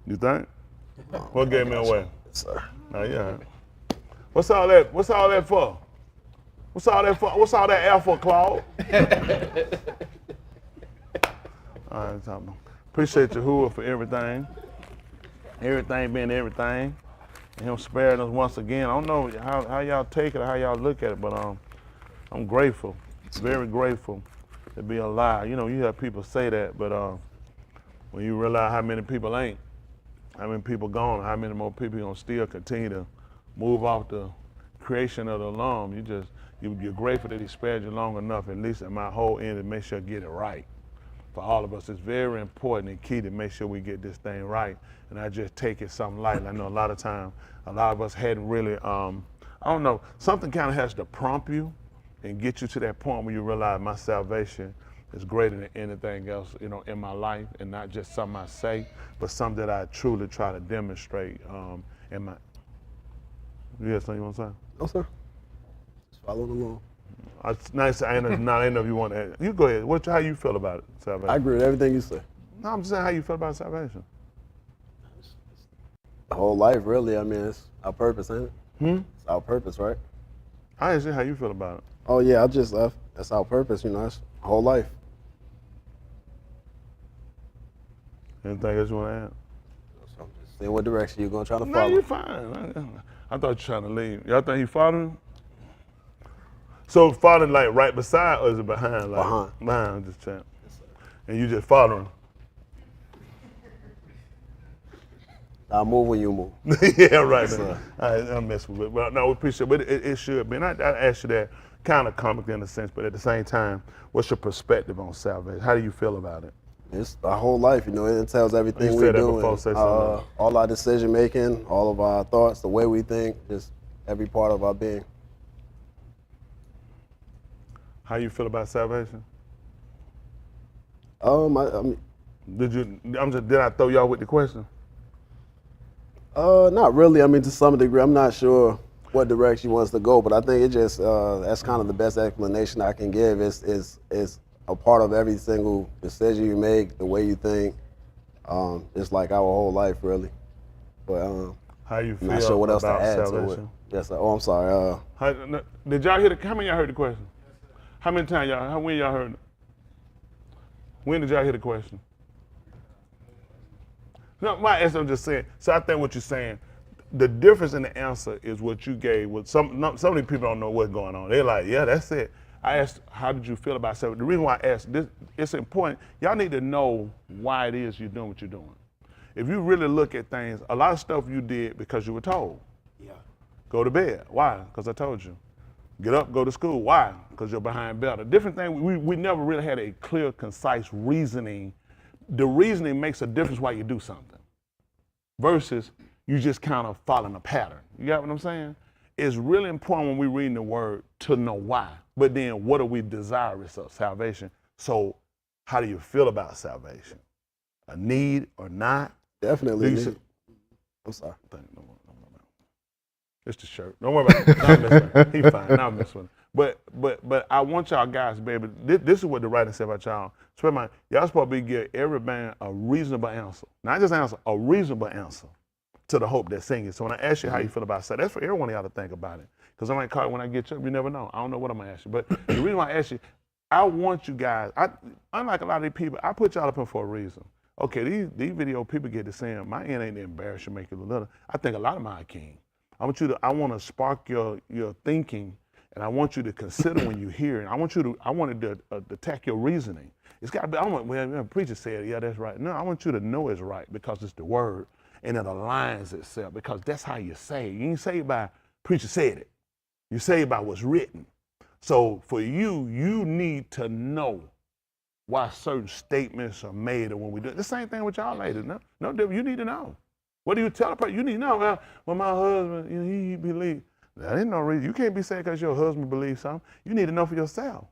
You think? What gave me away? Yes, sir. Oh, yeah. What's all that? What's all that for? What's all that for? What's all that L for, Claude? All right, talking. Appreciate Yahuwah for everything. Everything being everything. And him sparing us once again. I don't know how y'all take it or how y'all look at it, but I'm grateful, very grateful to be alive. You know, you hear people say that, but when you realize how many people ain't, how many people gone, how many more people gonna still continue to move off the creation of the alarm, you're grateful that he spared you long enough, at least at my whole end, to make sure I get it right. For all of us, it's very important and key to make sure we get this thing right. And I just take it something lightly. I know a lot of times, a lot of us hadn't really, I don't know, something kind of has to prompt you and get you to that point where you realize my salvation is greater than anything else, you know, in my life, and not just something I say, but something that I truly try to demonstrate in my. You have something you want to say? No, sir. Just following along. It's nice. I ain't know if you want to. You go ahead. How you feel about it, salvation? I agree with everything you say. No, I'm just saying how you feel about salvation. The whole life, really. I mean, it's our purpose, ain't it? It's our purpose, right? I didn't see how you feel about it. Oh, yeah, I just left. That's our purpose, you know, that's our whole life. Anything else you want to add? So I'm just seeing what direction you're going to try to No, follow. you're fine. I thought you were trying to leave. Y'all think he following? So following like right beside or is it behind? Like, Behind. Behind, just chat. And you just following? I'll move when you move. Yeah, right. I mess with it. But no, we appreciate it. But it should be. And I asked you that kind of comically in a sense, but at the same time, what's your perspective on salvation? How do you feel about it? It's our whole life, you know, it entails everything You we said that do. before, say something. All our decision making, all of our thoughts, the way we think, just every part of our being. How you feel about salvation? I mean, Did I throw y'all with the question? not really. I mean, to some degree, I'm not sure what direction he wants to go, but I think it just that's kind of the best explanation I can give. Is a part of every single decision you make, the way you think. It's like our whole life, really. But How you feel I'm not sure what else to about add salvation? to it. Yes, sir. Oh, I'm sorry. Did y'all hear how many of y'all heard the question? How many times when y'all heard it? When did y'all hear the question? No, I'm just saying. So I think what you're saying, the difference in the answer is what you gave. Some of these people don't know what's going on. They're like, yeah, that's it. I asked, how did you feel about salvation? The reason why I asked this, it's important. Y'all need to know why it is you're doing what you're doing. If you really look at things, a lot of stuff you did because you were told. Yeah. Go to bed. Why? Because I told you. Get up, go to school. Why? Because you're behind better. Different thing, we never really had a clear, concise reasoning. The reasoning makes a difference why you do something versus you just kind of following a pattern. You got what I'm saying? It's really important when we reading the word to know why. But then what are we desirous of? Salvation. So how do you feel about salvation? A need or not? Definitely. I'm sorry. It's the shirt. Don't worry about it. Not messing with him. He's fine. Not messing with him. But I want y'all guys, baby. This is what the writing said about y'all. Y'all supposed to be give every man a reasonable answer. Not just answer, a reasonable answer to the hope that's singing. So when I ask you how you feel about sex, that's for every one of y'all to think about it. Because I might call it when I get you up, you never know. I don't know what I'm going to ask you. But the reason why I ask you, I want you guys, unlike a lot of these people, I put y'all up here for a reason. Okay, these video people get to saying, my end ain't embarrassed to make it a little. I think a lot of mine can. I want to spark your thinking, and I want you to consider when you hear it. I wanted to attack your reasoning. It's got to be. The preacher said, yeah, that's right. No, I want you to know it's right because it's the word, and it aligns itself because that's how you say it. You ain't say it by preacher said it. You say it by what's written. So for you need to know why certain statements are made or when we do it. The same thing with y'all ladies. No different. You need to know. What do you tell a person? You need to know. Well, my husband, he believes. That ain't no reason. You can't be saying because your husband believes something. You need to know for yourself.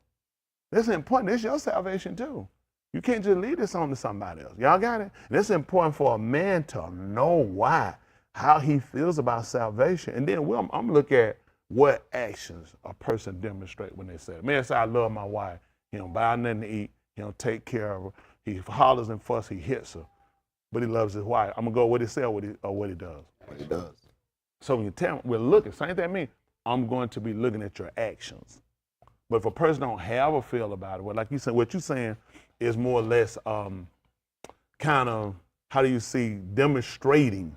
That's important. It's your salvation too. You can't just leave this on to somebody else. Y'all got it? And it's important for a man to know why, how he feels about salvation. And then I'm going to look at what actions a person demonstrate when they say it. Man say, I love my wife. He don't buy nothing to eat. He don't take care of her. He hollers and fuss. He hits her. but he loves his wife. I'm gonna go with what he said or what he does. What he does. So when you tell him, we're looking, same thing I mean, I'm going to be looking at your actions. But if a person don't have a feel about it, well, like you said, what you're saying is more or less kind of, how do you see, demonstrating,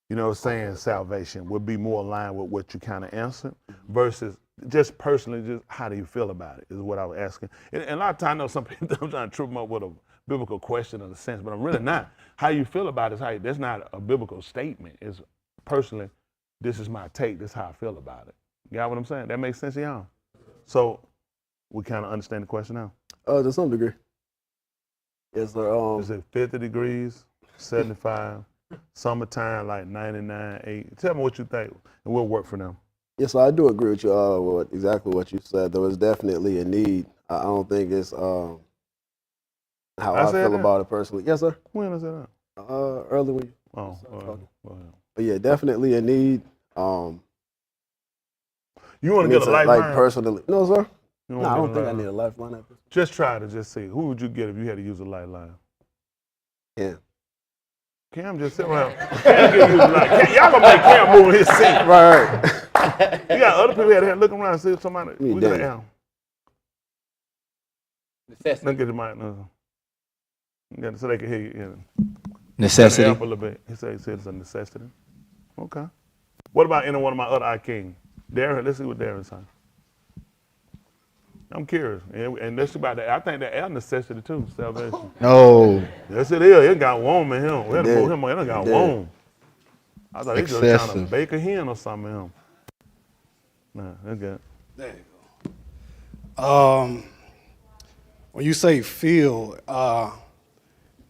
you know, saying salvation would be more aligned with what you kind of answered versus just personally, just how do you feel about it is what I was asking. And a lot of times I know some people, I'm trying to trip them up with a biblical question in a sense, but I'm really not. How you feel about it is that's not a biblical statement. It's personally, this is my take, this is how I feel about it. You got what I'm saying? That makes sense to y'all? So we kind of understand the question now. To some degree. Yes, sir. Is it 50 degrees, 75, summertime like 99, 8? Tell me what you think, and we'll work for them. Yes, I do agree with you with exactly what you said. There was definitely a need. I don't think it's how I feel about it personally. Yes, sir. When is that? Early when you well, But yeah, definitely a need. You want to get a lifeline? Like personally. No, sir. No, I don't think I need a lifeline at this. Just try to just see. Who would you get if you had to use a lifeline? Yeah. Cam just sit around. Cam get used a lot. Y'all gonna make Cam move in his seat. Right. You got other people here looking around and see if somebody. We got Al. Necessity. Let me get the mic. No. So they can hear you. Yeah. Necessity. Up a little bit. He said it's a necessity. Okay. What about any one of my other king? Darren, let's see what Darren's saying. I'm curious. And that's about that. I think that our necessity too, salvation. No. Yes, it is. It got warm in him. We had to move him. It got warm. I thought he was just trying to bake a hen or something in him. Nah, that's good. There you go. When you say feel,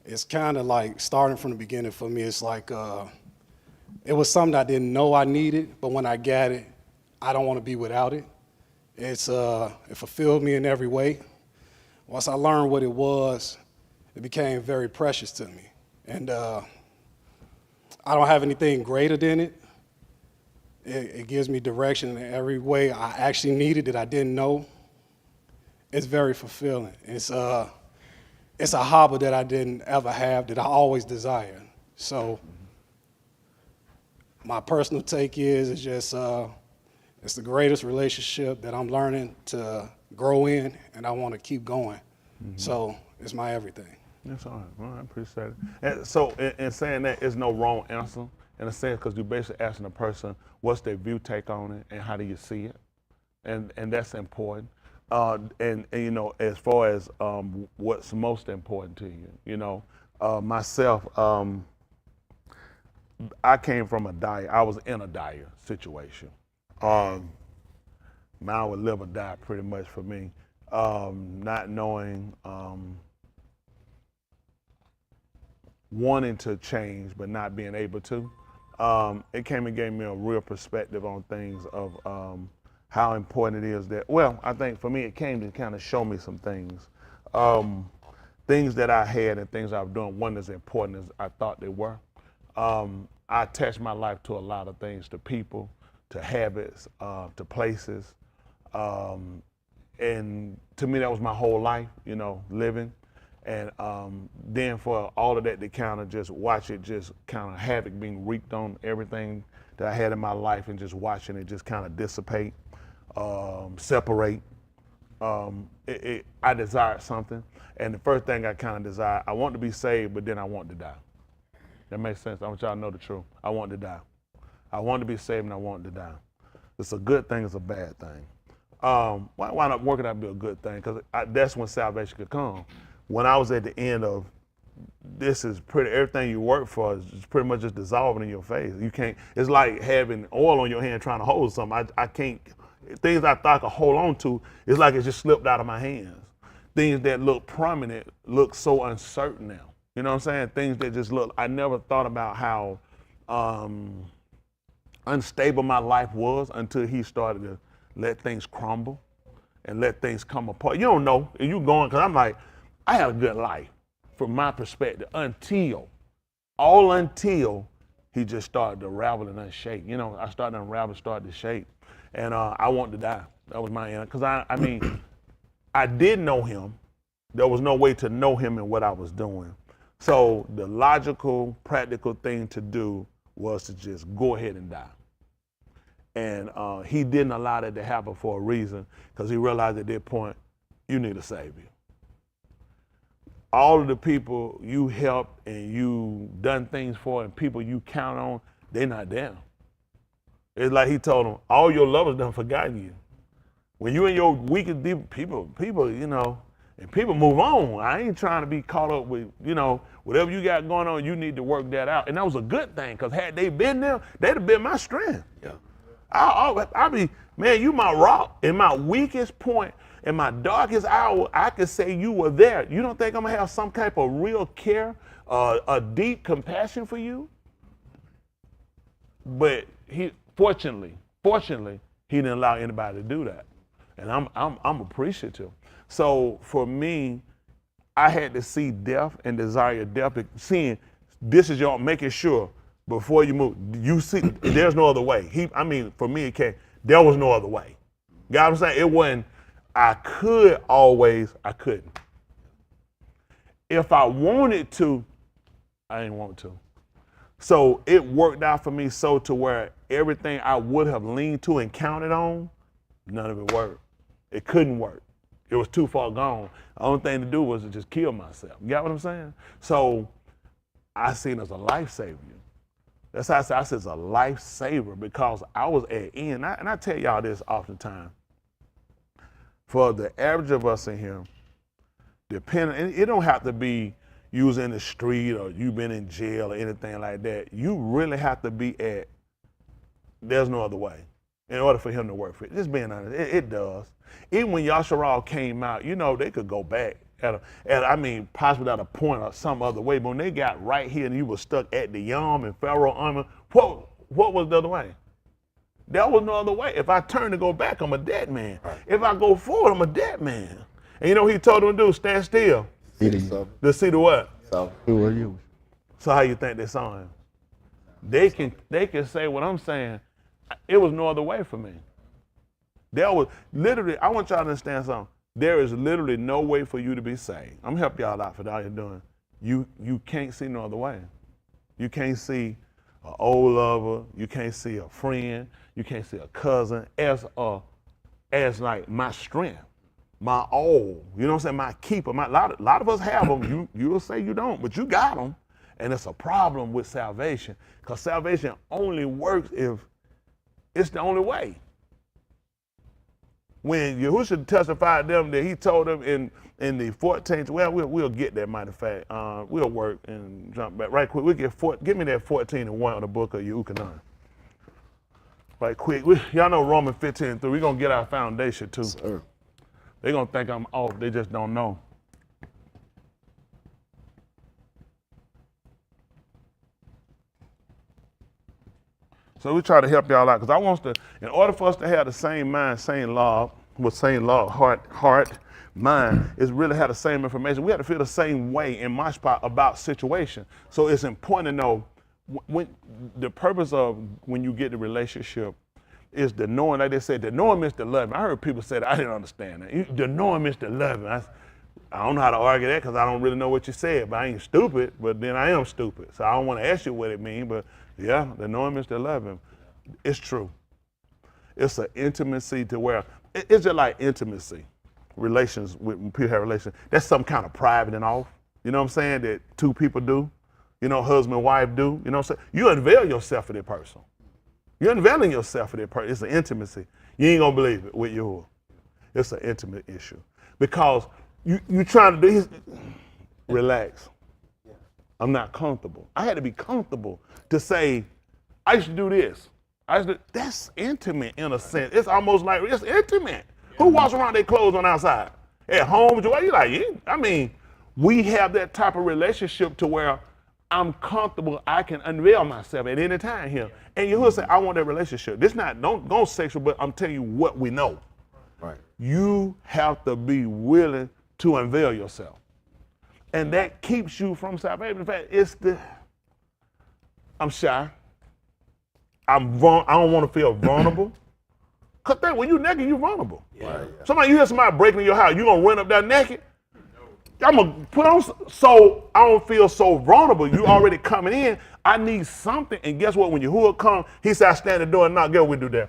it's kind of like starting from the beginning for me. It's like it was something I didn't know I needed, but when I got it, I don't want to be without it. It fulfilled me in every way. Once I learned what it was, it became very precious to me. And I don't have anything greater than it. It gives me direction in every way I actually needed that I didn't know. It's very fulfilling. It's a hobby that I didn't ever have, that I always desired. So my personal take is it's just it's the greatest relationship that I'm learning to grow in, and I want to keep going. Mm-hmm. So it's my everything. That's all right. Well, I appreciate it. And so in saying that, there's no wrong answer in a sense, because you're basically asking a person what's their view, take on it, and how do you see it, and that's important. And you know, as far as what's most important to you, you know, myself, I came from a dire. I was in a dire situation. Mine would live or die pretty much for me. Not knowing, wanting to change but not being able to. It came and gave me a real perspective on things of how important it is that, well, I think for me it came to kind of show me some things. Things that I had and things I was doing weren't as important as I thought they were. I attached my life to a lot of things, to people, to habits, to places. And to me, that was my whole life, you know, living. And then for all of that to kind of just watch it, just kind of havoc being wreaked on everything that I had in my life, and just watching it just kind of dissipate, separate. I desired something. And the first thing I kind of desired, I want to be saved, but then I want to die. That makes sense. I want y'all to know the truth. I want to die. I want to be saved and I want to die. It's a good thing, it's a bad thing. Why not work it out to be a good thing? Because that's when salvation could come. When I was at the end of, this is pretty, everything you work for is pretty much just dissolving in your face. You can't, it's like having oil on your hand trying to hold something. I can't, things I thought I could hold on to, it's like it just slipped out of my hands. Things that look prominent look so uncertain now. You know what I'm saying? Things that just look, I never thought about how unstable my life was until he started to let things crumble and let things come apart. You don't know, and you going, because I'm like, I had a good life from my perspective until he just started to ravel and unshake. You know, I started to unravel, started to shake, and I wanted to die. That was my end, because I mean, I did know him. There was no way to know him in what I was doing. So the logical, practical thing to do was to just go ahead and die. And he didn't allow that to happen for a reason, because he realized at that point, you need a savior. All of the people you helped and you done things for and people you count on, they're not there. It's like he told them, all your lovers done forgotten you. When you in your weakest deep, people, you know, and people move on. I ain't trying to be caught up with, you know, whatever you got going on, you need to work that out. And that was a good thing, because had they been there, they'd have been my strength. Yeah. I'll be, man, you my rock. In my weakest point, in my darkest hour, I could say you were there. You don't think I'm gonna have some type of real care, a deep compassion for you? But he, fortunately, he didn't allow anybody to do that. And I'm appreciative. So for me, I had to see death and desire death, seeing this is your, making sure before you move, you see, there's no other way. I mean, for me, there was no other way. You know what I'm saying? It wasn't, I couldn't. If I wanted to, I didn't want to. So it worked out for me so to where everything I would have leaned to and counted on, none of it worked. It couldn't work. It was too far gone. The only thing to do was to just kill myself. You got what I'm saying? So I seen it as a lifesaver. That's how I said it's a lifesaver, because I was at end. And I tell y'all this oftentimes. For the average of us in here, and it don't have to be you was in the street or you been in jail or anything like that. You really have to be at, there's no other way in order for him to work for it. Just being honest, it does. Even when Yahuchanan came out, you know, they could go back I mean, possibly at a point or some other way, but when they got right here and you were stuck at the Yom and Pharaoh armor, what was the other way? There was no other way. If I turn to go back, I'm a dead man. Right. If I go forward, I'm a dead man. And you know what he told them to do? Stand still. To see the what? So who are you? So how you think they saw him? They can say what I'm saying. It was no other way for me. There was literally, I want y'all to understand something. There is literally no way for you to be saved. I'm gonna help y'all out for all you're doing. You can't see no other way. You can't see an old lover. You can't see a friend. You can't see a cousin as like my strength, my all. You know what I'm saying? My keeper. A lot of us have them. You'll say you don't, but you got them. And it's a problem with salvation, because salvation only works if it's the only way. When Yahushua testified them that he told them in the 14th, well, we'll get that, matter of fact. We'll work and jump back right quick. Give me that 14:1 of the book of Yahuchanan. Right quick. Y'all know Romans 15:3. We're going to get our foundation too. Sir. They're going to think I'm off. They just don't know. So we try to help y'all out, because I want to, in order for us to have the same mind, same law, heart, mind, is really have the same information. We have to feel the same way in my spot about situation. So it's important to know when the purpose of when you get the relationship is the knowing, like they said, the knowing means the loving. I heard people say that. I didn't understand that. The knowing means the loving. I don't know how to argue that, because I don't really know what you said, but I ain't stupid, but then I am stupid. So I don't want to ask you what it means, but yeah, the knowing means the loving. It's true. It's an intimacy to where, it's just like intimacy. Relations, when people have relations, that's some kind of private and off. You know what I'm saying? That two people do. You know, husband and wife do. You know what I'm saying? You unveil yourself for that person. You're unveiling yourself for that person. It's an intimacy. You ain't gonna believe it with your. It's an intimate issue. Because you trying to do, relax. I'm not comfortable. I had to be comfortable to say, I used to do this. That's intimate in a sense. It's almost like, it's intimate. Who walks around their clothes on outside? At home, you like, yeah. I mean, we have that type of relationship to where I'm comfortable, I can unveil myself at any time here. And Yahuwah say, I want that relationship. This not, don't go sexual, but I'm telling you what we know. Right. You have to be willing to unveil yourself. And that keeps you from salvation. In fact, I'm shy. I don't want to feel vulnerable. Because when you naked, you're vulnerable. Yeah. Right. You hear somebody breaking in your house, you going to run up there naked? I'm gonna put on so I don't feel so vulnerable. You already coming in. I need something. And guess what? When Yahuwah come, he said, I stand at the door and knock. Guess what we do there?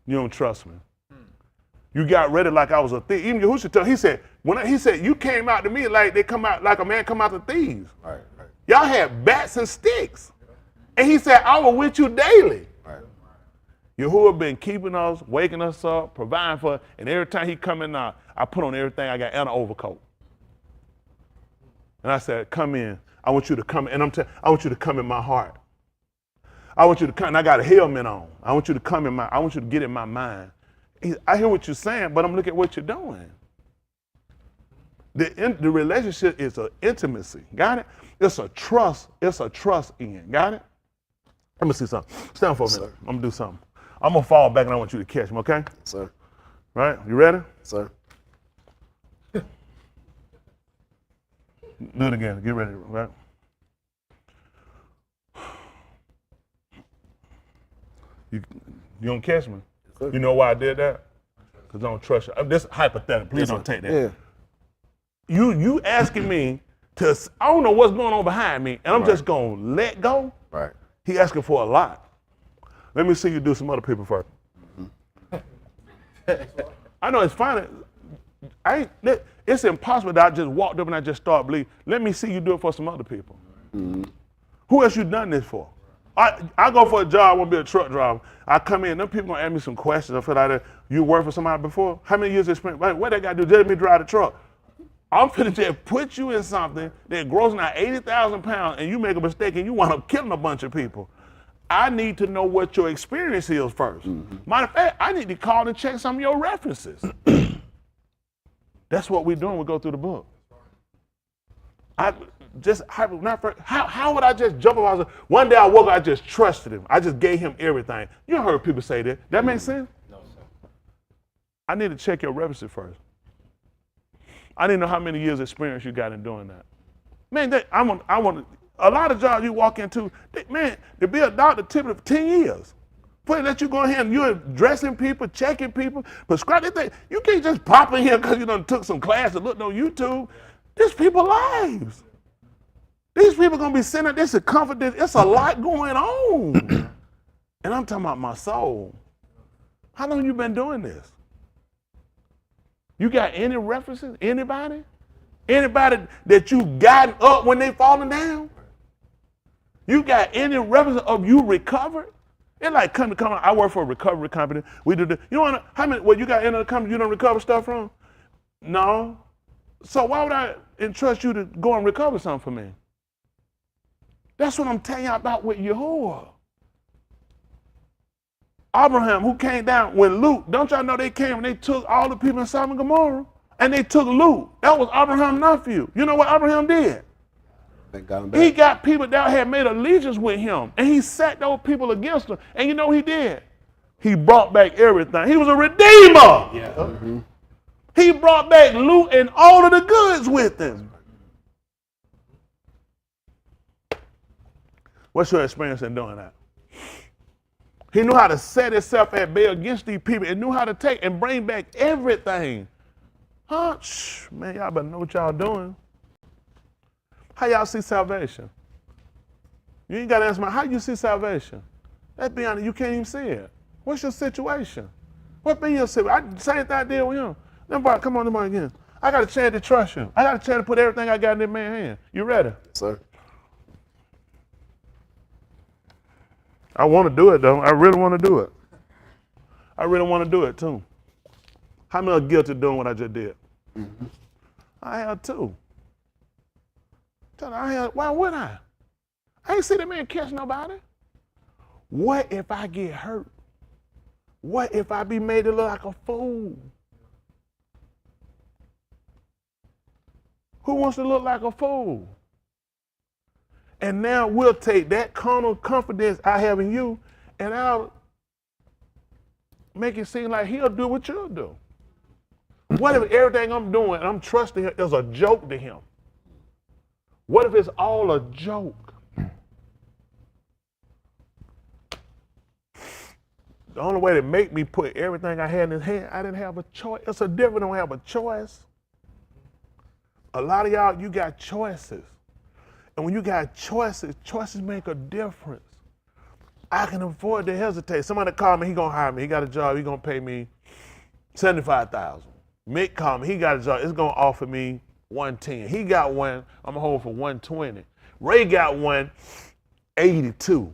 You don't trust me. You got ready like I was a thief. Even Yahushua told, he said, he said, you came out to me like they come out like a man come out to thieves. Right, right. Y'all had bats and sticks. And he said, I was with you daily. Right. Yahuwah been keeping us, waking us up, providing for us, and every time he come in now, I put on everything I got and an overcoat. And I said, come in. I want you to come, and I want you to come in my heart. I want you to come, and I got a helmet on. I want you to come in I want you to get in my mind. I hear what you're saying, but I'm looking at what you're doing. The relationship is an intimacy, got it? It's a trust in, got it? Let me see something. Stand for a minute. I'm gonna do something. I'm gonna fall back and I want you to catch me, okay? Sir. Right, you ready? Sir. Do it again, get ready, right? You don't catch me? You know why I did that? Because I don't trust you. This is hypothetical. Please don't take that. Yeah. You asking me to, I don't know what's going on behind me, and I'm just going to let go. Right. He asking for a lot. Let me see you do some other people first. I know it's fine. It's impossible that I just walked up and I just start bleeding. Let me see you do it for some other people. Who else you done this for? I go for a job, I want to be a truck driver. I come in, them people gonna ask me some questions. I feel like that. You worked for somebody before? How many years experience? Like, what they got to do? Just let me drive the truck. I'm finna just put you in something that grows now 80,000 pounds and you make a mistake and you wind up killing a bunch of people. I need to know what your experience is first. Matter of fact, I need to call and check some of your references. That's what we're doing. We go through the book. How would I just jump up? One day I woke up, I just trusted him. I just gave him everything. You heard people say that. That makes sense? No, sir. I need to check your references first. I need to know how many years experience you got in doing that. Man, I want a lot of jobs you walk into, man, to be a doctor typically for 10 years. But let you go ahead and you're addressing people, checking people, prescribing things. You can't just pop in here because you done took some class and looked on YouTube. These people's lives. These people gonna be sitting there, this is confidence. It's a lot going on. And I'm talking about my soul. How long you been doing this? You got any references? Anybody? Anybody that you gotten up when they falling down? You got any references of you recovered? It's like come. I work for a recovery company. We do the. You know how many? Well, you got in the company you don't recover stuff from? No. So why would I entrust you to go and recover something for me? That's what I'm telling you about with Yahuwah. Abraham, who came down when Luke, don't y'all know they came and they took all the people in Sodom and Gomorrah? And they took Luke. That was Abraham's nephew. You know what Abraham did? He got people that had made allegiance with him. And he set those people against him. And you know what he did? He brought back everything. He was a redeemer. Yeah. Mm-hmm. He brought back loot and all of the goods with him. What's your experience in doing that? He knew how to set himself at bay against these people and knew how to take and bring back everything. Huh? Shh, man, y'all better know what y'all doing. How y'all see salvation? You ain't got to answer my, how you see salvation? Let's be honest, you can't even see it. What's your situation? What be your situation? Same thing I did with him. Come on, again. I got a chance to trust you. I got a chance to put everything I got in that man's hand. You ready? Sir. I want to do it, though. I really want to do it. I really want to do it, too. How many are guilty doing what I just did? Mm-hmm. I have, too. Why would I? I ain't see that man catch nobody. What if I get hurt? What if I be made to look like a fool? Who wants to look like a fool? And now we'll take that carnal confidence I have in you and I'll make it seem like he'll do what you'll do. What if everything I'm doing and I'm trusting him is a joke to him? What if it's all a joke? The only way to make me put everything I had in his hand, I didn't have a choice. It's a different, don't have a choice. A lot of y'all, you got choices. And when you got choices, choices make a difference. I can afford to hesitate. Somebody call me, he gonna hire me. He got a job, he gonna pay me $75,000. Mick called me, he got a job, it's gonna offer me $110. He got one, I'm gonna hold for $120. Ray got one, $82.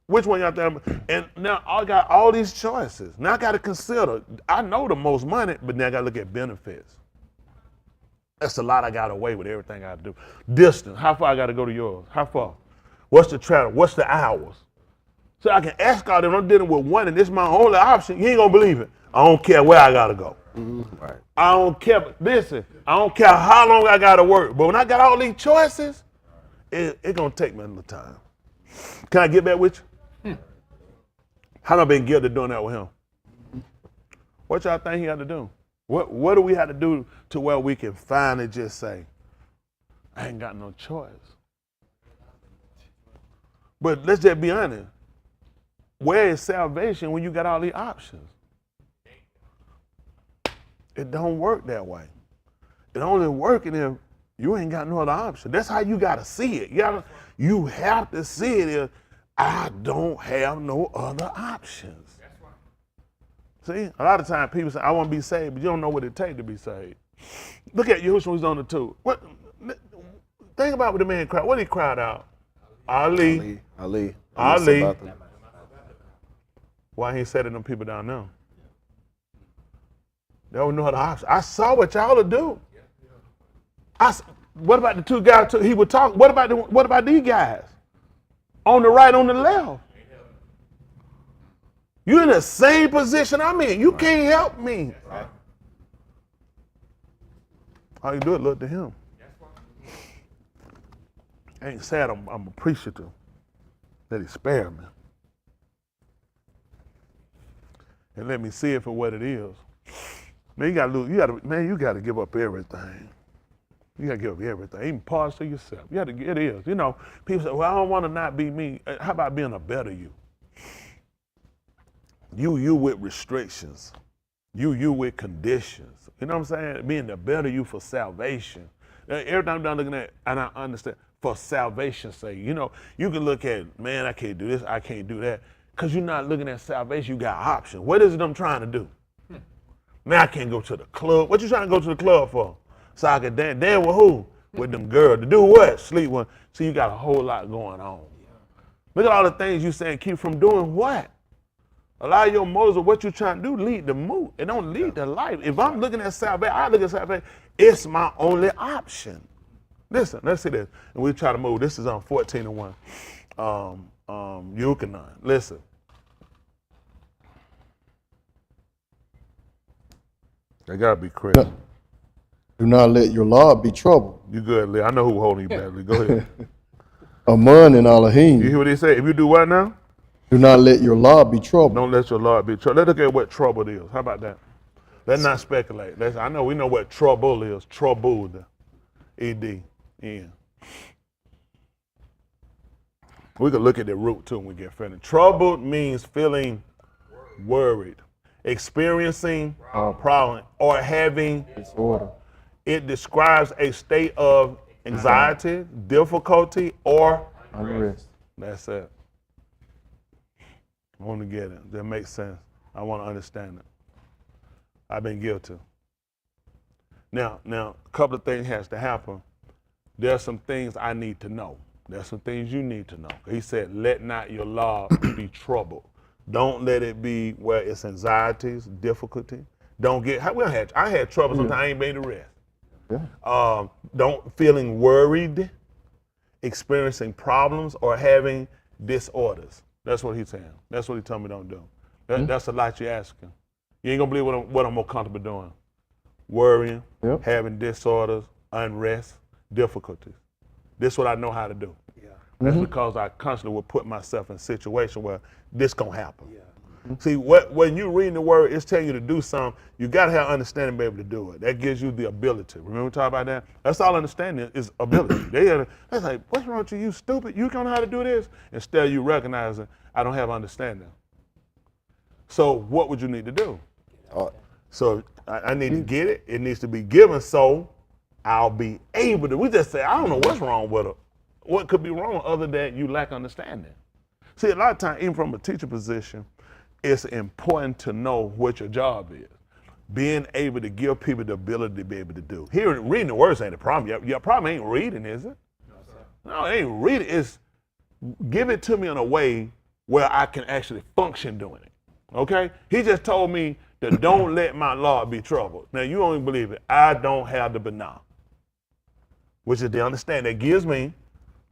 Which one y'all think? And now I got all these choices. Now I got to consider. I know the most money, but now I got to look at benefits. That's a lot I got away with everything I do. Distance. How far I got to go to yours? How far? What's the travel? What's the hours? So I can ask all them. I'm dealing with one, and this is my only option. You ain't gonna believe it. I don't care where I gotta go. Right. I don't care. Listen, I don't care how long I gotta work. But when I got all these choices, it's gonna take me a little time. Can I get back with you? How done been guilty doing that with him? What y'all think he had to do? What do we have to do to where we can finally just say, I ain't got no choice? But let's just be honest. Where is salvation when you got all these options? It don't work that way. It only working if you ain't got no other option. That's how you gotta see it. You have to see it as, I don't have no other options. See, a lot of times people say, I want to be saved, but you don't know what it takes to be saved. Look at Yahushua, who's on the two. Think about what the man cried. What did he cried out? Ali. Why he said to them people down there? They don't know how to option. I saw what y'all would do. What about the two guys he would talk? What about these guys? On the right, on the left. You're in the same position I'm in. You can't help me. All you do is look to him. I ain't sad, I'm appreciative that he spared me. And let me see it for what it is. Man, you gotta give up everything. You gotta give up everything, even parts of yourself. It is. You know, people say, well, I don't want to not be me. How about being a better you? You with restrictions. You with conditions. You know what I'm saying? Being the better you for salvation. Every time I'm done looking at it, and I understand, for salvation's sake. You know, you can look at, man, I can't do this, I can't do that. Because you're not looking at salvation, you got options. What is it I'm trying to do? Man, I can't go to the club. What you trying to go to the club for? So I can dance. Dance with who? With them girls. To do what? Sleep with. So you got a whole lot going on. Look at all the things you saying keep from doing what? A lot of your motives of what you're trying to do lead to move. It don't lead to life. If I'm looking at salvation, I look at salvation, it's my only option. Listen, let's see this. And we try to move. This is on 14:1. Yahuchanan. Listen. They gotta be crazy. Do not let your Lord be troubled. You good, Lee. I know who's holding you back, Lee. Go ahead. Amunah and Alahim. You hear what he say? If you do what now? Do not let your Lord be troubled. Don't let your Lord be troubled. Let's look at what trouble is. How about that? Let's not speculate. We know what trouble is. Troubled. E-D. Yeah. We could look at the root too when we get finished. Troubled means feeling worried, experiencing a problem, or having Disorder. It describes a state of anxiety, difficulty, or Unrest. That's it. I want to get it. That makes sense. I want to understand it. I've been guilty. Now, a couple of things has to happen. There are some things I need to know. There's some things you need to know. He said, let not your Lord be troubled. Don't let it be where it's anxieties, difficulty. Don't get, I had trouble sometimes, I ain't made the rest. Yeah. Don't feeling worried, experiencing problems, or having disorders. That's what he's saying. That's what he told me don't do. That's a lot you're asking. You ain't gonna believe what I'm more comfortable doing. Worrying, having disorders, unrest, difficulties. This is what I know how to do. Yeah. That's because I constantly will put myself in a situation where this gonna happen. Yeah. See, when you reading the word, it's telling you to do something, you got to have understanding to be able to do it. That gives you the ability. Remember we talked about that? That's all understanding is ability. That's like, what's wrong with you? You stupid. You don't know how to do this? Instead of you recognizing, I don't have understanding. So what would you need to do? Uh, So I need to get it. It needs to be given so I'll be able to. We just say, I don't know what's wrong with her. What could be wrong other than you lack understanding? See, a lot of times, even from a teacher position, it's important to know what your job is. Being able to give people the ability to be able to do. Here, reading the words ain't the problem. Your problem ain't reading, is it? No, it ain't reading. It's give it to me in a way where I can actually function doing it. Okay? He just told me that don't let my Lord be troubled. Now, you don't even believe it. I don't have the banah, which is the understanding that gives me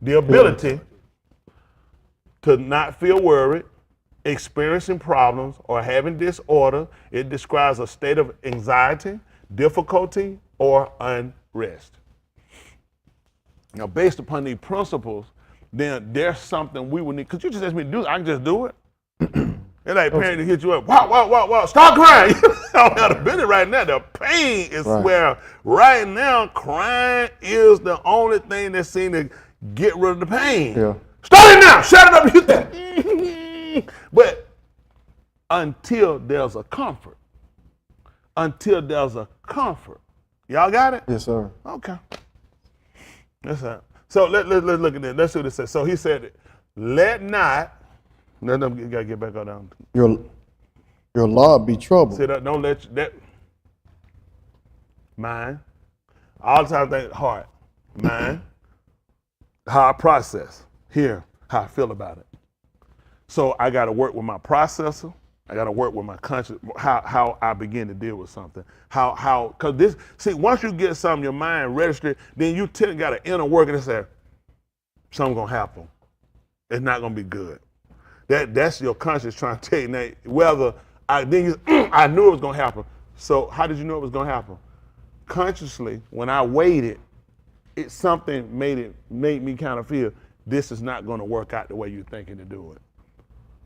the ability to not feel worried, experiencing problems, or having disorder. It describes a state of anxiety, difficulty, or unrest. Now, based upon these principles, then there's something we would need. Because you just ask me to do it, I can just do it. It's like parents to hit you up, wow, stop crying. You don't have to bend it right now. The pain is where right now crying is the only thing that seems to get rid of the pain. Yeah. Start it now, shut it up. But until there's a comfort, y'all got it? Yes, sir. Okay. That's it. So let's look at this. Let's see what it says. So he said, let not, you gotta get back on down. Your law be troubled. See that? Don't let that mind. All the time I think heart, mind, how I process, here, how I feel about it. So I got to work with my processor. I got to work with my conscious, how I begin to deal with something. Because this, see, once you get something, your mind registered, then you got to inner work and say, something's going to happen. It's not going to be good. That's your conscience trying to tell you that whether I knew it was going to happen. So how did you know it was going to happen? Consciously, when I waited, something made me kind of feel this is not going to work out the way you're thinking to do it.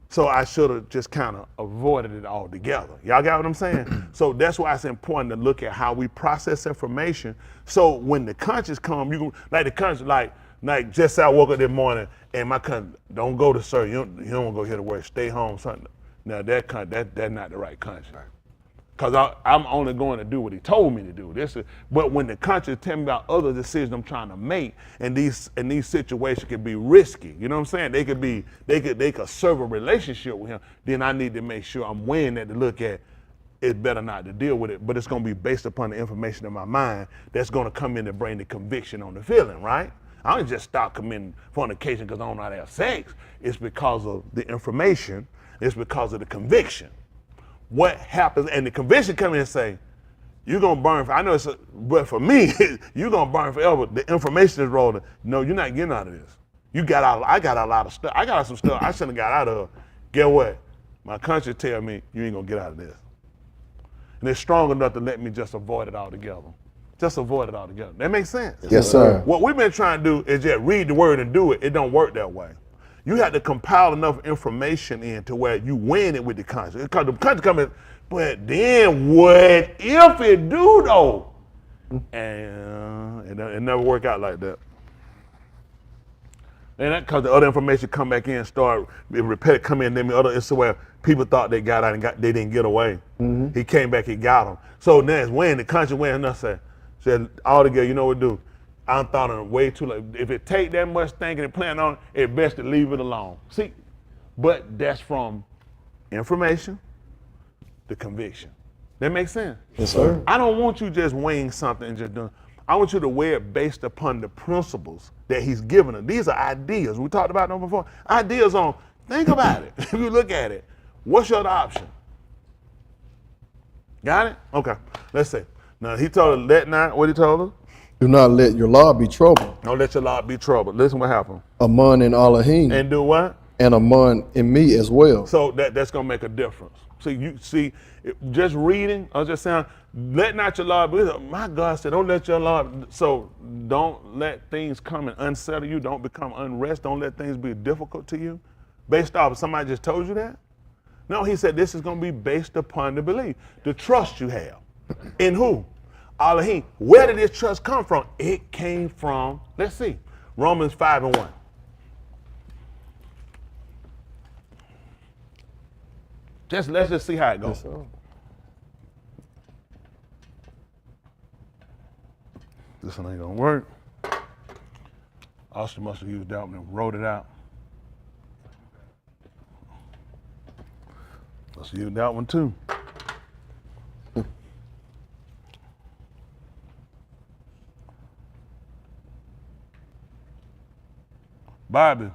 So I should have just kind of avoided it altogether. Y'all got what I'm saying? So that's why it's important to look at how we process information. So when the conscious come, you like the conscious, like just I woke up this morning and my conscious, don't go to sir, you don't want to go here to work, stay home, something. Now that's not the right conscience. Because I'm only going to do what he told me to do. But when the conscience tell me about other decisions I'm trying to make, and these situations can be risky, you know what I'm saying? They could serve a relationship with him. Then I need to make sure I'm weighing that to look at. It's better not to deal with it, but it's going to be based upon the information in my mind that's going to come in to bring the conviction on the feeling, right? I don't just stop committing fornication because I don't know how to have sex. It's because of the information. It's because of the conviction. What happens, and the conviction come in and say, you're going to burn, but for me, you're going to burn forever. The information is rolling. No, you're not getting out of this. I got a lot of stuff. I got some stuff I shouldn't have got out of. Get what? My conscience tell me, you ain't going to get out of this. And it's strong enough to let me just avoid it altogether. Just avoid it altogether. That makes sense? Yes, sir. What we've been trying to do is just read the word and do it. It don't work that way. You have to compile enough information in to where you win it with the conscience. Because the conscience comes in, but then what if it do though? And it never work out like that. And that because the other information come back in, start repeat, come in, then the other it's where people thought they got out and they didn't get away. Mm-hmm. He came back, he got them. So now it's when the conscience went and said all together, you know what to do. I'm thought of way too late. If it take that much thinking and planning on it, it's best to leave it alone. See, but that's from information to conviction. That makes sense? Yes, sir. I don't want you just weighing something and just doing. I want you to weigh it based upon the principles that he's given us. These are ideas. We talked about them before. Ideas on, think about it. If you look at it, what's your other option? Got it? Okay, let's see. Now he told her, let not, what he told her? Do not let your law be troubled. Don't let your law be troubled. Listen what happened. Amun and Alahim. And do what? And Amun in me as well. So that's going to make a difference. Just reading, or just saying, let not your law be, my God said, don't let your law, so don't let things come and unsettle you. Don't become unrest. Don't let things be difficult to you. Based off, somebody just told you that? No, he said this is going to be based upon the belief, the trust you have. In who? Elohim. Where did this trust come from? It came from, let's see, Romans 5:1. Let's just see how it goes. This one ain't gonna work. Austin must have used that one and wrote it out. Let's use that one too. Bobby.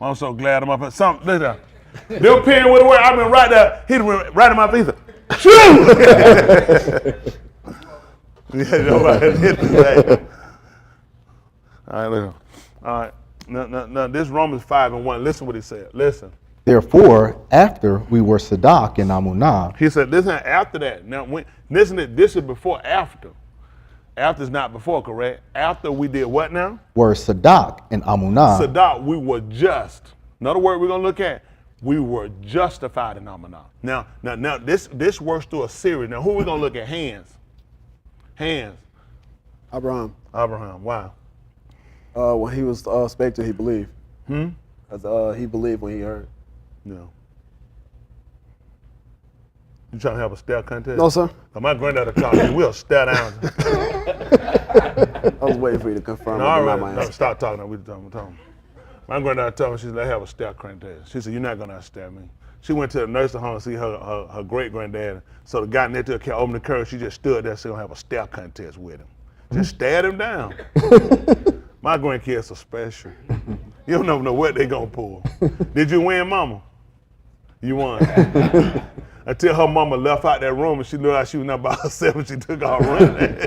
I'm so glad I'm up at something. Listen, little pen with the word. I've been right there. He went right in my face. Shoo! Yeah, nobody did that. All right, listen. All right. Now, this Romans 5:1. Listen what he said. Listen. Therefore, after we were Sadak and Amunah, He said, listen, after that. Now, listen, this is before after. After is not before, correct? After we did what now? were Sadak and Amunah, Sadak, we were just. Another word we're going to look at, we were justified in Amunah. Now, this works through a series. Now, who are we going to look at? Hands. Abraham. Why? When he was spake to, he believed. Because he believed when he heard. No. You trying to have a stare contest? No, sir. My granddaddy taught me we'll stare down. I was waiting for you to confirm. No, it, all but not right. my No, answer. stop talking. No, we're talking. My granddad told me, she said, let's have a stare contest. She said, you're not going to stare me. She went to the nursing home to see her great-granddad. So the guy next to her kept opening the curtain. She just stood there, so going to have a stare contest with him. Just stared him down. My grandkids are special. You don't never know what they going to pull. Did you win, mama? You won. Until her mama left out that room and she knew how she was not by herself and she took off running.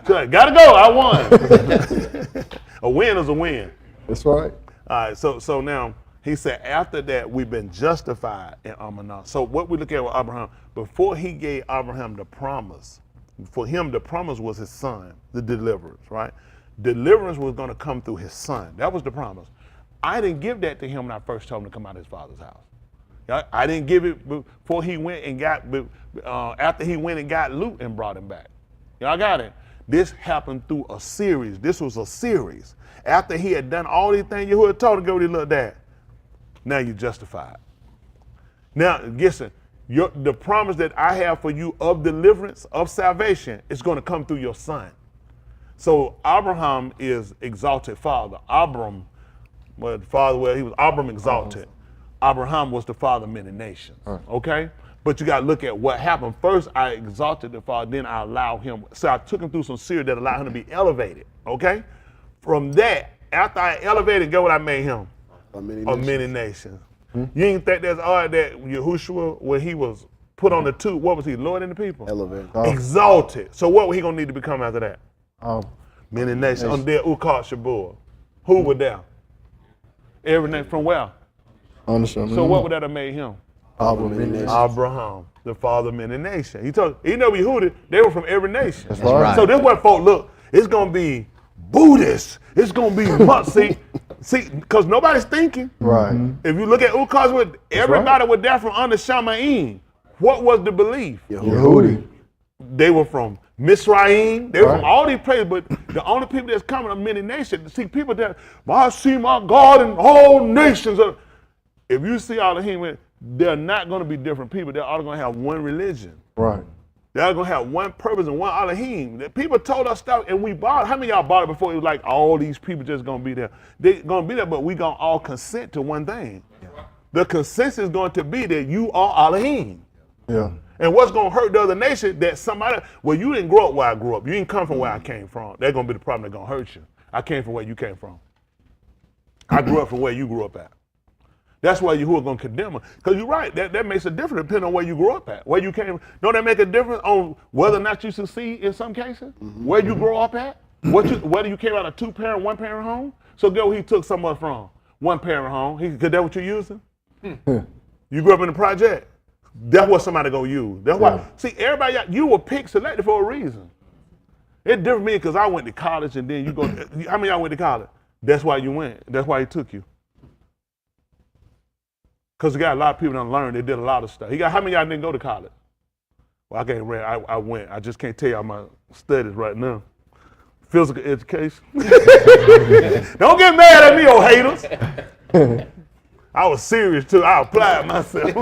She's like, gotta go, I won. A win is a win. That's right. All right, so now he said after that we've been justified in Amunah. So what we look at with Abraham, before he gave Abraham the promise, for him the promise was his son, the deliverance, right? Deliverance was gonna come through his son. That was the promise. I didn't give that to him when I first told him to come out of his father's house. I didn't give it before he went and got, after he went and got Luke and brought him back. Y'all got it? This happened through a series. This was a series. After he had done all these things, Yahuwah told him to go to his little dad. Now you're justified. Now, listen, the promise that I have for you of deliverance, of salvation, is going to come through your son. So Abraham is exalted father. Abram, he was Abram exalted. Abraham was the father of many nations, okay? But you got to look at what happened. First, I exalted the father, then I allowed him. So I took him through some series that allowed him to be elevated, okay? From that, after I elevated, guess what I made him? Of many Of many nations. You didn't think that's odd that Yahushua, when he was put on the tube, what was he, Lord and the people? Elevated. Exalted. So what was he going to need to become after that? Many nations. On there, Alaph Shamu'Al. Who were there? Every name from where? So what would that have made him? Abraham, the father of many nations. He told, even though we hooted, they were from every nation. That's right. So this is what folk look. It's gonna be Buddhist. It's gonna be see, because nobody's thinking. Right. If you look at Ukaz, everybody was there from under Shamu'Al. What was the belief? Yehudi. They were from Misraim. They were from all these places, but the only people that's coming of many nations. See, people that, I see my God in all nations. If you see Elohim, they're not going to be different people. They're all going to have one religion. Right. They're going to have one purpose and one Elohim. The people told us stuff and we bought it. How many of y'all bought it before? It was like all these people just going to be there. They're going to be there, but we going to all consent to one thing. Yeah. The consensus is going to be that you are Elohim. Yeah. And what's going to hurt the other nation, that somebody, well, you didn't grow up where I grew up. You didn't come from where I came from. That's going to be the problem that's going to hurt you. I came from where you came from. I grew up from where you grew up at. That's why you are going to condemn them. Because you're right, that makes a difference depending on where you grew up at. Where you came, don't that make a difference on whether or not you succeed in some cases? Where you grow up at? Whether you came out of two-parent, one-parent home? So go, he took someone from one-parent home. Because that's what you're using? You grew up in the project? That's what somebody gonna use. That's why, see, everybody, you were picked, selected for a reason. It's different me because I went to college and then you go, how many of y'all went to college? That's why you went. That's why he took you. Because we got a lot of people that learned, they did a lot of stuff. How many of y'all didn't go to college? Well, I can't read, I went. I just can't tell y'all my studies right now. Physical education. Don't get mad at me, oh haters. I was serious too. I applied myself.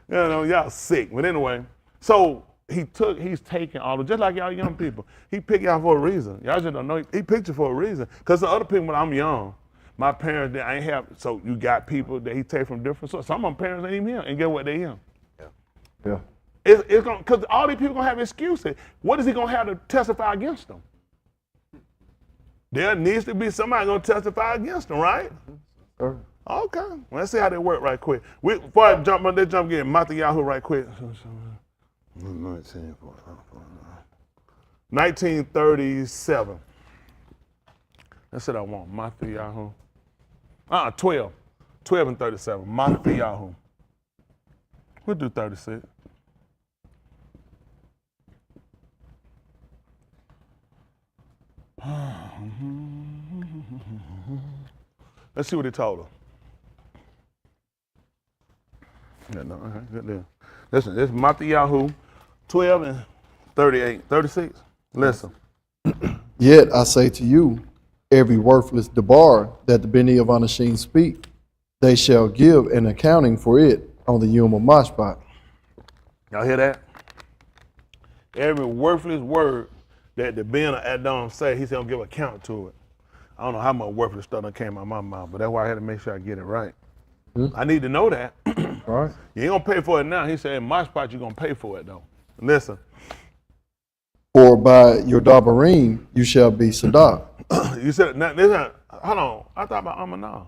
Y'all sick. But anyway, so he's taking all of, just like y'all young people. He picked y'all for a reason. Y'all just don't know. He picked you for a reason. Because the other people, when I'm young, my parents, they ain't have, so you got people that he take from different sources. Some of my parents ain't even here, and get what, they him. Yeah. It's gonna, because all these people gonna have excuses. What is he gonna have to testify against them? There needs to be somebody gonna testify against them, right? Sure. Okay, well, let's see how they work right quick. Before I jump on, let's jump in. Yahu right quick. 1937. That's what I want. Yahu. 12. 12 and 37. Yahu. We'll do 36. Let's see what he told her. Yeah, no, okay, good deal. Listen, this is Yahu, 12 and 38. 36. Listen. Yet I say to you, every worthless debar that the Beni of Anashim speak, they shall give an accounting for it on the Yom of Mashpat. Y'all hear that? Every worthless word that the Ben of Adam say, he's gonna give account to it. I don't know how much worthless stuff that came out of my mouth, but that's why I had to make sure I get it right. I need to know that. All right. You ain't gonna pay for it now. He said, in my spot, you're gonna pay for it though. Listen. For by your dabarim you shall be Sadak. You said, now, listen, hold on. I thought about Amunah.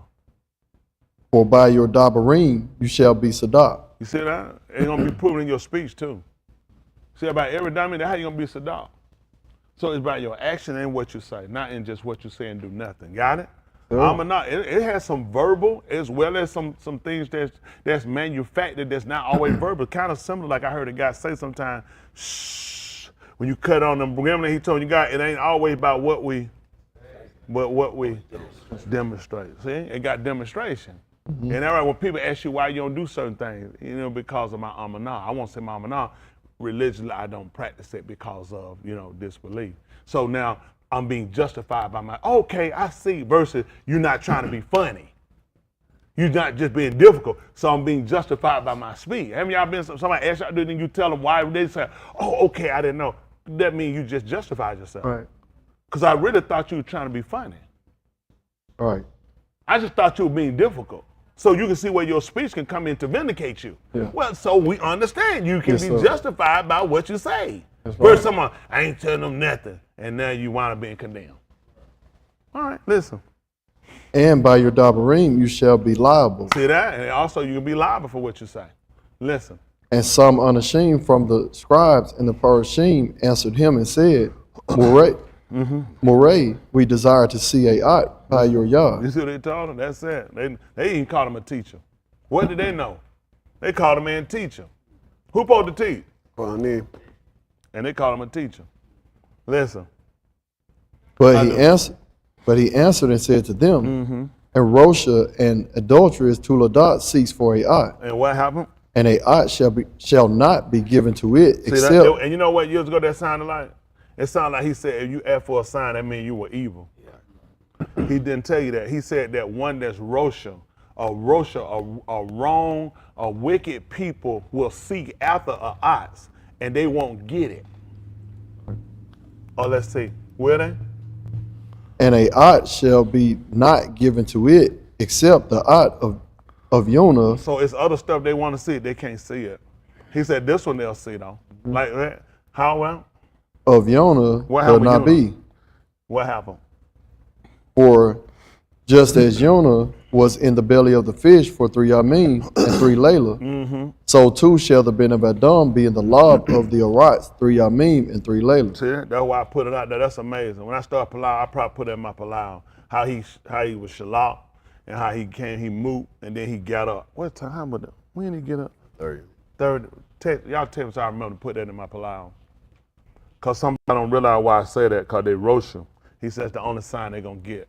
For by your dabarim you shall be Sadak. You see that? It's gonna be proven in your speech too. See, about every diamond, that's how you gonna be Sadak. So it's about your action and what you say, not in just what you say and do nothing. Got it? Amunah, it has some verbal as well as some things that's manufactured that's not always verbal. Kind of similar, like I heard a guy say sometime, shh, when you cut on them, remember he told you, God, it ain't always about what we demonstrate. See, it got demonstration. And that's right, when people ask you why you don't do certain things, because of my Amunah. I won't say my Amunah. Religiously, I don't practice it because of, disbelief. So now I'm being justified by my, okay, I see, versus you're not trying to be funny. You're not just being difficult. So I'm being justified by my speech. Haven't y'all been, somebody asks y'all, then you tell them why, they say, oh, okay, I didn't know. That means you just justified yourself. Right. Because I really thought you were trying to be funny. Right. I just thought you were being difficult. So you can see where your speech can come in to vindicate you. Yeah. Well, so we understand you can Yes, be sir. justified by what you say. That's Whereas right. someone, I ain't telling them nothing, and now you wind up being condemned. All right, listen. And by your dabarim you shall be liable. See that? And also you can be liable for what you say. Listen. And some unashamed from the scribes and the Parashim answered him and said, Moray, we desire to see a ot by your yard. You see what they told him? That's it. They even called him a teacher. What did they know? They called him a teacher. Who supposed to teach? Funny. And they called him a teacher. Listen. But he answered and said to them, and Rosha and adulteress Tuladat seeks for a ot, And what happened? and a ot shall not be given to it See except. that? And you know what years ago that sounded like? It sounded like he said, if you ask for a sign, that means you were evil. Yeah. He didn't tell you that. He said that one that's Rosha, a wrong, a wicked people will seek after a ox, and they won't get it. Oh, let's see. Will they? And a ot shall be not given to it except the ot of Yonah. So it's other stuff they want to see. They can't see it. He said this one they'll see though. Like that. How well? Of Yonah What shall happened not with Yonah? be. What happened? For just as Yonah was in the belly of the fish for 3 yamim and 3 layla, so too shall the Ben of Adam be in the lob of the Arats 3 yamim and 3 layla. See, that's why I put it out there. That's amazing. When I start Palau, I probably put it in my Palau. How he was shalak and how he came, he moved, and then he got up. What time was it? When did he get up? 30. Y'all tell me so I remember to put that in my Palau. Because some people don't realize why I say that, because they roast him. He says the only sign they're going to get.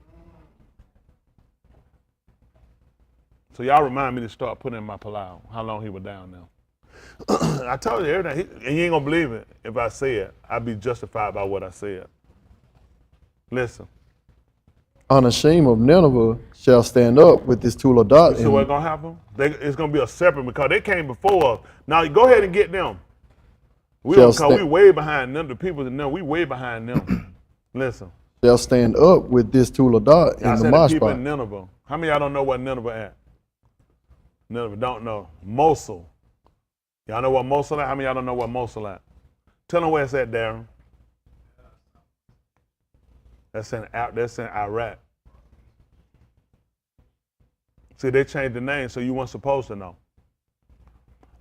So y'all remind me to start putting in my Palau, how long he was down now. I told you everything, and you ain't gonna believe it. If I say it, I'd be justified by what I said. Listen. Unashamed of Nineveh shall stand up with this tool of dot. You see what's gonna happen? It's gonna be a separate because they came before us. Now you go ahead and get them. We way behind them. The people that know we way behind them. Listen. Shall stand up with this tool of dot in the mosh pot. In Nineveh. How many of y'all don't know what Nineveh at? Nineveh don't know. Mosul. Y'all know what Mosul at? How many of y'all don't know what Mosul at? Tell them where it's at, Darren. That's in Iraq. See, they changed the name, so you weren't supposed to know.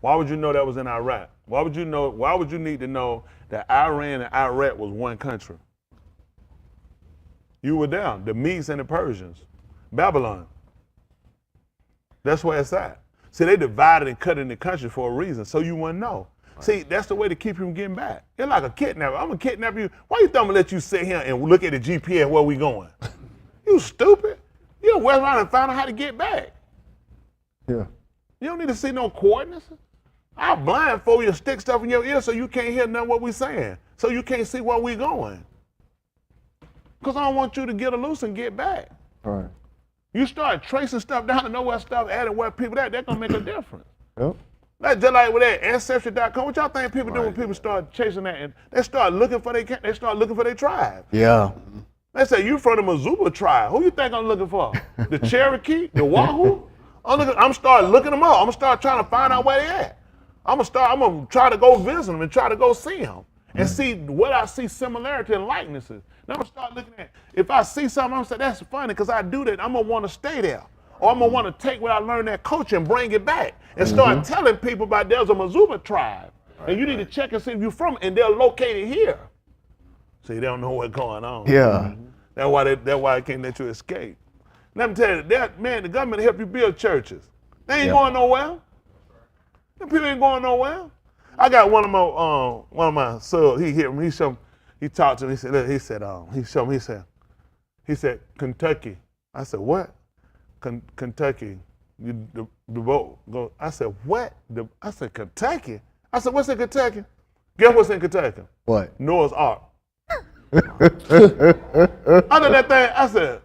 Why would you know that was in Iraq? Why would you need to know that Iran and Iraq was one country? You were down, the Medes and the Persians, Babylon. That's where it's at. See, they divided and cut in the country for a reason, so you wouldn't know. Right. See, that's the way to keep you from getting back. You're like a kidnapper. I'm gonna kidnap you. Why you think I'm gonna let you sit here and look at the GPS where we going? You stupid. You don't went around and found out how to get back. Yeah. You don't need to see no coordinates. I'll blindfold you and stick stuff in your ear so you can't hear none of what we're saying, so you can't see where we're going. Because I don't want you to get loose and get back. All right. You start tracing stuff down to know where stuff at and where people at, that's going to make a difference. Yep. That's just like with that Ancestry.com. What y'all think people do when people start chasing that? And they start looking for their tribe. Yeah. They say, you from the Mazuba tribe. Who you think I'm looking for? The Cherokee? The Wahoo? I'm start looking them up. I'm going to start trying to find out where they at. I'm going to try to go visit them and try to go see them and see what I see similarity and likenesses. Then I'm going to start looking at, if I see something, I'm going to say, that's funny because I do that. I'm going to want to stay there. Or I'm going to want to take what I learned that culture and bring it back and start telling people about there's a Mazuba tribe. And you need to check and see if you're from it, and they're located here. See, they don't know what's going on. Yeah. That's why they can't let you escape. Let me tell you, the government help you build churches. They ain't going nowhere. The people ain't going nowhere. I got one of my sons. He hit me. He talked to me. He said, Kentucky. I said, what? Kentucky. The vote go. I said, what? I said, Kentucky. I said, what's in Kentucky? Guess what's in Kentucky? What? Noah's Ark. I know that thing.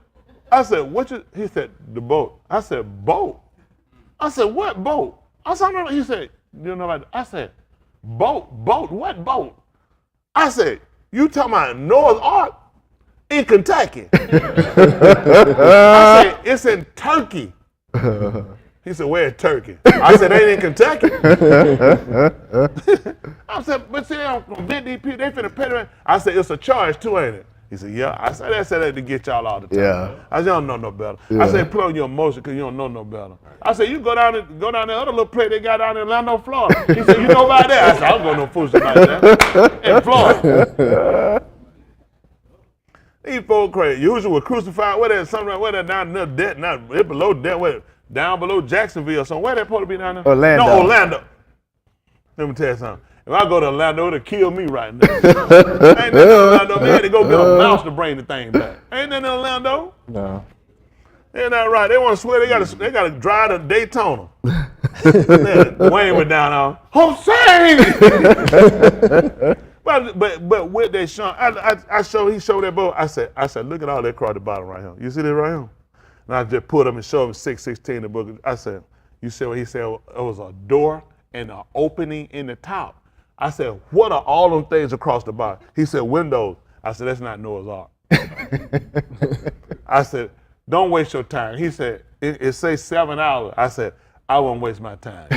I said, what you? He said, the boat. I said, boat. I said, what boat? I said, no. He said, you know about? I said, boat. What boat? I said, you talking about Noah's Ark in Kentucky? I said, it's in Turkey. He said, where's Turkey? I said, ain't in Kentucky. I said, but see, they don't convince these people, they finna pay them. I said, it's a charge too, ain't it? He said, yeah. I said that to get y'all all the time. Yeah. I said, you don't know no better. Yeah. I said, put on your emotion because you don't know no better. I said, you go down the other little place they got down in Orlando, Florida. He said, you know about that? I said, I don't go no foolishness like that. In Florida. These folks crazy. Usually were crucified, where that down near dead, not it below dead, down below Jacksonville or something. Where that supposed to be down there? Orlando. No, Orlando. Let me tell you something. If I go to Orlando, it'll kill me right now. Ain't that in Orlando? They had to go get a mouse to bring the thing back. Ain't that in Orlando? No. Ain't that right? They want to swear they got to drive to Daytona. Wayne went down on Jose. But with that Sean, he showed that boat. I said, look at all that across the bottom right here. You see this right here? And I just put him and showed him 616 the book. I said, you see what he said? It was a door and an opening in the top. I said, what are all them things across the bottom? He said, windows. I said, that's not Noah's Ark. I said, don't waste your time. He said, it says 7 hours. I said, I won't waste my time.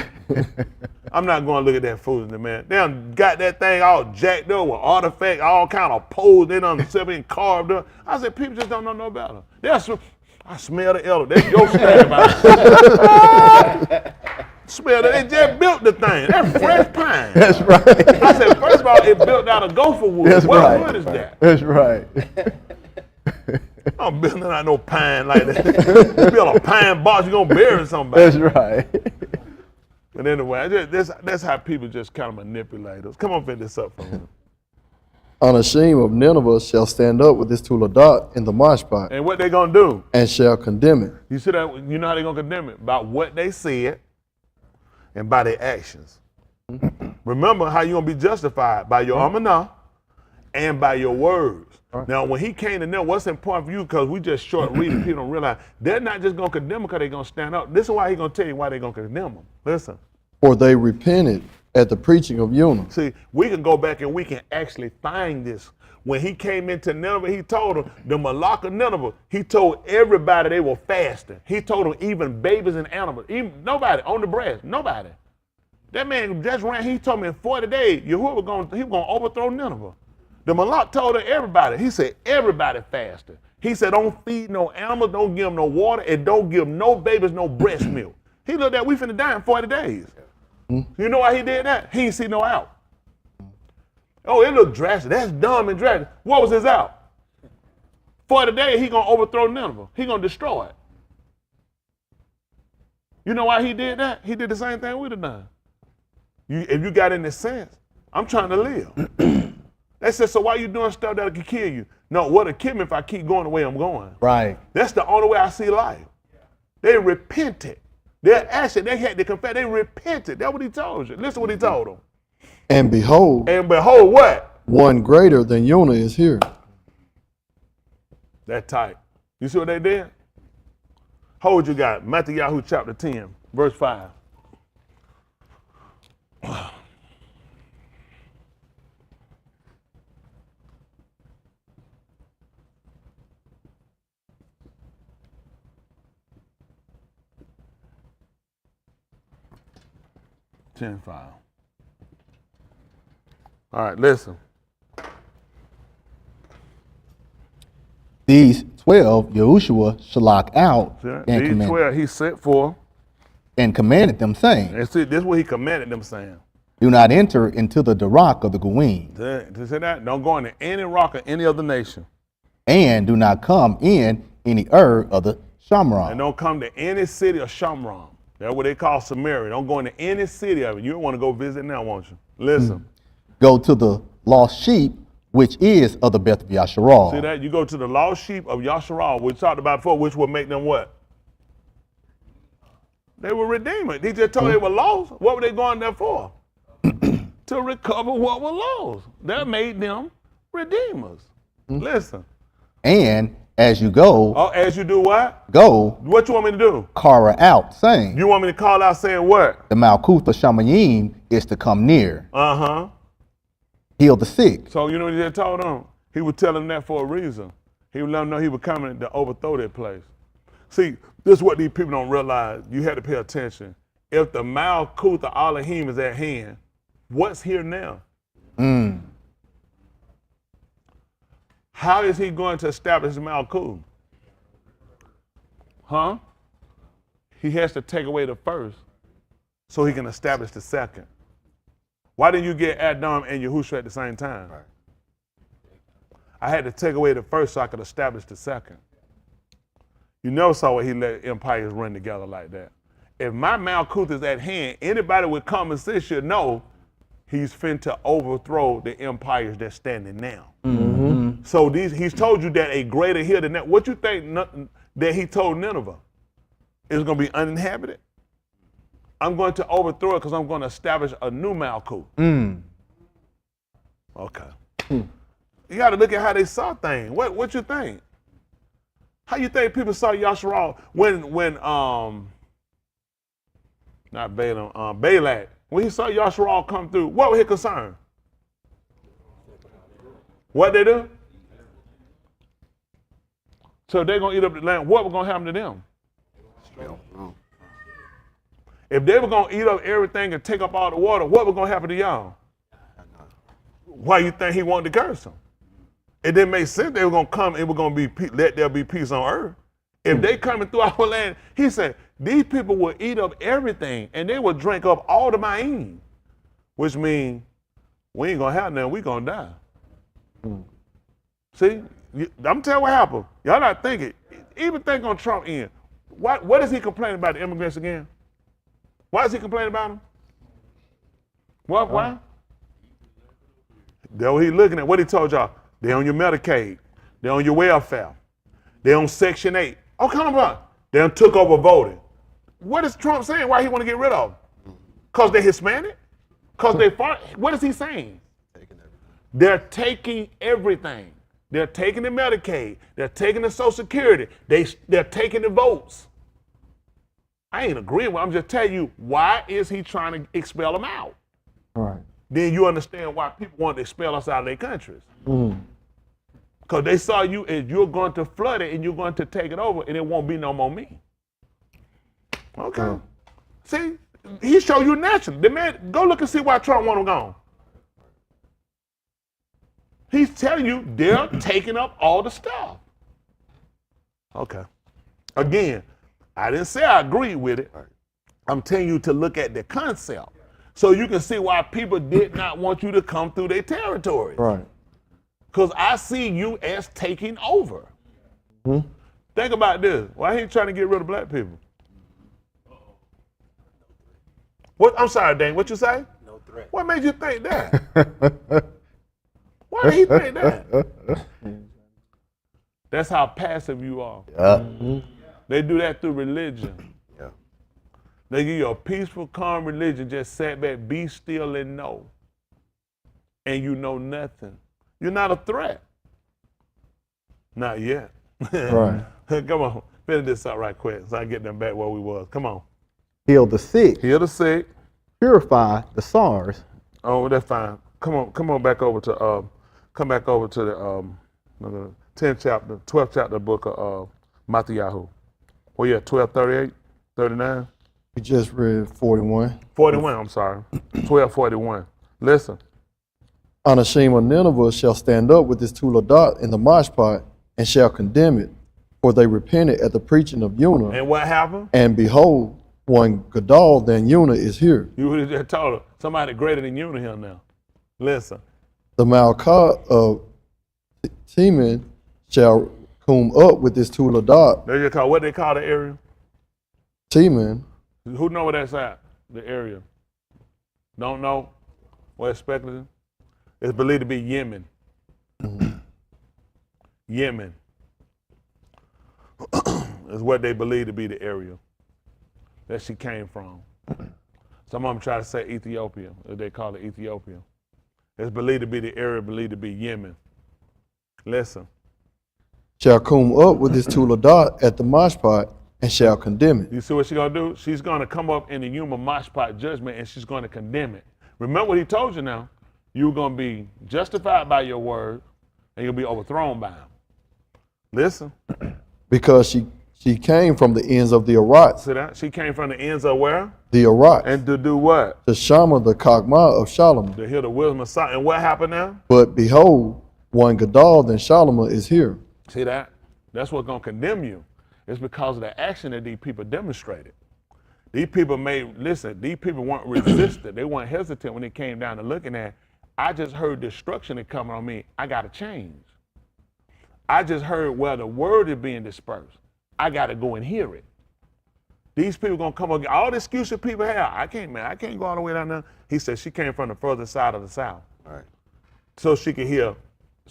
I'm not going to look at that foolishness, man. They done got that thing all jacked up with artifacts, all kind of posed. They done been carved up. I said, people just don't know no better. I smell the elder. That's your stab. Smell it. They just built the thing. That's fresh pine. That's right. I said, first of all, it built out of gopher wood. That's What right. wood is that? That's right. I'm building out no pine like that. Build a pine box, you're going to bury somebody. That's right. But anyway, that's how people just kind of manipulate us. Come on, finish this up for me. Unashamed of Nineveh shall stand up with this tool of dot in the mosh pot, And what they going to do? and shall condemn it. You see that? You know how they going to condemn it? By what they said and by their actions. Remember how you're going to be justified by your Amunah and by your words. Now, when he came to them, what's important for you, because we just short reading, people don't realize, they're not just going to condemn them because they're going to stand up. This is why he's going to tell you why they're going to condemn them. Listen. For they repented at the preaching of Amunah. See, we can go back and we can actually find this. When he came into Nineveh, he told them, the Malak of Nineveh, he told everybody they were fasting. He told them even babies and animals, even nobody on the breast, nobody. That man just ran, he told me in 40 days, Yahuwah was going to overthrow Nineveh. The Malak told everybody, he said, everybody fasted. He said, don't feed no animals, don't give them no water, and don't give no babies no breast milk. He looked at, we finna die in 40 days. You know why he did that? He ain't see no out. Oh, it looked drastic. That's dumb and drastic. What was his out? 40 days, he gonna overthrow Nineveh. He gonna destroy it. You know why he did that? He did the same thing we'd have done. If you got any sense, I'm trying to live. They said, so why you doing stuff that could kill you? No, what'll kill me if I keep going the way I'm going? Right. That's the only way I see life. They repented. They had to confess. They repented. That's what he told you. Listen what he told them. And behold, What? one greater than Jonah is here. That tight. You see what they did? Hold you got Matthew chapter 10, verse 5. All right, listen. These 12 Yahushua shalak out These 12 he sent for. And commanded them, saying, And see, this is what he commanded them saying. Do not enter into the Darak of the Goyim. To say that, don't go into any rock or any other nation. And do not come in any of the Shamram. And don't come to any city of Shamram. That's what they call Samaria. Don't go into any city of it. You don't want to go visit now, won't you? Listen. Go to the lost sheep, which is of the Beth of Yasharal. See that? You go to the lost sheep of Yasharal, we talked about before, which would make them what? They were redeemed. He just told they were lost. What were they going there for? To recover what was lost. That made them redeemers. Listen. And as you go. Oh, as you do what? Go. What you want me to do? Call out, saying. You want me to call out saying what? The Malkuth of Shamayim is to come near. Uh-huh. Heal the sick. So you know what he just told them? He would tell them that for a reason. He would let them know he was coming to overthrow that place. See, this is what these people don't realize. You had to pay attention. If the Malkuth of Elohim is at hand, what's here now? How is he going to establish Malkuth? Huh? He has to take away the first so he can establish the second. Why didn't you get Adam and Yahushua at the same time? Right. I had to take away the first so I could establish the second. You never saw where he let empires run together like that. If my Malkuth is at hand, anybody with common sense should know he's finna overthrow the empires that's standing now. Mm-hmm. So he's told you that a greater hill than that. What you think that he told Nineveh? Is going to be uninhabited? I'm going to overthrow it because I'm going to establish a new Malkuth. Okay. You got to look at how they saw things. What you think? How you think people saw Yasharal when not Balaam, Balak, when he saw Yasharal come through, what was his concern? What they do? So they're going to eat up the land. What was going to happen to them? If they were going to eat up everything and take up all the water, what was going to happen to y'all? Why you think he wanted to curse them? It didn't make sense. They were going to come, it was going to be, let there be peace on earth. If they coming through our land, he said, these people will eat up everything and they will drink up all the ma'im, which means we ain't going to have nothing, we going to die. See, I'm telling you what happened. Y'all not thinking, even think on Trump end. What is he complaining about the immigrants again? Why is he complaining about them? What? Why? That's what he looking at. What he told y'all? They on your Medicaid. They on your welfare. They on Section 8. Oh, come on. They done took over voting. What is Trump saying? Why he want to get rid of them? Because they're Hispanic? Because what is he saying? They're taking everything. They're taking the Medicaid. They're taking the Social Security. They're taking the votes. I ain't agreeing with. I'm just telling you, why is he trying to expel them out? Right. Then you understand why people want to expel us out of their countries. Because they saw you as you're going to flood it and you're going to take it over and it won't be no more me. Okay. See, he showed you naturally. The man, go look and see why Trump want him gone. He's telling you they're taking up all the stuff. Okay. Again, I didn't say I agree with it. I'm telling you to look at the concept so you can see why people did not want you to come through their territory. Right. Because I see you as taking over. Think about this. Why he trying to get rid of black people? What? I'm sorry, Dane. What you say? No threat. What made you think that? Why did he think that? That's how passive you are. They do that through religion. Yeah. They give you a peaceful, calm religion. Just sit back, be still, and know. And you know nothing. You're not a threat. Not yet. Right. Come on, finish this up right quick so I get them back where we was. Come on. Heal the sick, Heal the sick. purify the SARS. Oh, that's fine. Come on back over to the 10th chapter, 12th chapter book of Matthew. Well, yeah, 12:38, 39. We just read 41. 41, I'm sorry. 12:41. Listen. Anashim of Nineveh shall stand up with his Tuladot in the mashpot and shall condemn it, for they repented at the preaching of Yunah. And what happened? And behold, one Gadol than Yunah is here. You would have just told her, somebody greater than Yunah here now. Listen. The Malkah of Teman shall come up with his Tuladot. They just call, what they call the area? Teman, Who know where that's at? The area. Don't know? What it's speculative? It's believed to be Yemen. Yemen is what they believe to be the area that she came from. Some of them try to say Ethiopia, or they call it Ethiopia. It's believed to be the area believed to be Yemen. Listen. shall come up with his Tuladot at the mashpot and shall condemn it. You see what she's going to do? She's going to come up in the human mashpot judgment and she's going to condemn it. Remember what he told you now. You're going to be justified by your word and you'll be overthrown by him. Listen. Because she came from the ends of the Arat. See that? She came from the ends of where? The Arat. And to do what? To Shama the Chachmah of Shalom. To hear the wisdom of Solomon. And what happened now? But behold, one Gadol than Shalom is here. See that? That's what's going to condemn you. It's because of the action that these people demonstrated. These people these people weren't resistant. They weren't hesitant when it came down to looking at, I just heard destruction is coming on me. I got to change. I just heard where the word is being dispersed. I got to go and hear it. These people going to come up, all the excuses people have. I can't go all the way down there. He said she came from the further side of the south. All right. So she could hear,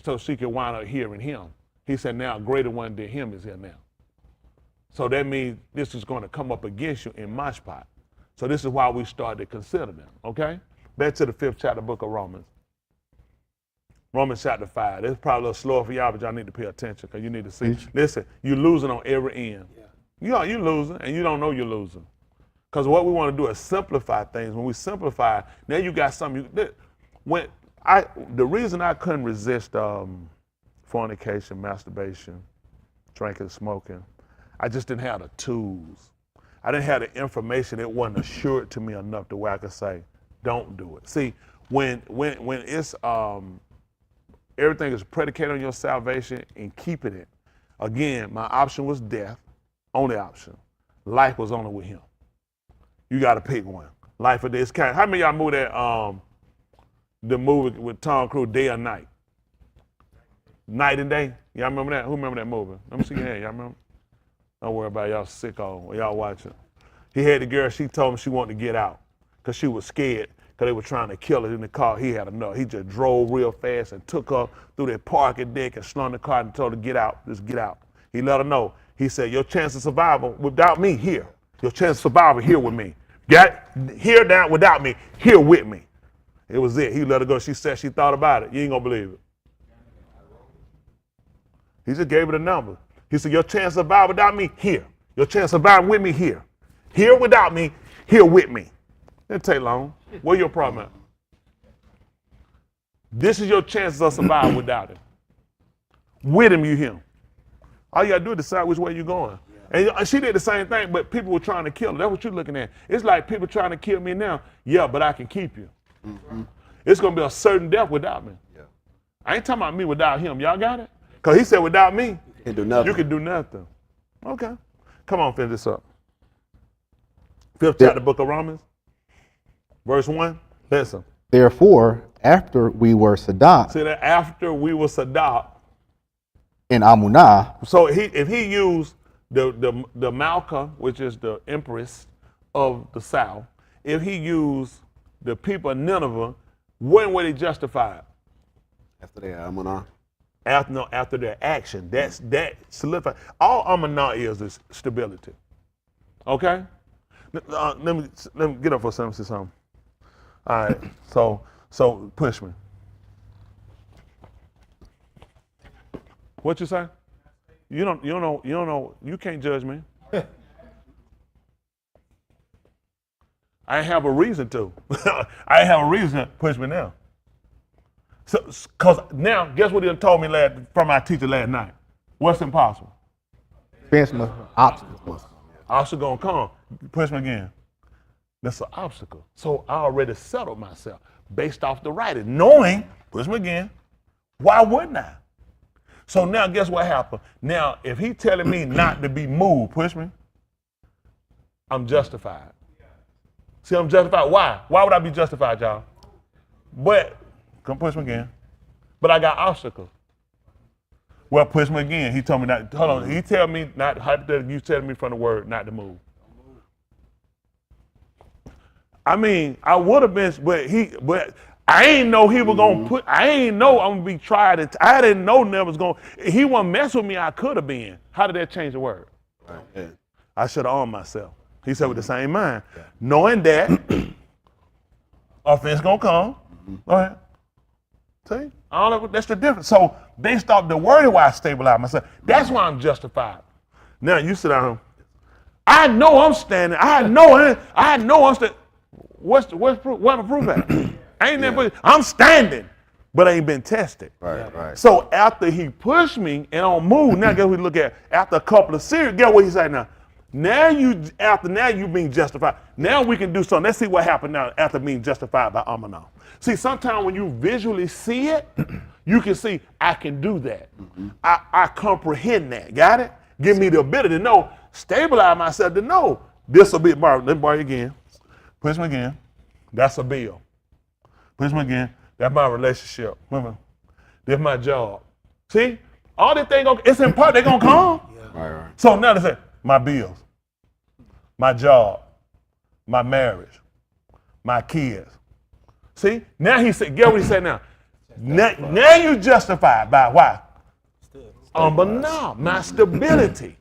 so she could wind up hearing him. He said now a greater one than him is here now. So that means this is going to come up against you in mashpot. So this is why we started to consider them, okay? Back to the 5th chapter book of Romans. Romans chapter 5. This is probably a little slower for y'all, but y'all need to pay attention because you need to see. Listen, you're losing on every end. Yeah. You're losing and you don't know you're losing. Because what we want to do is simplify things. When we simplify, now you got something. The reason I couldn't resist fornication, masturbation, drinking, smoking, I just didn't have the tools. I didn't have the information that wasn't assured to me enough to where I could say, don't do it. See, when it's everything is predicated on your salvation and keeping it. Again, my option was death, only option. Life was only with him. You got to pick one. Life or this kind. How many of y'all moved that the movie with Tom Cruise, Day or Night? Night and Day. Y'all remember that? Who remember that movie? Let me see your hand. Y'all remember? Don't worry about it. Y'all sicko when y'all watching. He had the girl, she told him she wanted to get out because she was scared because they were trying to kill her in the car. He had enough. He just drove real fast and took her through that parking deck and slung the car and told her, get out, just get out. He let her know. He said, your chance of survival without me, here. Your chance of survival here with me. Got here down without me, here with me. It was it. He let her go. She said she thought about it. You ain't gonna believe it. He just gave it a number. He said, your chance to survive without me, here. Your chance to survive with me, here. Here without me, here with me. Didn't take long. Where your problem at? This is your chances of survival without him. With him, you him. All you gotta do is decide which way you're going. And she did the same thing, but people were trying to kill her. That's what you're looking at. It's like people trying to kill me now. Yeah, but I can keep you. Mm-hmm. It's gonna be a certain death without me. Yeah. I ain't talking about me without him. Y'all got it? Because he said without me, you can do nothing. You can do nothing. Okay. Come on, finish this up. 5th chapter, book of Romans, verse 1. Listen. Therefore, after we were Sadat. See that after we were Sadat. In Amunah. So if he used the Malka, which is the empress of the south, if he used the people of Nineveh, when were they justified? After they had Amunah. After their action. That solidified. All Amunah is stability. Okay? Let me get up for something. All right. So push me. What you say? You don't know. You can't judge me. I have a reason to. I have a reason to push me now. So, cause now, guess what he told me from my teacher last night? What's impossible? Obstacles. Obstacle gonna come. Push me again. That's an obstacle. So I already settled myself based off the writing, knowing. Push me again. Why wouldn't I? So now, guess what happened? Now, if he telling me not to be moved, push me, I'm justified. See, I'm justified. Why? Why would I be justified, y'all? But, come push me again. But I got obstacles. Well, push me again. He told me not, hold on. He tell me not, hypothetically, you telling me from the word not to move. I mean, I would have been, but I ain't know he was gonna put. I ain't know I'm gonna be tried. I didn't know never was gonna. He wouldn't mess with me. I could have been. How did that change the word? Right. Yeah. I should have armed myself. He said with the same mind, knowing that offense gonna come. All right. See, that's the difference. So based off the wording, why I stabilize myself. That's why I'm justified. Now you sit down. I know I'm standing. I know I'm standing. What's proof? What am I proof at? I ain't never. I'm standing, but I ain't been tested. Right. So after he pushed me and don't move, now guess what we look at? After a couple of series, guess what he said now? Now you being justified. Now we can do something. Let's see what happened now after being justified by Amunah. See, sometimes when you visually see it, you can see I can do that. Mm-hmm. I comprehend that. Got it? Give me the ability to know, stabilize myself to know this will be borrowed. Let me borrow you again. Push me again. That's a bill. Push me again. That's my relationship. Remember, that's my job. See, all these things, it's important. They're going to come. Yeah. Right. So now they say, my bills, my job, my marriage, my kids. See, now he said, get what he said now. Now you justified by why? But no, my stability.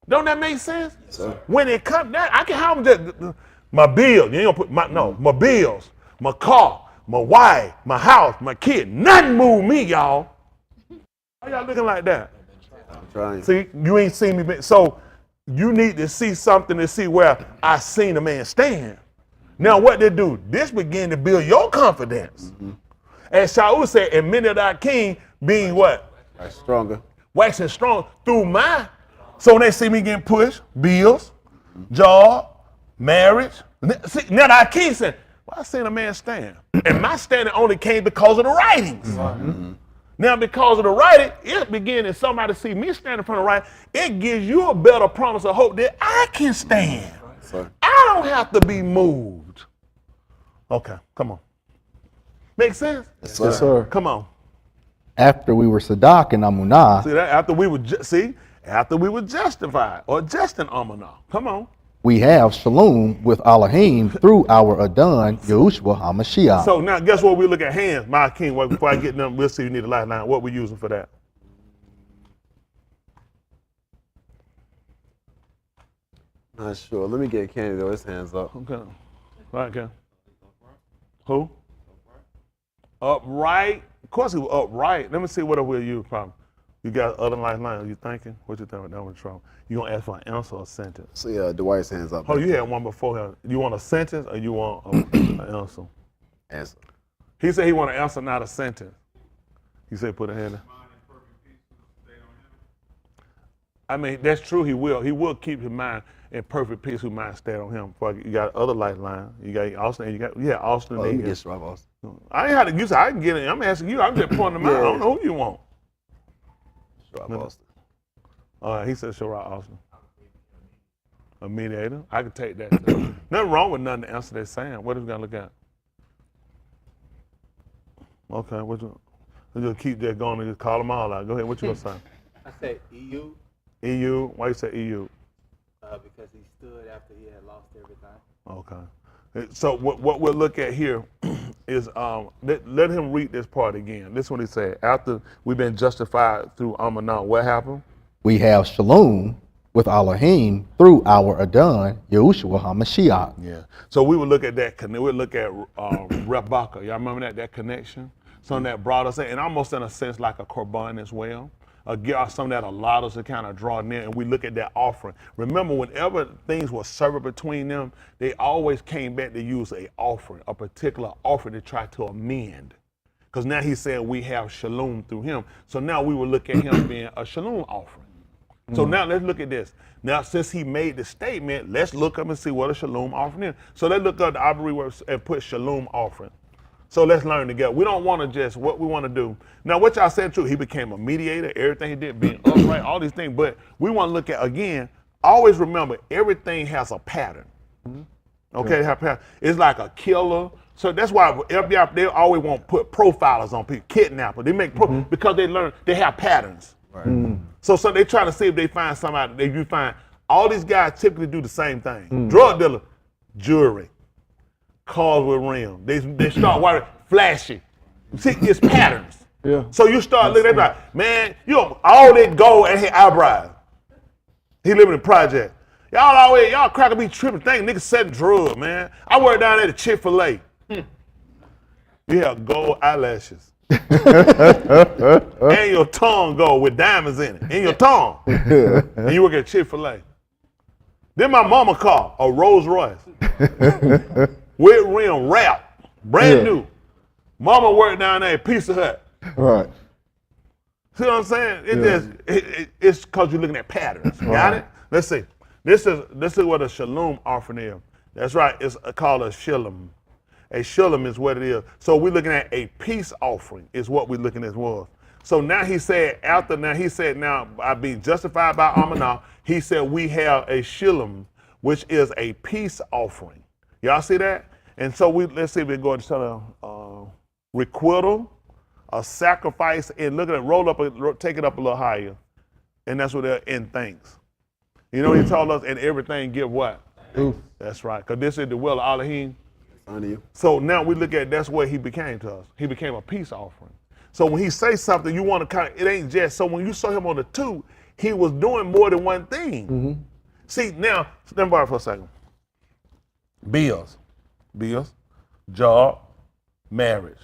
Don't that make sense? Yes, when it comes down, I can have just my bills. You ain't gonna put my bills, my car, my wife, my house, my kid. Nothing move me, y'all. Why y'all looking like that? I'm trying. See, you ain't seen me. So you need to see something to see where I seen a man stand. Now what they do? This begin to build your confidence. Mm-hmm. As Shaul said, and many of thy king being what? Stronger. Waxing strong through my. So when they see me getting pushed, bills, job, marriage. See, now I keep saying, well, I seen a man stand. And my standing only came because of the writings. Mm-hmm. Now because of the writing, it begins and somebody see me standing from the right, it gives you a better promise of hope that I can stand. Right. I don't have to be moved. Okay, come on. Make sense? Yes, sir. Come on. After we were Sadak and Amunah. See that? After we were justified or just in Amunah. Come on. We have shalom with Elohim through our Adon, Yahushua HaMashiach. So now guess what we look at hands, my king. Before I get them, we'll see you need a lifeline. What we using for that? Not sure. Let me get Kenny though. His hands up. Okay. Right, okay. Who? Upright. Of course he was upright. Let me see what we'll use probably. You got other lifelines. You thinking? What you think that was trouble? You gonna ask for an answer or a sentence? See Dwight's hands up. Oh, you had one before him. You want a sentence or you want an answer? Answer. He said he want an answer, not a sentence. He said put a hand in. I mean, that's true, he will. He will keep his mind in perfect peace whose mind stayed on him. You got other lifeline. You got Austin, and you got, Austin. Let me get straight, Austin. I ain't had to use it. I can get it. I'm asking you. I'm just pointing them out. I don't know who you want. Straight, Austin. All right, he said Sherrod Austin. A mediator. I can take that. Nothing wrong with nothing to answer they're saying. What are we going to look at? Okay, what you just keep that going and just call them all out. Go ahead. What you going to say? I said EU. EU? Why you say EU? Because he stood after he had lost everything. Okay. So what we'll look at here is let him read this part again. This is what he said. After we've been justified through Amunah, what happened? We have shalom with Elohim through our Adon, Yahushua HaMashiach. Yeah. So we would look at that. We'll look at Rebecca. Y'all remember that connection? Something that brought us in, and almost in a sense like a korban as well. Something that allowed us to kind of draw near, and we look at that offering. Remember, whenever things were severed between them, they always came back to use a offering, a particular offering to try to amend. Because now he said we have shalom through him. So now we will look at him being a shalom offering. So now let's look at this. Now, since he made the statement, let's look up and see what a shalom offering is. So let's look up the Abri words and put shalom offering. So let's learn together. We don't want to just, what we want to do. Now, what y'all said too, he became a mediator, everything he did, being upright, all these things. But we want to look at, again, always remember, everything has a pattern. Okay, they have pattern. It's like a killer. So that's why FBI, they always want to put profilers on people, kidnappers. They make, because they learn, they have patterns. Right. So they try to see if they find somebody, if you find, all these guys typically do the same thing. Drug dealer, jewelry. Cars with rims. They start wearing flashy. See, it's patterns. Yeah. So you start looking at like, man, all that gold and his eyebrows. He living in the project. Y'all cracker be tripping thing. Niggas selling drugs, man. I work down there at Chick-fil-A. You have gold eyelashes. And your tongue gold with diamonds in it. In your tongue. And you work at Chick-fil-A. Then my mama car, a Rolls Royce. With rim wrap, brand new. Mama worked down there at Pizza Hut. Right. See what I'm saying? It's because you're looking at patterns. Got it? Let's see. This is what a shalom offering is. That's right. It's called a shelem. A shelem is what it is. So we're looking at a peace offering is what we're looking at was. So now he said, now by being justified by Amunah, he said we have a shelem, which is a peace offering. Y'all see that? And so let's see if we're going to tell a requital, a sacrifice, and look at it, take it up a little higher. And that's what they're in thanks. You know, he told us, and everything give what? Oof. That's right, because this is the will of Elohim. Under you. So now we look at, that's what he became to us. He became a peace offering. So when he say something, you want to kind of, it ain't just, so when you saw him on the two, he was doing more than one thing. See, now, stand by for a second. Bills, job, marriage.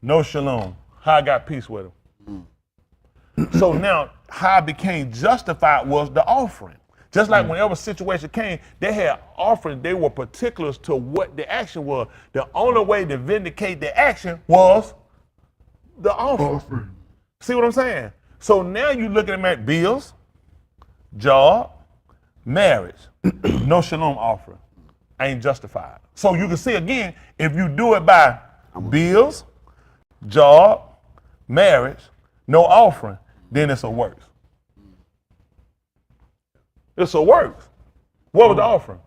No shalom. How I got peace with him. So now, how I became justified was the offering. Just like whenever a situation came, they had offerings, they were particulars to what the action was. The only way to vindicate the action was the offering. See what I'm saying? So now you look at them at bills, job, marriage, no shalom offering. Ain't justified. So you can see again, if you do it by bills, job, marriage, no offering, then it's a works. It's a works. What was the offering?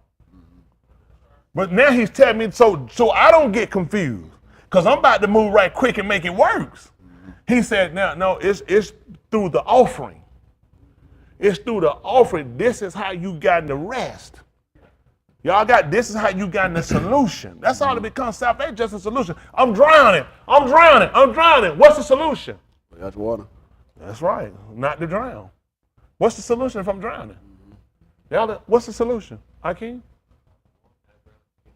But now he's telling me, so I don't get confused, because I'm about to move right quick and make it works. He said, no, it's through the offering. It's through the offering. This is how you got in the rest. Y'all this is how you got in the solution. That's all it becomes. Salvation just a solution. I'm drowning. What's the solution? Got your water. That's right. Not to drown. What's the solution if I'm drowning? Y'all, what's the solution? Hakeem?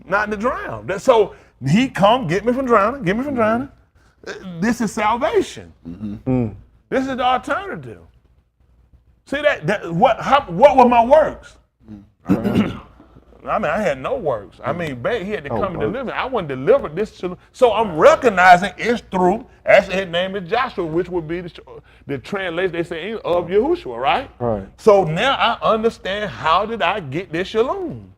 Not to drown. So he come get me from drowning, get me from drowning. This is salvation. This is the alternative. See what were my works? I mean, I had no works. I mean, he had to come and deliver me. I wasn't delivered this to. So I'm recognizing it's through, actually his name is Joshua, which would be the translation, they say, of Yahushua, right? Right. So now I understand how did I get this shalom?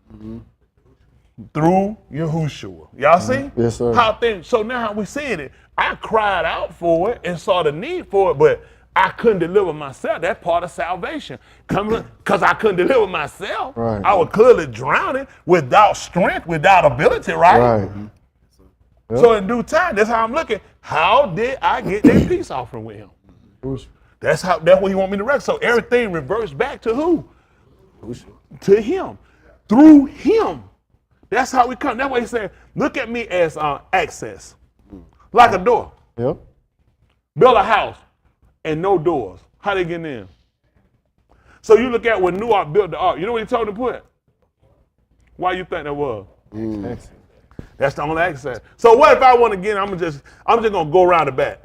Through Yahushua. Y'all see? Yes, sir. So now how we seeing it, I cried out for it and saw the need for it, but I couldn't deliver myself. That's part of salvation. Because I couldn't deliver myself. Right. I was clearly drowning without strength, without ability, right? Right. So in due time, that's how I'm looking. How did I get that peace offering with him? That's what he want me to wreck. So everything reverts back to who? To him. Through him. That's how we come. That's why he said, look at me as access. Like a door. Yep. Build a house and no doors. How they getting in? So you look at when Noah built the ark. You know what he told him to put? Why you think that was? That's the only access. So what if I want to get in, I'm just gonna go around the back.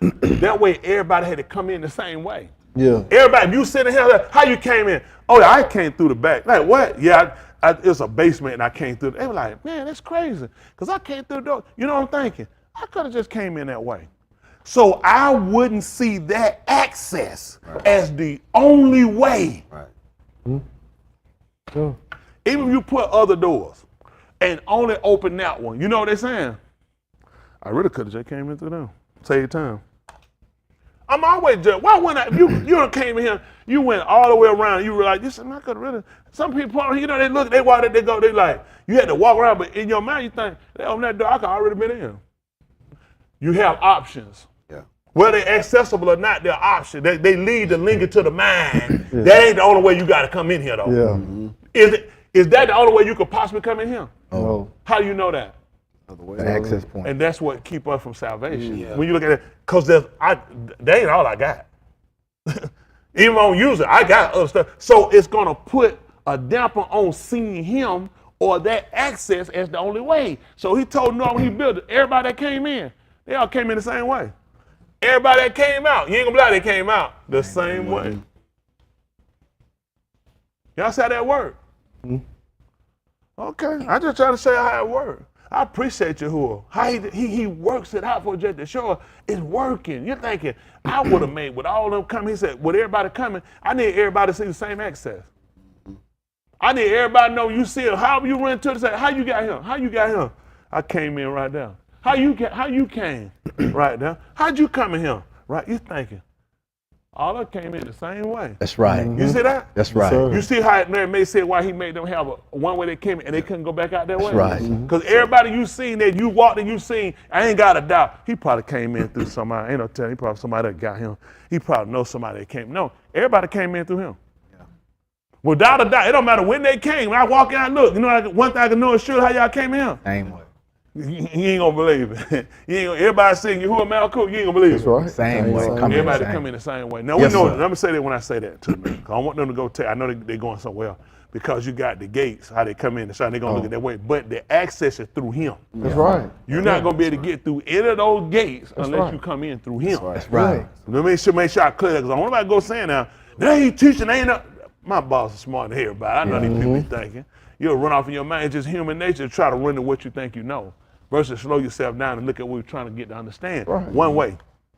That way everybody had to come in the same way. Yeah. Everybody, if you sitting here, how you came in? Oh, I came through the back. Like what? Yeah, it's a basement and I came through. They were like, man, that's crazy. Because I came through the door. You know what I'm thinking? I could have just came in that way. So I wouldn't see that access as the only way. Right. Sure. Even if you put other doors and only open that one, you know what they're saying? I really could have just came in through them. Save time. I'm always just, why wouldn't I? You came in here, you went all the way around, you were like, this, I could really, some people, you know, they look, they walk, they go, they like, you had to walk around, but in your mind, you think, they open that door, I could already been in. You have options. Yeah. Whether they're accessible or not, they're options. They lead the linger to the mind. That ain't the only way you got to come in here, though. Yeah. Is that the only way you could possibly come in here? No. How do you know that? The access point. And that's what keep us from salvation. When you look at it, because that ain't all I got. Even on user, I got other stuff. So it's going to put a damper on seeing him or that access as the only way. So he told Noah when he built it, everybody that came in, they all came in the same way. Everybody that came out, you ain't gonna be like they came out the same way. Y'all see how that work? Okay, I just trying to show you how it works. I appreciate Yahuwah. How he works it out for just to show us it's working. You're thinking, I would have made with all them coming. He said, with everybody coming, I need everybody to see the same access. I need everybody to know you see it. How you run to the side, how you got him? How you got him? I came in right there. How you came right there? How'd you come in here? Right, you thinking. All of them came in the same way. That's right. You see that? That's right. sir. You see how Mary May said why he made them have one way they came in and they couldn't go back out that way? That's right. Because everybody you seen that you walked and you seen, I ain't got a doubt, he probably came in through somebody. Ain't no telling, he probably somebody that got him. He probably knows somebody that came. No, everybody came in through him. Yeah. Without a doubt, it don't matter when they came. When I walk in, I look. You know, one thing I can know is sure how y'all came in. Same way. You ain't gonna believe it. Everybody saying Yahuwah Malkut, you ain't gonna believe That's it. right. Same way. Come in Everybody the same. come in the same way. Now Yes, we know. sir. Let me say that when I say that too, man. 'Cause I want them to go take. I know they're going somewhere because you got the gates. How they come in, so they're gonna look at that way. But the access is through him. That's right. You're not gonna be able to get through any of those gates unless right. you come in through him. That's right. Let me make sure I clear that because I don't want nobody to go saying now. They ain't teaching. They ain't. My boss is smarter than everybody. I know these people be thinking. You'll run off in your mind. It's just human nature to try to run to what you think you know. Versus slow yourself down and look at what we're trying to get to understand. Right. One way.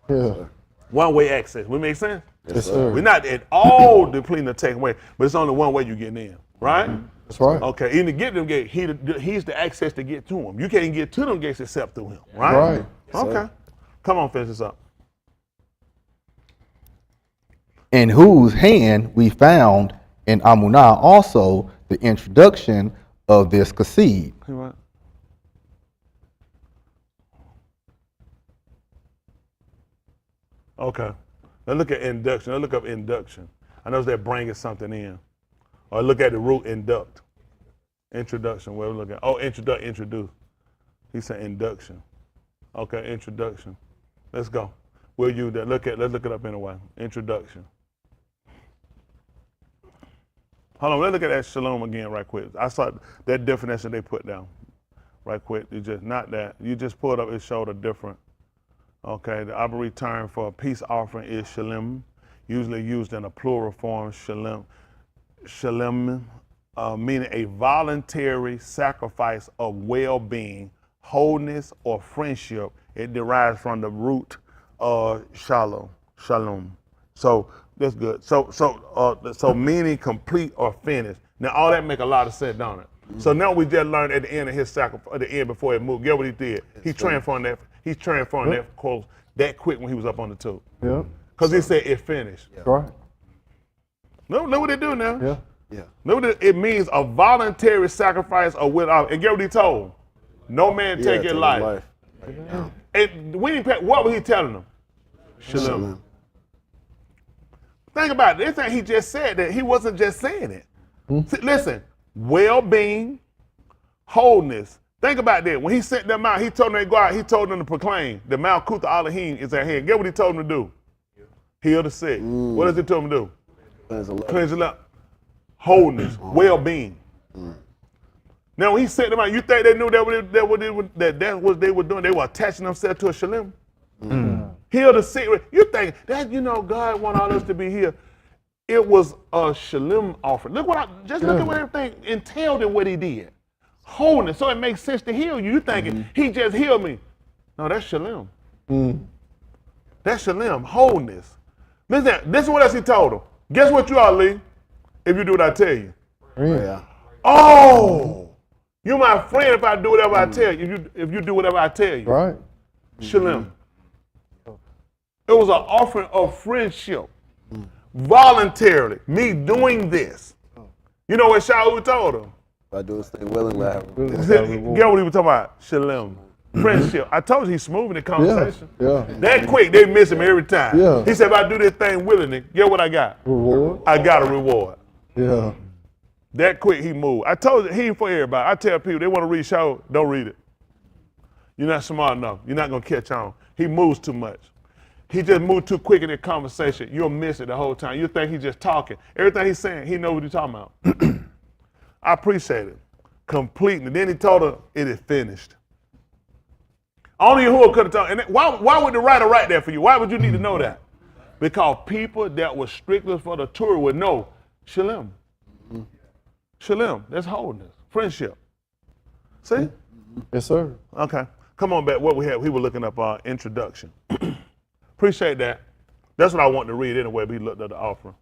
Yeah. One way access. We make sense? Yes, sir. We're not at all depleting the taking away, but it's only one way you get in, right? That's right. Okay, in to get them gates, he's the access to get to them. You can't get to them gates except through him, right? Right. Okay. Come on, finish this up. In whose hand we found in Amunah also the introduction of this Kassid. See what? Okay. Let's look at induction. Let's look up induction. I know they're bringing something in. Or look at the root induct. Introduction. Where we look at? Oh, introduce. He said induction. Okay, introduction. Let's go. We'll use that. Let's look it up anyway. Introduction. Hold on, let's look at that shalom again right quick. I saw that definition they put down. right quick. You just, not that. You just pull it up, it showed a different. Okay, the arbitrary term for a peace offering is shelem, usually used in a plural form, shelem, meaning a voluntary sacrifice of well-being, wholeness, or friendship. It derives from the root shalom. So that's good. So meaning complete or finished. Now all that make a lot of sense, don't it? So now we just learned at the end of his sacrifice, at the end before he moved. Get what he did? He transformed that. He transformed that quote that quick when he was up on the tube. Yeah. Because he said it finished. Right. Know what they do now? Yeah. Yeah. Know what it means? A voluntary sacrifice of without. And get what he told? No man take your life. And what was he telling them? Shalom. Think about it. This thing he just said that he wasn't just saying it. See, listen, well-being, wholeness. Think about that. When he sent them out, he told them to go out. He told them to proclaim the Malkuth Elohim is at hand. Get what he told them to do? Heal the sick. What does he tell them to do? Cleanse the love. Wholeness, well-being. Now, when he sent them out, you think they knew that's what they were doing? They were attaching themselves to a shelem. Heal the sick. You think that God want all us to be here? It was a shelem offering. Look at what everything entailed in what he did. Wholeness, so it makes sense to heal you. You thinking he just healed me? No, that's shalem. That's shalem, wholeness. Listen, this is what else he told him. Guess what you are, Lee? If you do what I tell you. Yeah. Oh, you my friend if I do whatever I tell you. If you do whatever I tell you. Right. Shalem. It was an offering of friendship. Voluntarily, me doing this. You know what Shaul told him? If I do this thing willingly, I have a Get what he was talking about? Shalem. Friendship. I told you he's smooth in the conversation. Yeah. That quick, they miss him every time. Yeah. He said, if I do this thing willingly, get what I got? Reward. I got a reward. Yeah. That quick, he moved. I told you, he ain't for everybody. I tell people, they want to read Shaul, don't read it. You're not smart enough. You're not going to catch on. He moves too much. He just moved too quick in the conversation. You'll miss it the whole time. You think he's just talking. Everything he's saying, he knows what he's talking about. I appreciate it. Completely. Then he told her it is finished. Only Yahuwah could have told. And why would the writer write that for you? Why would you need to know that? Because people that were strictly for the Torah would know shalem. Shalem, that's wholeness, friendship. See? Yes, sir. Okay. Come on back. What we had, we were looking up our introduction. Appreciate that. That's what I wanted to read anyway, but he looked at the offering.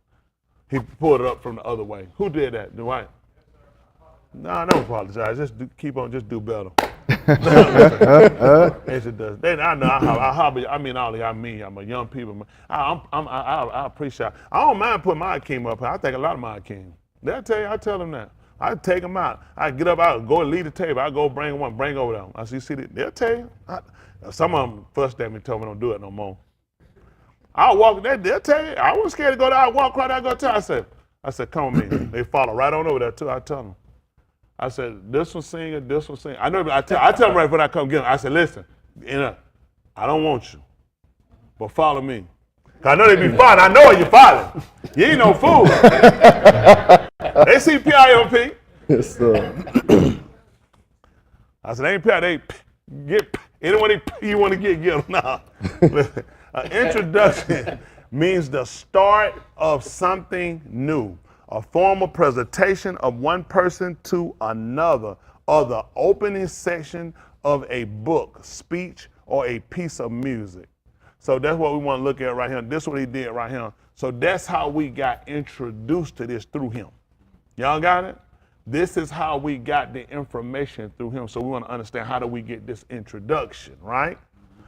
He pulled it up from the other way. Who did that? Dwight? No, don't apologize. Just keep on, just do better. Yes, it does. I know. I'm a young people. I appreciate. I don't mind putting my Akeem up here. I think a lot of my Akeem. They'll tell you. I tell them that. I take them out. I get up. I go and lead the table. I go bring over them. I see that. They'll tell you. Some of them fussed at me, told me don't do it no more. I'll walk. They'll tell you. I was scared to go there. I walk right. I go tell. I said, come with me. They follow right on over there too. I tell them. I said, this one singing, this one singing. I know. I tell them right when I come get them. I said, listen, I don't want you, but follow me. Cause I know they be following. I know you following. You ain't no fool. They see PIMP. Yes, sir. I said, they ain't PI. They get anyone you want to get them. Nah. Introduction means the start of something new. A formal presentation of one person to another, or the opening section of a book, speech, or a piece of music. So that's what we want to look at right here. This is what he did right here. So that's how we got introduced to this through him. Y'all got it? This is how we got the information through him. So we want to understand, how do we get this introduction, right?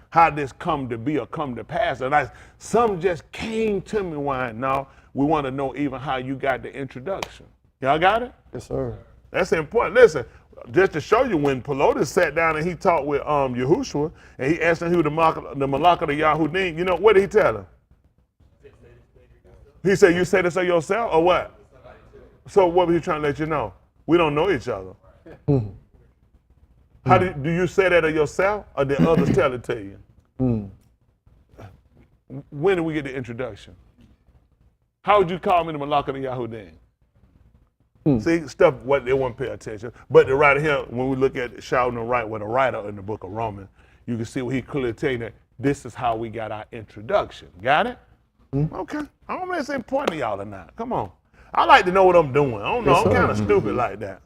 How did this come to be or come to pass? And some just came to me one. No, we want to know even how you got the introduction. Y'all got it? Yes, sir. That's important. Listen, just to show you, when Pelotus sat down and he talked with Yahushua, and he asked him who the Malach of the Yahudim, you know, what did he tell him? He said, you say this of yourself or what? So what was he trying to let you know? We don't know each other. How do you say that of yourself, or did others tell it to you? When did we get the introduction? How would you call me the Malach of the Yahudim? See, stuff what they won't pay attention. But the writer here, when we look at shouting the right with a writer in the book of Romans, you can see what he clearly telling that this is how we got our introduction. Got it? Okay. I don't know if it's important to y'all or not. Come on. I like to know what I'm doing. I don't know. Yes, I'm sir. kind of stupid like that.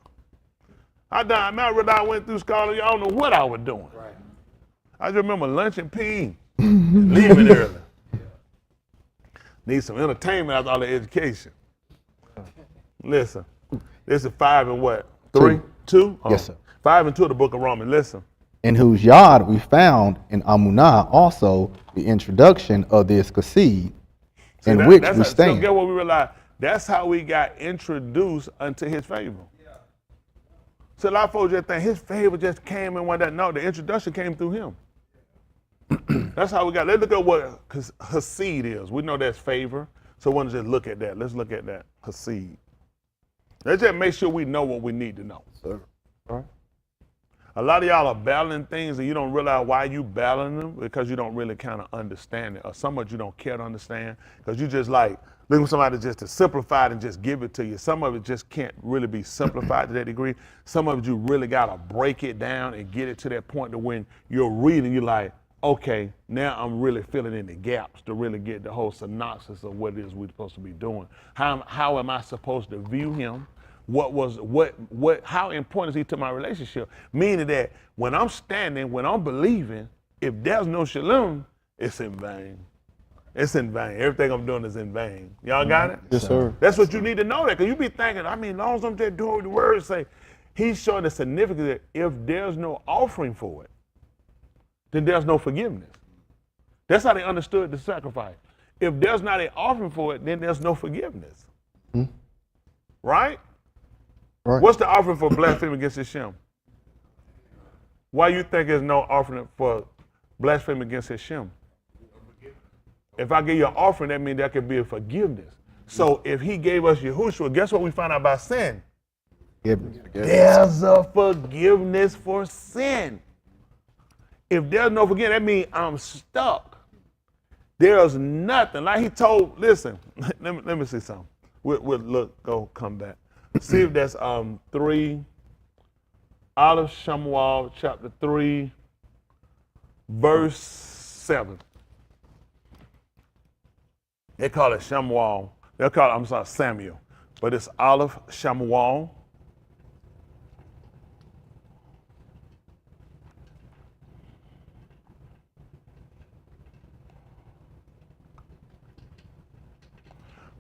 I went through scholarship. I don't know what I was doing. Right. I just remember lunching peeing, leaving early. Need some entertainment after all the education. Listen, this is 5 and what? 3? 2? Oh. Yes, sir. 5 and 2 of the book of Romans. Listen. In whose yard we found in Amunah also the introduction of this Kassid, See, in that- which that's we how- So stand. get what we realize. That's how we got introduced unto his favor. So a lot of folks just think his favor just came in one day. No, the introduction came through him. That's how we got. Let's look at what Hasid is. We know that's favor. So I want to just look at that. Let's look at that. Hasid. Let's just make sure we know what we need to know. Sir. A lot of y'all are battling things and you don't realize why you battling them because you don't really kind of understand it. Or some of you don't care to understand because you just like looking for somebody just to simplify it and just give it to you. Some of it just can't really be simplified to that degree. Some of it you really got to break it down and get it to that point to when you're reading, you're like, okay, now I'm really filling in the gaps to really get the whole synopsis of what it is we're supposed to be doing. How am I supposed to view him? How important is he to my relationship? Meaning that when I'm standing, when I'm believing, if there's no shalem, it's in vain. It's in vain. Everything I'm doing is in vain. Y'all got it? Yes, sir. That's what you need to know that, because you be thinking, as long as I'm just doing what the words say, he's showing the significance that if there's no offering for it, then there's no forgiveness. That's how they understood the sacrifice. If there's not an offering for it, then there's no forgiveness. Right? Right. What's the offering for blasphemy against Hashem? Why you think there's no offering for blasphemy against Hashem? If I give you an offering, that means there could be a forgiveness. So if he gave us Yahushua, guess what we found out about sin? There's a forgiveness for sin. If there's no forgiveness, that means I'm stuck. There's nothing. Like he told, listen, let me see something. We'll look, come back. See if that's 3, Alaph Shamu'Al, chapter 3, verse 7. They call it Shamu'Al. They'll call it, Samuel. But it's Alaph Shamu'Al.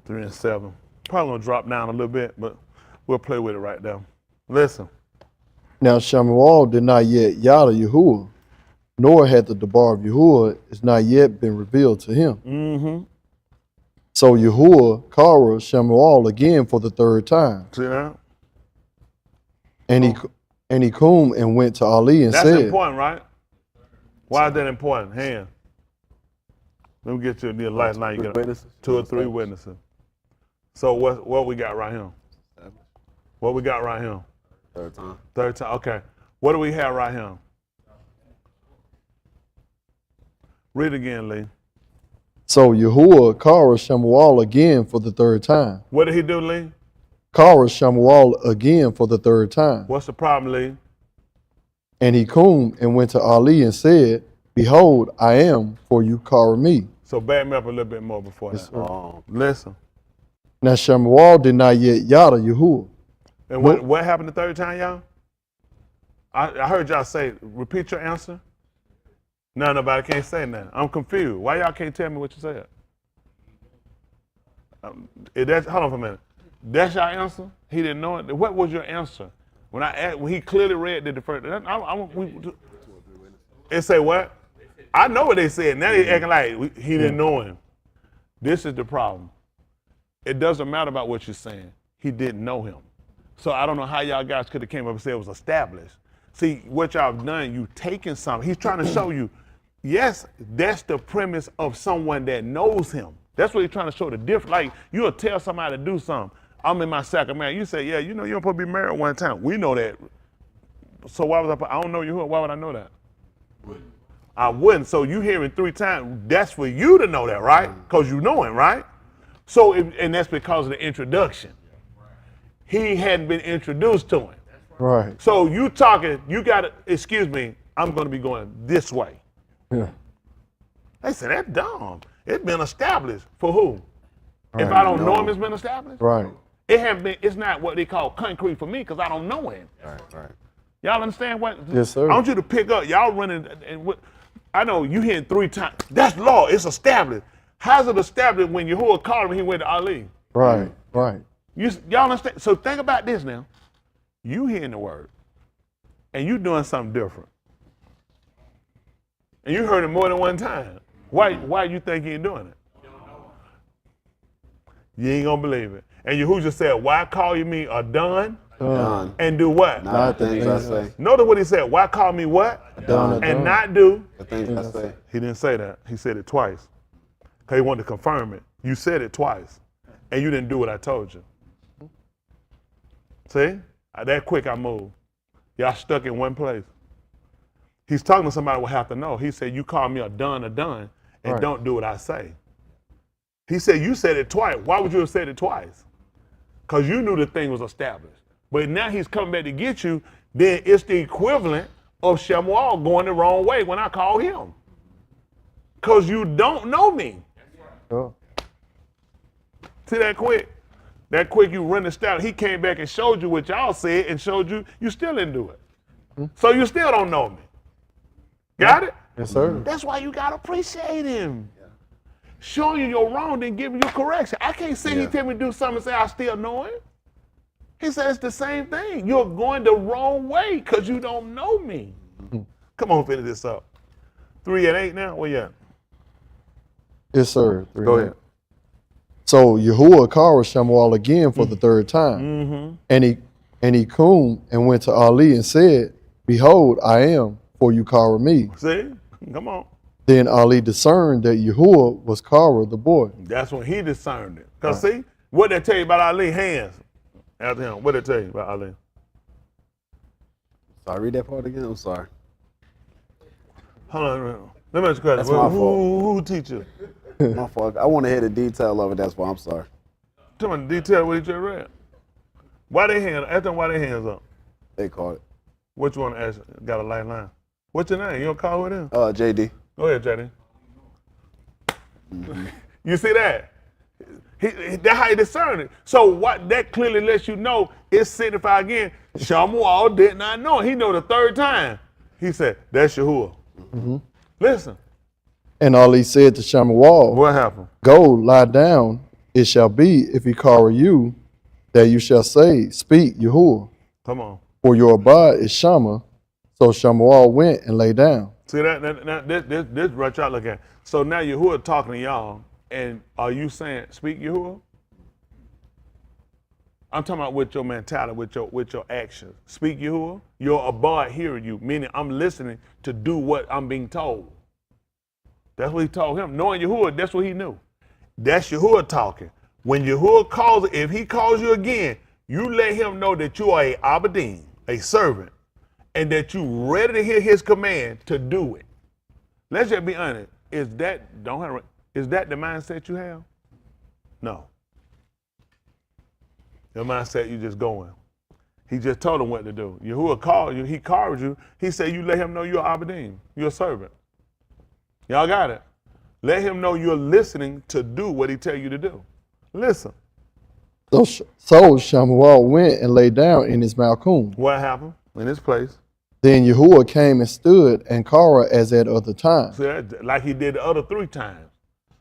Three and 7. Probably gonna drop down a little bit, but we'll play with it right now. Listen. Now Shamu'Al did not yet yada Yahuwah, nor had the debar of Yahuwah is not yet been revealed to him. Mm-hmm. So Yahuwah called Shamu'Al again for the 3rd time. See that? And he come and went to Ali and That's said, important, right? Why is that important? Hand. Let me get you the last line. You get Witnesses. 2 or 3 witnesses. So what we got right here? What we got right here? 3rd time. 3rd time. Okay. What do we have right here? Read again, Lee. So Yahuwah called Shamu'Al again for the 3rd time. What did he do, Lee? Called Shamu'Al again for the 3rd time. What's the problem, Lee? And he come and went to Ali and said, Behold, I am, for you call me. So back me up a little bit more before Yes, that. sir. Listen. Now Shamu'Al did not yet yada Yahuwah. And what happened the 3rd time, y'all? I heard y'all say, repeat your answer. No, nobody can't say that. I'm confused. Why y'all can't tell me what you said? Hold on for a minute. That's your answer? He didn't know it? What was your answer? When he clearly read the first, it say what? I know what they said. Now they acting like he didn't know him. This is the problem. It doesn't matter about what you're saying. He didn't know him. So I don't know how y'all guys could have came up and said it was established. See, what y'all have done, you taking something. He's trying to show you, yes, that's the premise of someone that knows him. That's what he's trying to show the difference. Like, you'll tell somebody to do something. I'm in my second marriage. You say, yeah, you know you're supposed to be married one time. We know that. So why was I don't know you. Why would I know that? I wouldn't. So you hearing 3 times, that's for you to know that, right? Because you know him, right? So, and that's because of the introduction. he hadn't been introduced to him. Right. So you talking, you got to, excuse me, I'm going to be going this way. Yeah. They said, that's dumb. It's been established. For who? If Right. I don't know him, it's been established? Right. It haven't been, it's not what they call concrete for me because I don't know him. Right. Y'all understand what? Yes, sir. I want you to pick up. Y'all running, and what, I know you hearing 3 times. That's law. It's established. How's it established when Yahuwah called him and he went to Ali? Right. Right. Y'all understand? So think about this now. You hearing the word, and you doing something different. And you heard it more than one time. Why you think you ain't doing it? You ain't gonna believe it. And Yahuwah said, why call you me a done? Done. And do what? Not the things I say. Notice what he said. Why call me what? Done. And not do? The things I say. He didn't say that. He said it twice. Because he wanted to confirm it. You said it twice. And you didn't do what I told you. See? That quick I moved. Y'all stuck in one place. He's talking to somebody who will have to know. He said, you call me a done, and Right. don't do what I say. He said, you said it twice. Why would you have said it twice? Because you knew the thing was established. But now he's coming back to get you, then it's the equivalent of Shamu'Al going the wrong way when I call him. Because you don't know me. Oh. See that quick? That quick you run the style. He came back and showed you what y'all said and showed you still didn't do it. So you still don't know me. Got it? Yes, sir. That's why you got to appreciate him. Showing you your wrong, then giving you correction. I can't say he tell me to do something and say I still know him. He said it's the same thing. You're going the wrong way because you don't know me. Come on, finish this up. 3 and 8 now? Where you at? Yes, sir. Go ahead. So Yahuwah called Shamu'Al again for the third time. And he came and went to Ali and said, behold, I am, for you called me. See? Come on. Then Ali discerned that Yahuwah was Kara, the boy. That's when he discerned it. Because see, what they tell you about Ali? Hands. After him, what they tell you about Ali? Sorry, read that part again. I'm sorry. Hold on. Let me ask you a question. That's my fault. Who teach you? My fault. I want to hear the detail of it. That's why I'm sorry. Tell me the detail of what he just read. Why they hands? Ask them why they hands up. They called it. What you want to ask? Got a lifeline. What's your name? You don't call with him? JD. Go ahead, JD. You see that? That's how he discerned it. So what that clearly lets you know, it's signified again, Shamu'Al did not know. He know the third time. He said, that's Yahuwah. Listen. And Ali said to Shamu'Al, What happened? go, lie down. It shall be, if he call you, that you shall say, speak, Yahuwah. Come on. For your abide is Shama. So Shamu'Al went and lay down. See this right y'all look at. So now Yahuwah talking to y'all, and are you saying, speak Yahuwah? I'm talking about with your mentality, with your actions. Speak Yahuwah. Your abide hearing you, meaning I'm listening to do what I'm being told. That's what he told him. Knowing Yahuwah, that's what he knew. That's Yahuwah talking. When Yahuwah calls, if he calls you again, you let him know that you are a abedin, a servant, and that you ready to hear his command to do it. Let's just be honest. Is that the mindset you have? No. Your mindset, you just going. He just told him what to do. Yahuwah called you, he called you. He said you let him know you're abedin, you're a servant. Y'all got it? Let him know you're listening to do what he tell you to do. Listen. So Shamu'Al went and lay down in his malkum. What happened in this place? Then Yahuwah came and stood and Kara as at other times. See, like he did the other 3 times.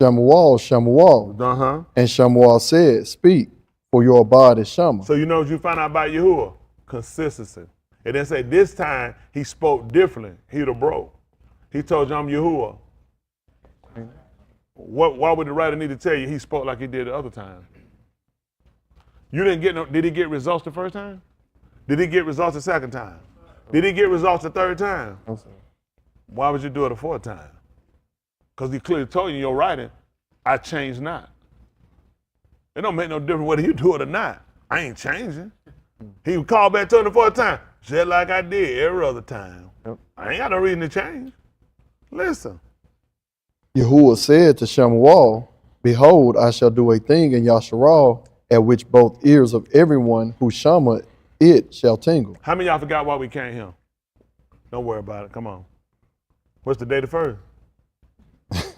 Shamu'Al, Shamu'Al. Uh-huh. And Shamu'Al said, speak, for your abide is Shama. So you know what you find out about Yahuwah? Consistency. And then say this time he spoke differently. He'd have broke. He told you I'm Yahuwah. Why would the writer need to tell you he spoke like he did the other time? You didn't get no, did he get results the first time? Did he get results the second time? Did he get results the third time? Why would you do it the 4th time? Because he clearly told you in your writing, I changed not. It don't make no difference whether you do it or not. I ain't changing. He would call back to him the 4th time, just like I did every other time. I ain't got no reason to change. Listen. Yahuwah said to Shamu'Al, behold, I shall do a thing in Yasharal at which both ears of everyone who shameth it shall tingle. How many of y'all forgot why we came here? Don't worry about it. Come on. What's the day the first?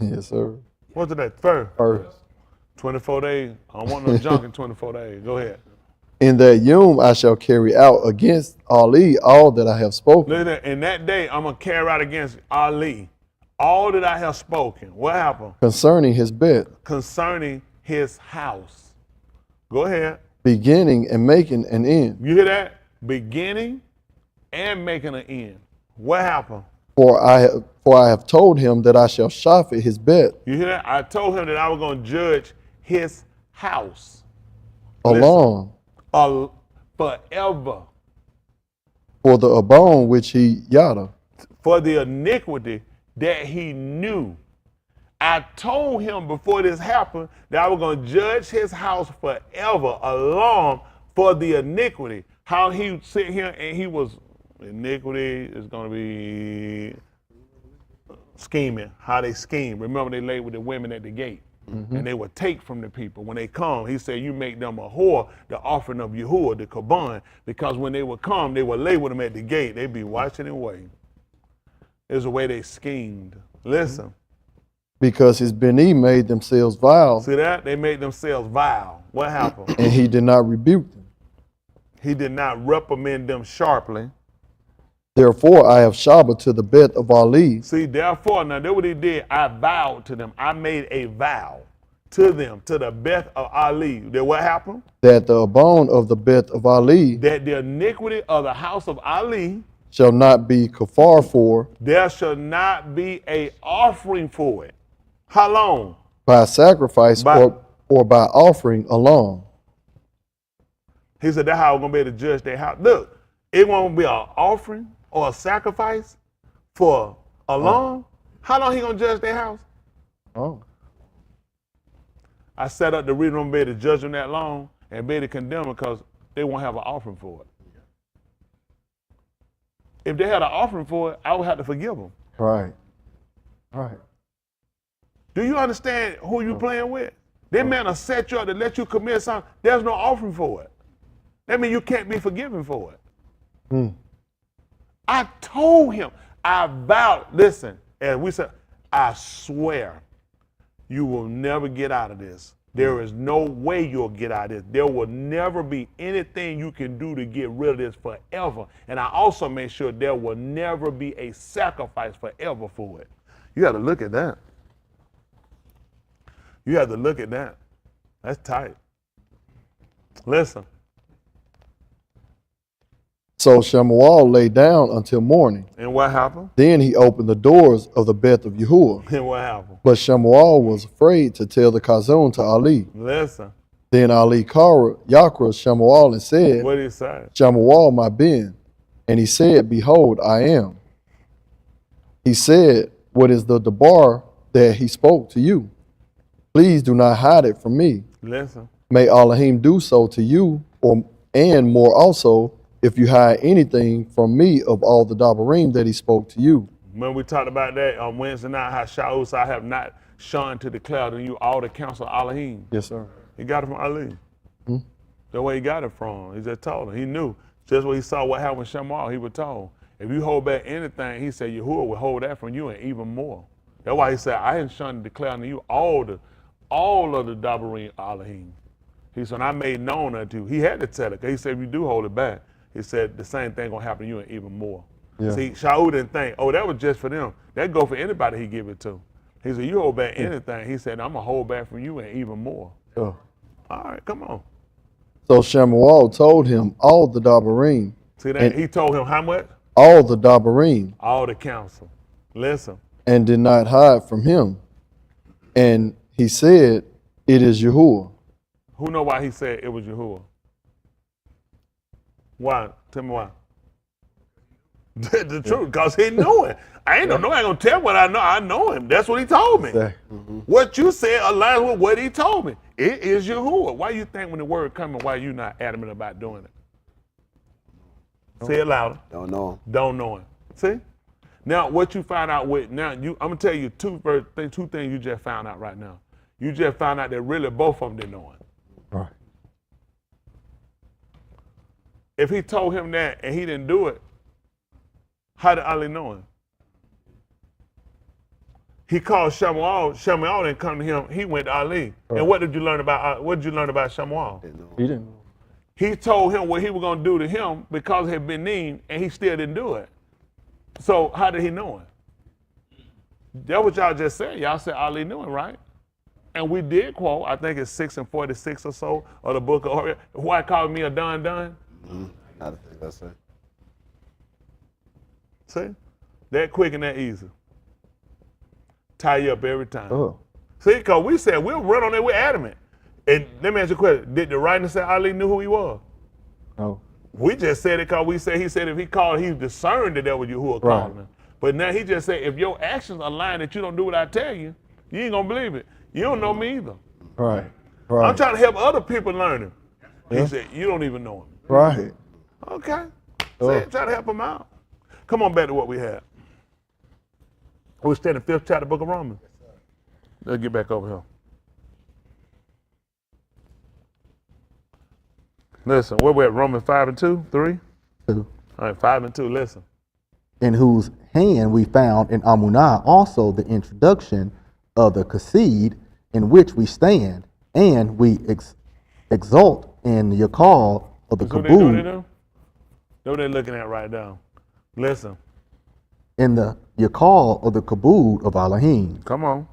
Yes, sir. What's the day? First. First. 24 days. I don't want no junk in 24 days. Go ahead. In that yom I shall carry out against Ali all that I have spoken. Listen, in that day, I'm going to carry out against Ali all that I have spoken. What happened? Concerning his bed, Concerning his house. Go ahead. beginning and making an end. You hear that? Beginning and making an end. What happened? For I have told him that I shall shafet his bed You hear that? I told him that I was going to judge his house. alone Forever. for the abon which he yada. For the iniquity that he knew. I told him before this happened that I was going to judge his house forever alone for the iniquity. How he sit here and he was, iniquity is going to be scheming, how they scheme. Remember they laid with the women at the gate. And they would take from the people. When they come, he said, you make them a whore, the offering of Yahuwah, the Kaban, because when they would come, they would lay with them at the gate. They'd be watching and waiting. It's the way they schemed. Listen. Because his Beni made themselves vile, See that? They made themselves vile. What happened? and he did not rebuke them. He did not reprimand them sharply. Therefore I have Shabbat to the bed of Ali, See, therefore, now that's what he did. I vowed to them. I made a vow to them, to the Beth of Ali. That what happened? that the abon of the bed of Ali That the iniquity of the house of Ali, shall not be kafar for there shall not be a offering for it. How long? by sacrifice By- or by offering alone. He said that's how we're going to be able to judge their house. Look, it won't be an offering or a sacrifice for a long. How long he going to judge their house? Oh. I set up the reading room bed to judge them that long and be able to condemn them because they won't have an offering for it. If they had an offering for it, I would have to forgive them. Right. Right. Do you understand who you playing with? That man will set you up to let you commit something. There's no offering for it. That means you can't be forgiven for it. I told him, I vowed, listen, and we said, I swear you will never get out of this. There is no way you'll get out of this. There will never be anything you can do to get rid of this forever. And I also made sure there will never be a sacrifice forever for it. You got to look at that. You have to look at that. That's tight. Listen. So Shamu'Al lay down until morning. And what happened? Then he opened the doors of the bed of Yahuwah. And what happened? But Shamu'Al was afraid to tell the Kazun to Ali. Listen. Then Ali called Yakra Shamu'Al and said, What did he say? Shamu'Al, my ben. And he said, Behold, I am. He said, What is the debar that he spoke to you? Please do not hide it from me. Listen. May Elohim do so to you, and more also, if you hide anything from me of all the dabarim that he spoke to you. Remember we talked about that on Wednesday night, how Shaul said, I have not shone to declare to you all the counsel of Elohim. Yes, sir. He got it from Ali. That's where he got it from. He just told him. He knew. Just when he saw what happened with Shamu'Al, he was told. If you hold back anything, he said, Yahuwah will hold that from you and even more. That's why he said, I ain't shone to declare to you all of the dabarim of Elohim. He said, I made known unto you. He had to tell it. He said, if you do hold it back, he said, the same thing gonna happen to you and even more. Yeah. See, Shaul didn't think, oh, that was just for them. That go for anybody he give it to. He said, you hold back anything. He said, I'm gonna hold back from you and even more. Oh. All right, come on. So Shamu'Al told him all the dabarim, See that? And- He told him how much? all the dabarim, All the counsel. Listen. and did not hide from him. And he said, It is Yahuwah. Who know why he said it was Yahuwah? Why? Tell me why. The truth, because he knew it. I ain't nobody gonna tell what I know. I know him. That's what he told me. What you said aligns with what he told me. It is Yahuwah. Why you think when the word coming, why you not adamant about doing it? Say it louder. Don't know him. Don't know him. See? Now, what you find out with, now, I'm going to tell you two things you just found out right now. You just found out that really both of them didn't know him. Right. If he told him that and he didn't do it, how did Ali know him? He called Shamu'Al. Shamu'Al didn't come to him. He went to Ali. Right. And what did you learn about? What did you learn about Shamu'Al? He didn't know. He told him what he was going to do to him because he had been mean, and he still didn't do it. So how did he know it? That's what y'all just said. Y'all said Ali knew him, right? And we did quote, I think it's 6:46 or so, of the book of Horeb. Why called me a Don? I think that's it. See? That quick and that easy. Tie you up every time. Oh. See, because we said we'll run on it, we're adamant. And let me ask you a question. Did the writer say Ali knew who he was? No. We just said it because we said, he said if he called, he discerned that that was Yahuwah Right. calling him. But now he just said, if your actions align that you don't do what I tell you, you ain't gonna believe it. You don't know me either. Right. Right. I'm trying to help other people learn him. Yeah. He said, you don't even know him. Right. Okay. Oh. See, try to help him out. Come on back to what we had. We're studying the 5th chapter of the book of Romans. Let's get back over here. Listen, where we at? Romans 5 and 2, 3? 2. All right, 5 and 2, listen. In whose hand we found in Amunah also the introduction of the Kassid in which we stand, and we exult in the call of the That's what they do, Kabul, That's what they're looking at right now. Listen, in the Yakal of the Kabul of Elohim, come on.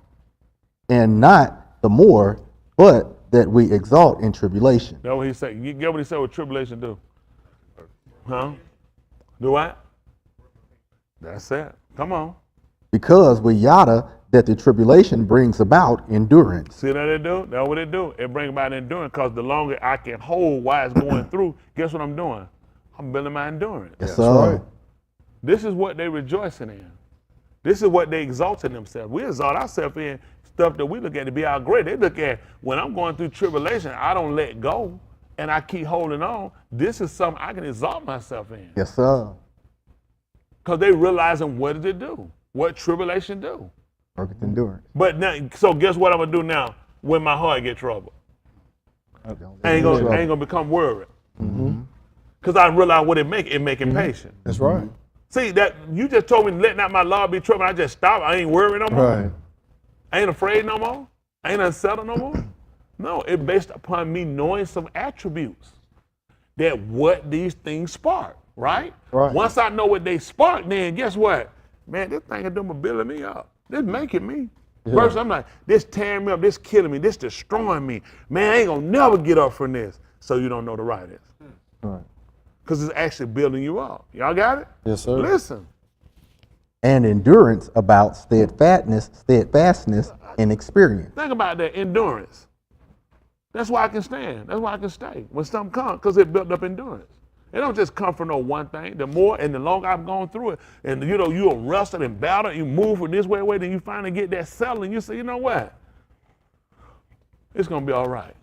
and not the more, but that we exalt in tribulation. That's what he said. You get what he said what tribulation do? Huh? Do what? That's it. Come on. Because we yada that the tribulation brings about endurance. See what they do? That's what it do. It brings about endurance because the longer I can hold while it's going through, guess what I'm doing? I'm building my endurance. Yes, That's sir. right. This is what they rejoicing in. This is what they exalting themselves. We exalt ourselves in stuff that we look at to be our great. They look at when I'm going through tribulation, I don't let go and I keep holding on. This is something I can exalt myself in. Yes, sir. Because they realizing what does it do? What tribulation do? Worketh endurance. But now, so guess what I'm gonna do now when my heart get troubled? I ain't gonna become worried. Because I realize what it make impatient. That's right. See that you just told me let not my law be troubled. I just stop. I ain't worried no more. Right. I ain't afraid no more. I ain't unsettled no more. No, it's based upon me knowing some attributes that what these things spark, right? Right. Once I know what they spark, then guess what? Man, this thing is doing building me up. This making me. Yeah. First, I'm like, this tearing me up, this killing me, this destroying me. Man, I ain't gonna never get up from this. So you don't know the right is. Right. Because it's actually building you up. Y'all got it? Yes, sir. Listen. And endurance about steadfastness and experience. Think about that endurance. That's why I can stand. That's why I can stay when something comes, because it built up endurance. It don't just come from no one thing. The more and the longer I've gone through it, and you know, you're wrestled and battled, you move from this way, then you finally get that settle, and you say, you know what? It's gonna be all right.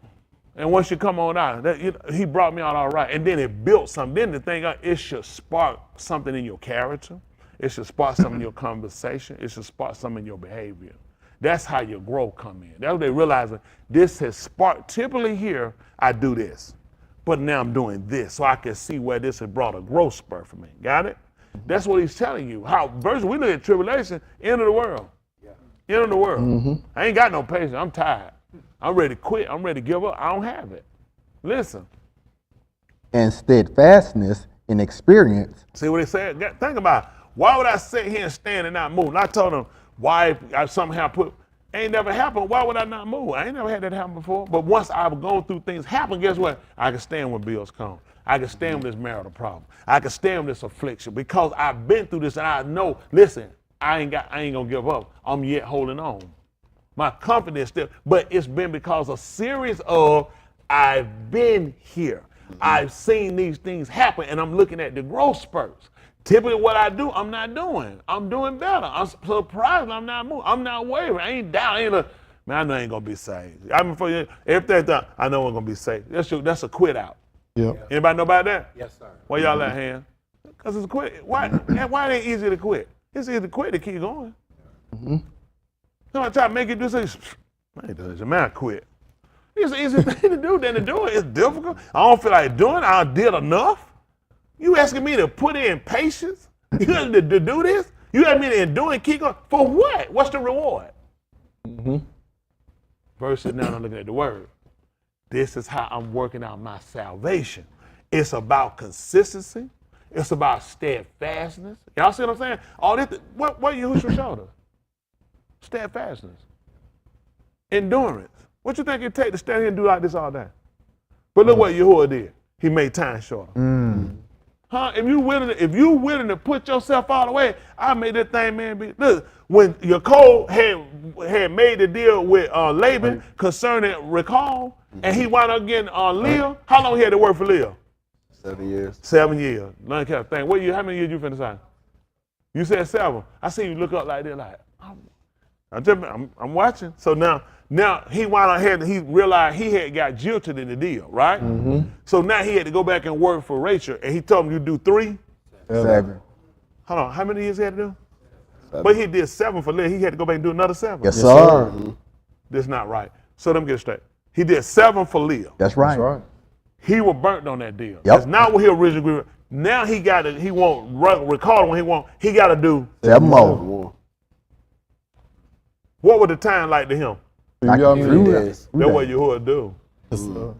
And once you come on out, he brought me out all right. And then it built something. Then the thing, it should spark something in your character. It should spark something in your conversation. It should spark something in your behavior. That's how your growth come in. That's what they realize. This has sparked. Typically here, I do this. But now I'm doing this. So I can see where this has brought a growth spurt for me. Got it? That's what he's telling you. How versus we look at tribulation, end of the world. End of the world. I ain't got no patience. I'm tired. I'm ready to quit. I'm ready to give up. I don't have it. Listen. And steadfastness in experience. See what he said? Think about it. Why would I sit here and stand and not move? And I told him why I somehow put, ain't never happened. Why would I not move? I ain't never had that happen before. But once I've gone through things happen, guess what? I can stand when bills come. I can stand with this marital problem. I can stand with this affliction because I've been through this and I know, listen, I ain't gonna give up. I'm yet holding on. My confidence still, but it's been because a series of I've been here. I've seen these things happen and I'm looking at the growth spurts. Typically what I do, I'm not doing. I'm doing better. I'm surprised I'm not moving. I'm not wavering. I ain't down. Man, I know I ain't gonna be saved. I mean, for you, everything's done, I know I'm gonna be saved. That's a quit out. Yep. Anybody know about that? Yes, sir. Why y'all at hand? Because it's a quit. Why it ain't easy to quit? It's easy to quit to keep going. Somebody try to make you do something. Man, I quit. It's an easy thing to do than to do it. It's difficult. I don't feel like doing it. I did enough. You asking me to put in patience? You got to do this? You got me to endure and keep going? For what? What's the reward? Versus now I'm looking at the word. This is how I'm working out my salvation. It's about consistency. It's about steadfastness. Y'all see what I'm saying? All this, what Yahushua showed us? Steadfastness. Endurance. What you think it take to stand here and do like this all day? But look what Yahuwah did. He made time shorter. Huh? If you willing to put yourself all the way, I made that thing, man. Look, when Yaakov had made the deal with Laban concerning Rachel, and he wound up getting Leah, how long he had to work for Leah? 7 years. 7 years. None kept thinking. What year? How many years you finna say? You said 7. I see you look up like that, like I'm watching. So now he wound up he realized he had got jilted in the deal, right? So now he had to go back and work for Rachel, and he told him you do 3. 7. Hold on, how many years he had to do? 7. But he did 7 for Leah. He had to go back and do another 7. Yes, sir. This not right. So let me get it straight. He did 7 for Leah. That's right. That's right. He was burnt on that deal. Yep. That's not what he originally agreed with. Now he won't recall when he got to do 7 more. More. What was the time like to him? I Y'all can mean- do Yes. that. That's what Yahuwah do. Yes, sir.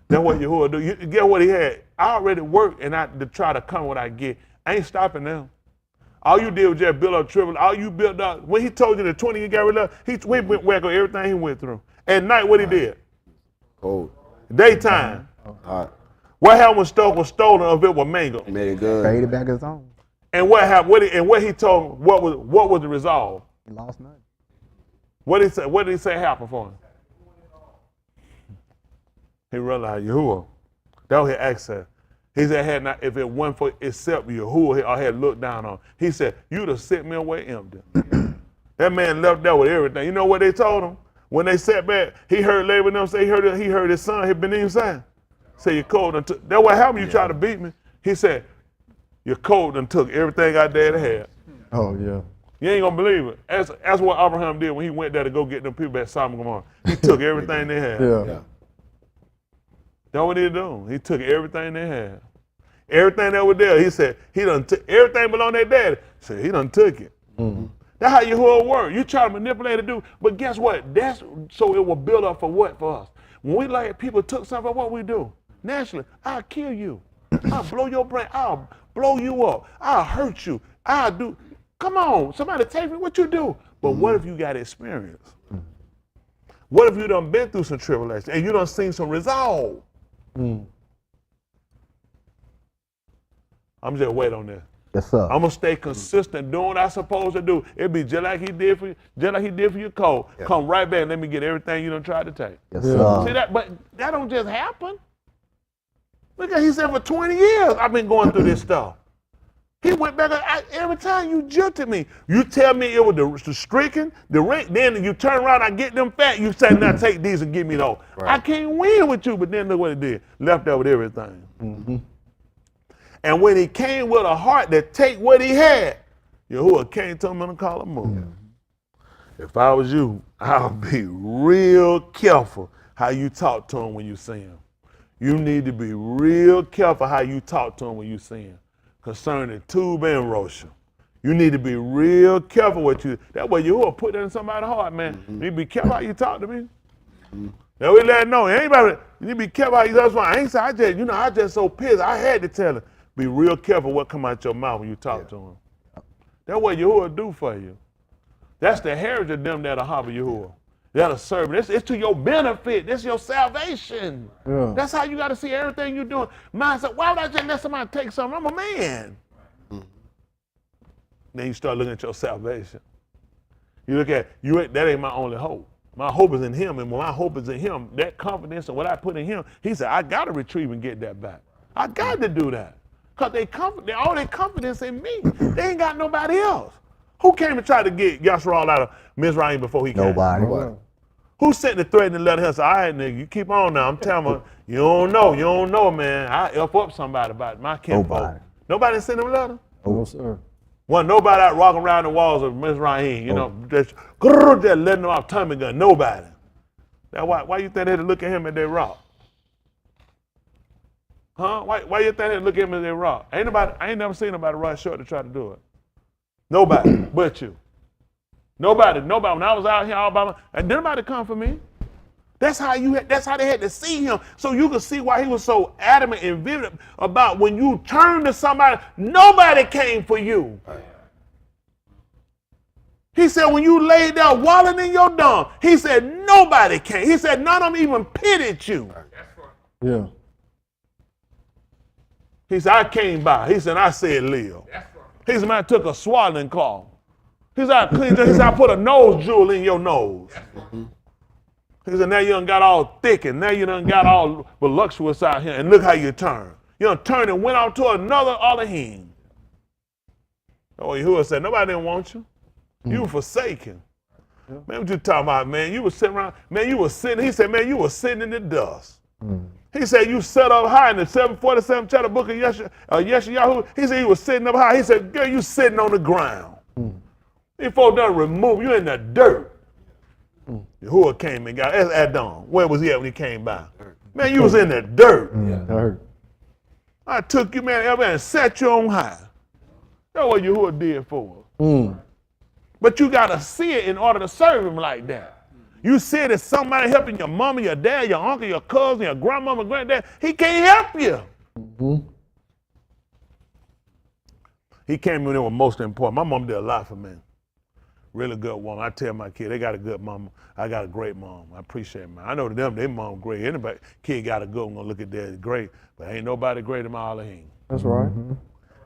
That's what Yahuwah do. You get what he had. I already worked and to try to come what I get. I ain't stopping now. All you did was just build up triple. All you built up, when he told you the 20 you got rid of, he went back on everything he went through. At night, what he did? Cold. Daytime. Hot. What happened when stuff was stolen of it was mangled? He made it good. Paid it back his own. And what happened? What he told? What was the resolve? He lost nothing. What did he say? What did he say happened for him? He realized Yahuwah. That was his access. He said, if it wasn't for except Yahuwah, I had looked down on. He said, you'd have sent me away empty. That man left there with everything. You know what they told him? When they sat back, he heard Laban them say, he heard his son, his Benin say, you're cold and took. That's what happened. You tried to beat me. He said, you're cold and took everything I daddy had. Oh, yeah. You ain't gonna believe it. That's what Abraham did when he went there to go get them people at Sodom and Gomorrah. He took everything they had. Yeah. That's what he do. He took everything they had. Everything that was there, he said, he done took everything belong to their daddy. He said, he done took it. That's how Yahuwah work. You try to manipulate it, but guess what? That's so it will build up for what for us? When we like people took something, what we do? Naturally, I'll kill you. I'll blow your brain. I'll blow you up. I'll hurt you. I'll do. Come on, somebody take me. What you do? But what if you got experience? What if you done been through some tribulation and you done seen some resolve? I'm just waiting on this. Yes, sir. I'm gonna stay consistent doing what I'm supposed to do. It'll be just like he did for you, your code. Yeah. Come right back and let me get everything you done tried to take. Yes, sir. See that? But that don't just happen. Look at he said for 20 years I've been going through this stuff. He went back every time you jilted me. You tell me it was the streaking, the ring, then you turn around, I get them fat, you say, now take these and give me those. Right. I can't win with you, but then look what it did. Left there with everything. And when he came with a heart that take what he had, Yahuwah came to him and called him move. If I was you, I'll be real careful how you talk to him when you see him. You need to be real careful how you talk to him when you see him. Concerning Tube and Rosha. You need to be real careful what you, that way Yahuwah put that in somebody's heart, man. You need to be careful how you talk to me. Now we let him know, anybody, you need to be careful how you talk to me. I ain't say, I just so pissed, I had to tell him. Be real careful what come out your mouth when you talk to him. That's what Yahuwah do for you. That's the heritage of them that'll harbor Yahuwah. That'll serve. It's to your benefit. This is your salvation. Yeah. That's how you got to see everything you're doing. Man said, why would I just let somebody take something? I'm a man. Then you start looking at your salvation. You look at, that ain't my only hope. My hope is in him, and when my hope is in him, that confidence and what I put in him, he said, I got to retrieve and get that back. I got to do that. Because all their confidence in me. They ain't got nobody else. Who came and tried to get Yashral out of Mizraim before he came? Nobody. Who sent the threat and let her say, all right, nigga, you keep on now. I'm telling you, you don't know, man. I F up somebody about my kinfolk. Nobody sent him a letter? No, sir. Wasn't nobody out walking around the walls of Mizraim, just letting them off Tommy gun. Nobody. That's why you think they had to look at him at their rock? Huh? Why you think they look at me as they raw? I ain't never seen nobody run short to try to do it. Nobody but you. Nobody. When I was out here all by myself, and nobody come for me. That's how they had to see him, so you could see why he was so adamant and vivid about when you turn to somebody, nobody came for you. He said when you laid there wallowing in your dung, he said nobody came. He said none of them even pitied you. Yeah. He said I came by. He said I said live. He said man, I took a swaddling cloth. He said I cleaned. He said I put a nose jewel in your nose. He said, now you done got all thick and now you done got all voluptuous out here and look how you turn. You done turned and went out to another Elohim. Oh, Yahuwah said, nobody didn't want you. You were forsaken. Man, what you talking about, man? You were sitting around, man, you were sitting, he said, man, you were sitting in the dust. He said, you sat up high in the 747 chapter book of Yeshayahu. He said, you was sitting up high. He said, girl, you sitting on the ground. These folks done remove you in the dirt. Yahuwah came and got, that's Adam. Where was he at when he came by? Man, you was in the dirt. I took you, man, and set you on high. That's what Yahuwah did for us. But you got to see it in order to serve him like that. You see it as somebody helping your mama, your dad, your uncle, your cousin, your grandmama, granddad. He can't help you. He came when it was most important. My mom did a lot for me. Really good woman. I tell my kid, they got a good mama. I got a great mom. I appreciate them. I know them, their mom great. Anybody, kid got a good one, gonna look at that, great. But ain't nobody greater than my Elohim. That's right.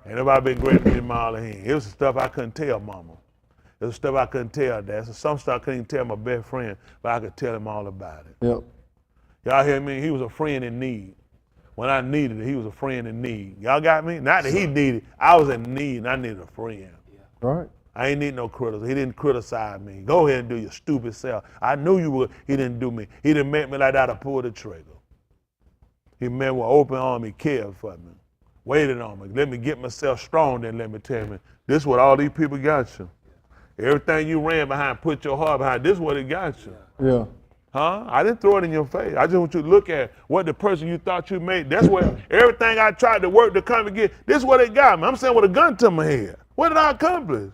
Ain't nobody been greater than my Elohim. It was the stuff I couldn't tell mama. It was stuff I couldn't tell dad. So some stuff I couldn't even tell my best friend, but I could tell him all about it. Yep. Y'all hear me? He was a friend in need. When I needed it, he was a friend in need. Y'all got me? Not that he needed, I was in need and I needed a friend. Right. I ain't need no criticism. He didn't criticize me. Go ahead and do your stupid self. I knew you would. He didn't do me. He didn't make me like that to pull the trigger. He met with open arm. He cared for me. Waited on me. Let me get myself strong, then let me tell me, this is what all these people got you. Everything you ran behind, put your heart behind, this is what it got you. Yeah. Huh? I didn't throw it in your face. I just want you to look at what the person you thought you made. That's what everything I tried to work to come and get, this is what it got me. I'm saying with a gun to my head. What did I accomplish?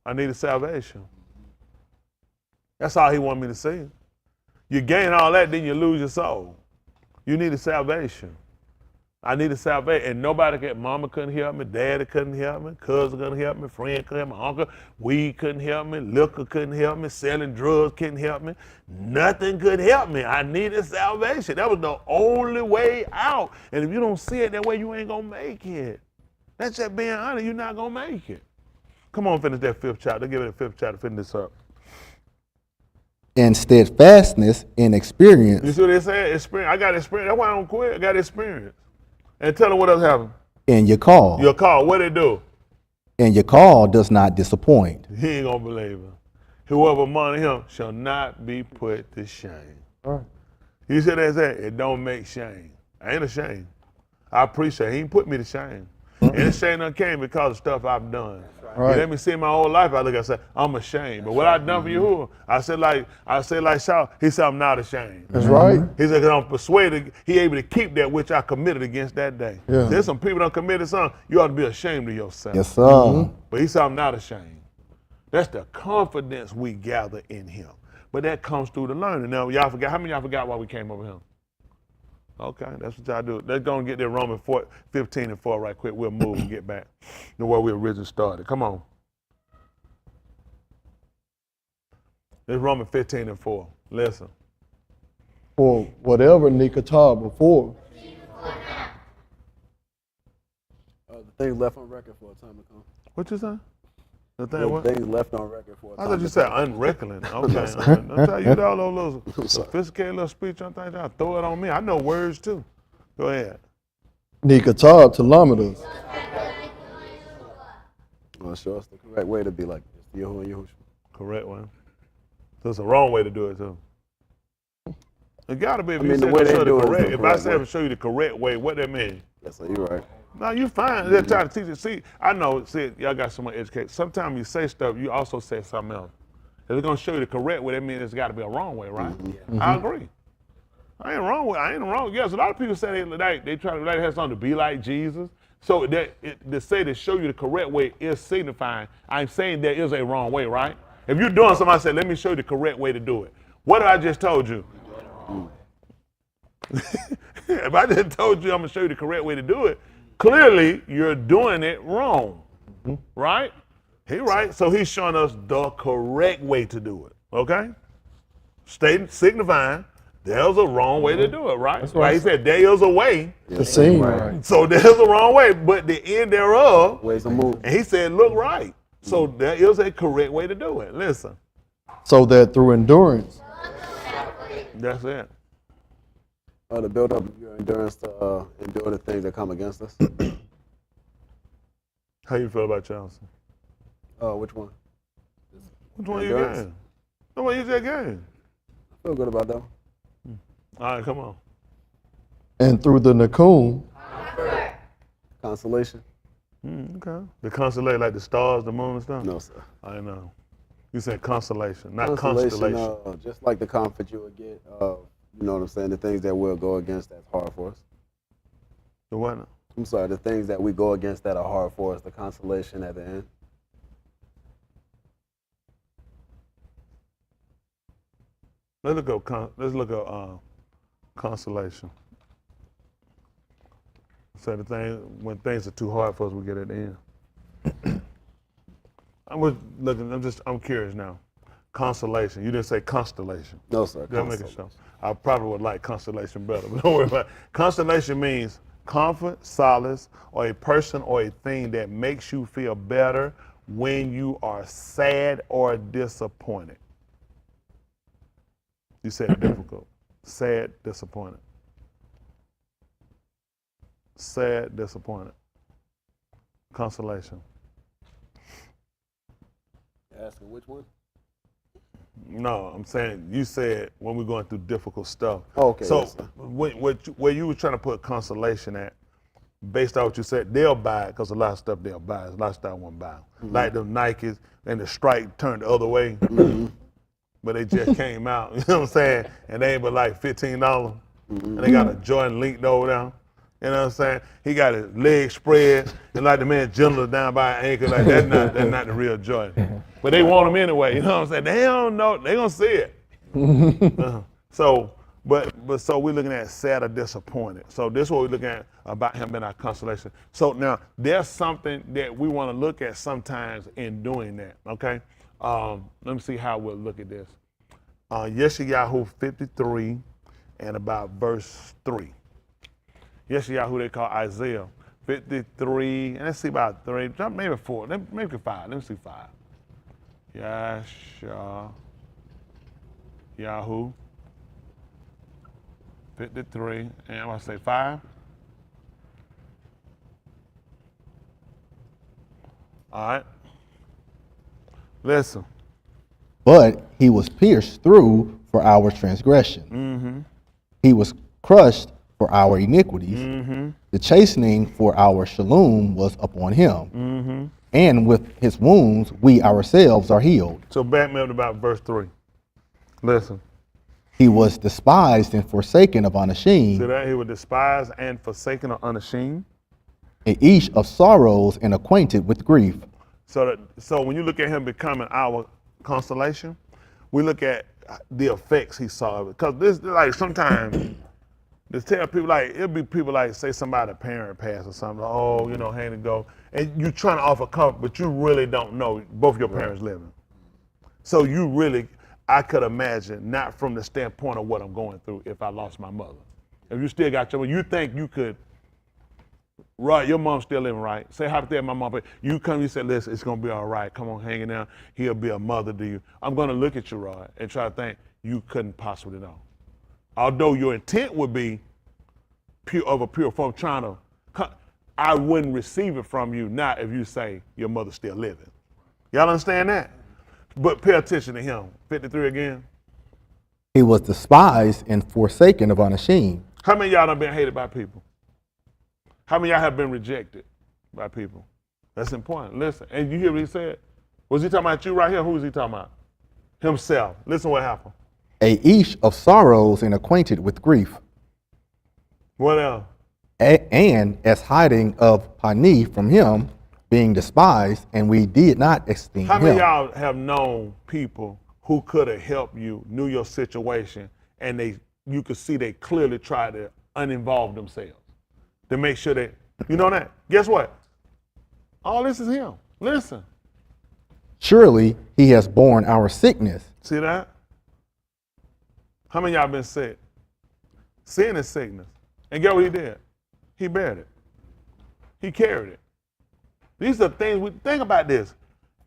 I needed salvation. That's all he wanted me to say. You gain all that, then you lose your soul. You needed salvation. I needed salvation, and nobody could. Mama couldn't help me, daddy couldn't help me, cousin couldn't help me, friend couldn't help me, uncle, weed couldn't help me, liquor couldn't help me, selling drugs couldn't help me. Nothing could help me. I needed salvation. That was the only way out. And if you don't see it that way, you ain't gonna make it. That's just being honest. You're not gonna make it. Come on, finish that 5th chapter. Give it a 5th chapter. Finish this up. And steadfastness in experience. You see what they said? Experience. I got experience. That's why I don't quit. I got experience. And tell them what else happened. And your call. Your call. What it do? And your call does not disappoint. He ain't gonna believe him. Whoever money him shall not be put to shame. Right. You see what they said? It don't make shame. I ain't ashamed. I appreciate it. He ain't put me to shame. And the shame done came because of stuff I've done. Right. You let me see my whole life. I look and say, I'm ashamed. But what I done for you, I said like Shaw, he said, I'm not ashamed. That's right. He said, because I'm persuaded he able to keep that which I committed against that day. Yeah. There's some people that committed something, you ought to be ashamed of yourself. Yes, sir. But he said, I'm not ashamed. That's the confidence we gather in him. But that comes through the learning. Now, y'all forgot, how many of y'all forgot why we came over here? Okay, that's what y'all do. Let's go and get there Romans 15:4 right quick. We'll move and get back to where we originally started. Come on. It's Romans 15:4. Listen. For whatever Nikatah before. The things left on record for a time to come. What you say? The thing The what? things left on record for a time I thought you to said come. unreckoning. Okay. I'm telling you all those little sophisticated little speech. I'm thinking y'all throw it on me. I know words too. Go ahead. Nikatah telemeters. Well, sure, it's the correct way to be like this. Yahuwah and Yahushua. Correct one. So it's the wrong way to do it too. It gotta be if you mean, the say way to they show do the it is correct. the If I correct say way. to show you the correct way, what that mean? Yes, sir, you're right. No, you fine. They're trying to teach you. See, I know. See, y'all got so much education. Sometimes you say stuff, you also say something else. If it's gonna show you the correct way, that means it's got to be a wrong way, right? I agree. I ain't wrong. Yes, a lot of people say they try to have something to be like Jesus. So to say to show you the correct way is signifying I'm saying there is a wrong way, right? If you're doing something, I say, let me show you the correct way to do it. What did I just told you? If I just told you I'm gonna show you the correct way to do it, clearly you're doing it wrong, right? He right. So he's showing us the correct way to do it. Okay? Signifying there's a wrong way to do it, right? That's right. Like he said, there is a way. To seem right. So there's a wrong way, but the end thereof, Ways to move. and he said, look right. So there is a correct way to do it. Listen. So that through endurance, That's it. To build up your endurance to endure the things that come against us. How you feel about Chelsea? Which one? Which one you Endurance? got? The one you just got. I feel good about that. All right, come on. and through the Nakum, Consolation? Okay. The constellation, like the stars, the moon and stuff? No, sir. I know. You said constellation, not Consolation, constellation. just like the comfort you would get, you know what I'm saying, the things that will go against that's hard for us. The what? I'm sorry, the things that we go against that are hard for us, the consolation at the end. Let's look up constellation. So the thing, when things are too hard for us, we get at the end. I'm curious now. Constellation. You didn't say constellation. No, sir. That make it so. I probably would like constellation better, but don't worry about it. Constellation means comfort, solace, or a person or a thing that makes you feel better when you are sad or disappointed. You said it difficult. Sad, disappointed. Sad, disappointed. Consolation. Asking which one? No, I'm saying you said when we're going through difficult stuff. Okay, So yes, sir. where you were trying to put consolation at, based on what you said, they'll buy it because a lot of stuff they'll buy. A lot of stuff won't buy. Like the Nikes and the stripe turned the other way, but they just came out. You know what I'm saying? And they ain't but like $15, and they got a Jordan linked over there. You know what I'm saying? He got his legs spread, and like the man gentle down by an ankle. Like that's not the real Jordan. But they want him anyway. You know what I'm saying? They don't know. They gonna see it. So we're looking at sad or disappointed. So this is what we're looking at about him being our consolation. So now there's something that we want to look at sometimes in doing that. Okay. Let me see how we'll look at this. Yeshayahu 53 and about verse 3. Yeshayahu they call Isaiah 53, and let's see about 3, maybe 4, maybe 5. Let me see 5. Yeshayahu 53, and I'm gonna say 5. All right. Listen. But he was pierced through for our transgression. He was crushed for our iniquities. The chastening for our shelem was upon him. And with his wounds, we ourselves are healed. So back me up to about verse 3. Listen. He was despised and forsaken of See unashamed, that? He was despised and forsaken or unashamed. and each of sorrows and acquainted with grief. So when you look at him becoming our consolation, we look at the effects he saw of it. Because this, like, sometimes to tell people, like, it'll be people like, say somebody, a parent passed or something, like, oh, you know, hand and go, and you're trying to offer comfort, but you really don't know both your parents living. So you really, I could imagine, not from the standpoint of what I'm going through if I lost my mother. If you still got you think you could, right, your mom's still living, right? Say hypothetically, my mom, but you come, you say, listen, it's gonna be all right. Come on, hang in there. He'll be a mother to you. I'm gonna look at you, Rod, and try to think you couldn't possibly know. Although your intent would be pure form, trying to, I wouldn't receive it from you, not if you say your mother's still living. Y'all understand that? But pay attention to him. 53 again. He was despised and forsaken of unashamed. How many of y'all done been hated by people? How many of y'all have been rejected by people? That's important. Listen, and you hear what he said? Was he talking about you right here? Who was he talking about? Himself. Listen what happened. a ish of sorrows and acquainted with grief, What else? and as hiding of Pani from him, being despised, and we did not esteem How many him. of y'all have known people who could have helped you, knew your situation, and you could see they clearly tried to uninvolve themselves to make sure that, you know that? Guess what? All this is him. Listen. Surely he has borne our sickness. See that? How many of y'all been sick? Sin is sickness. And guess what he did? He bared it. He carried it. These are things we think about this.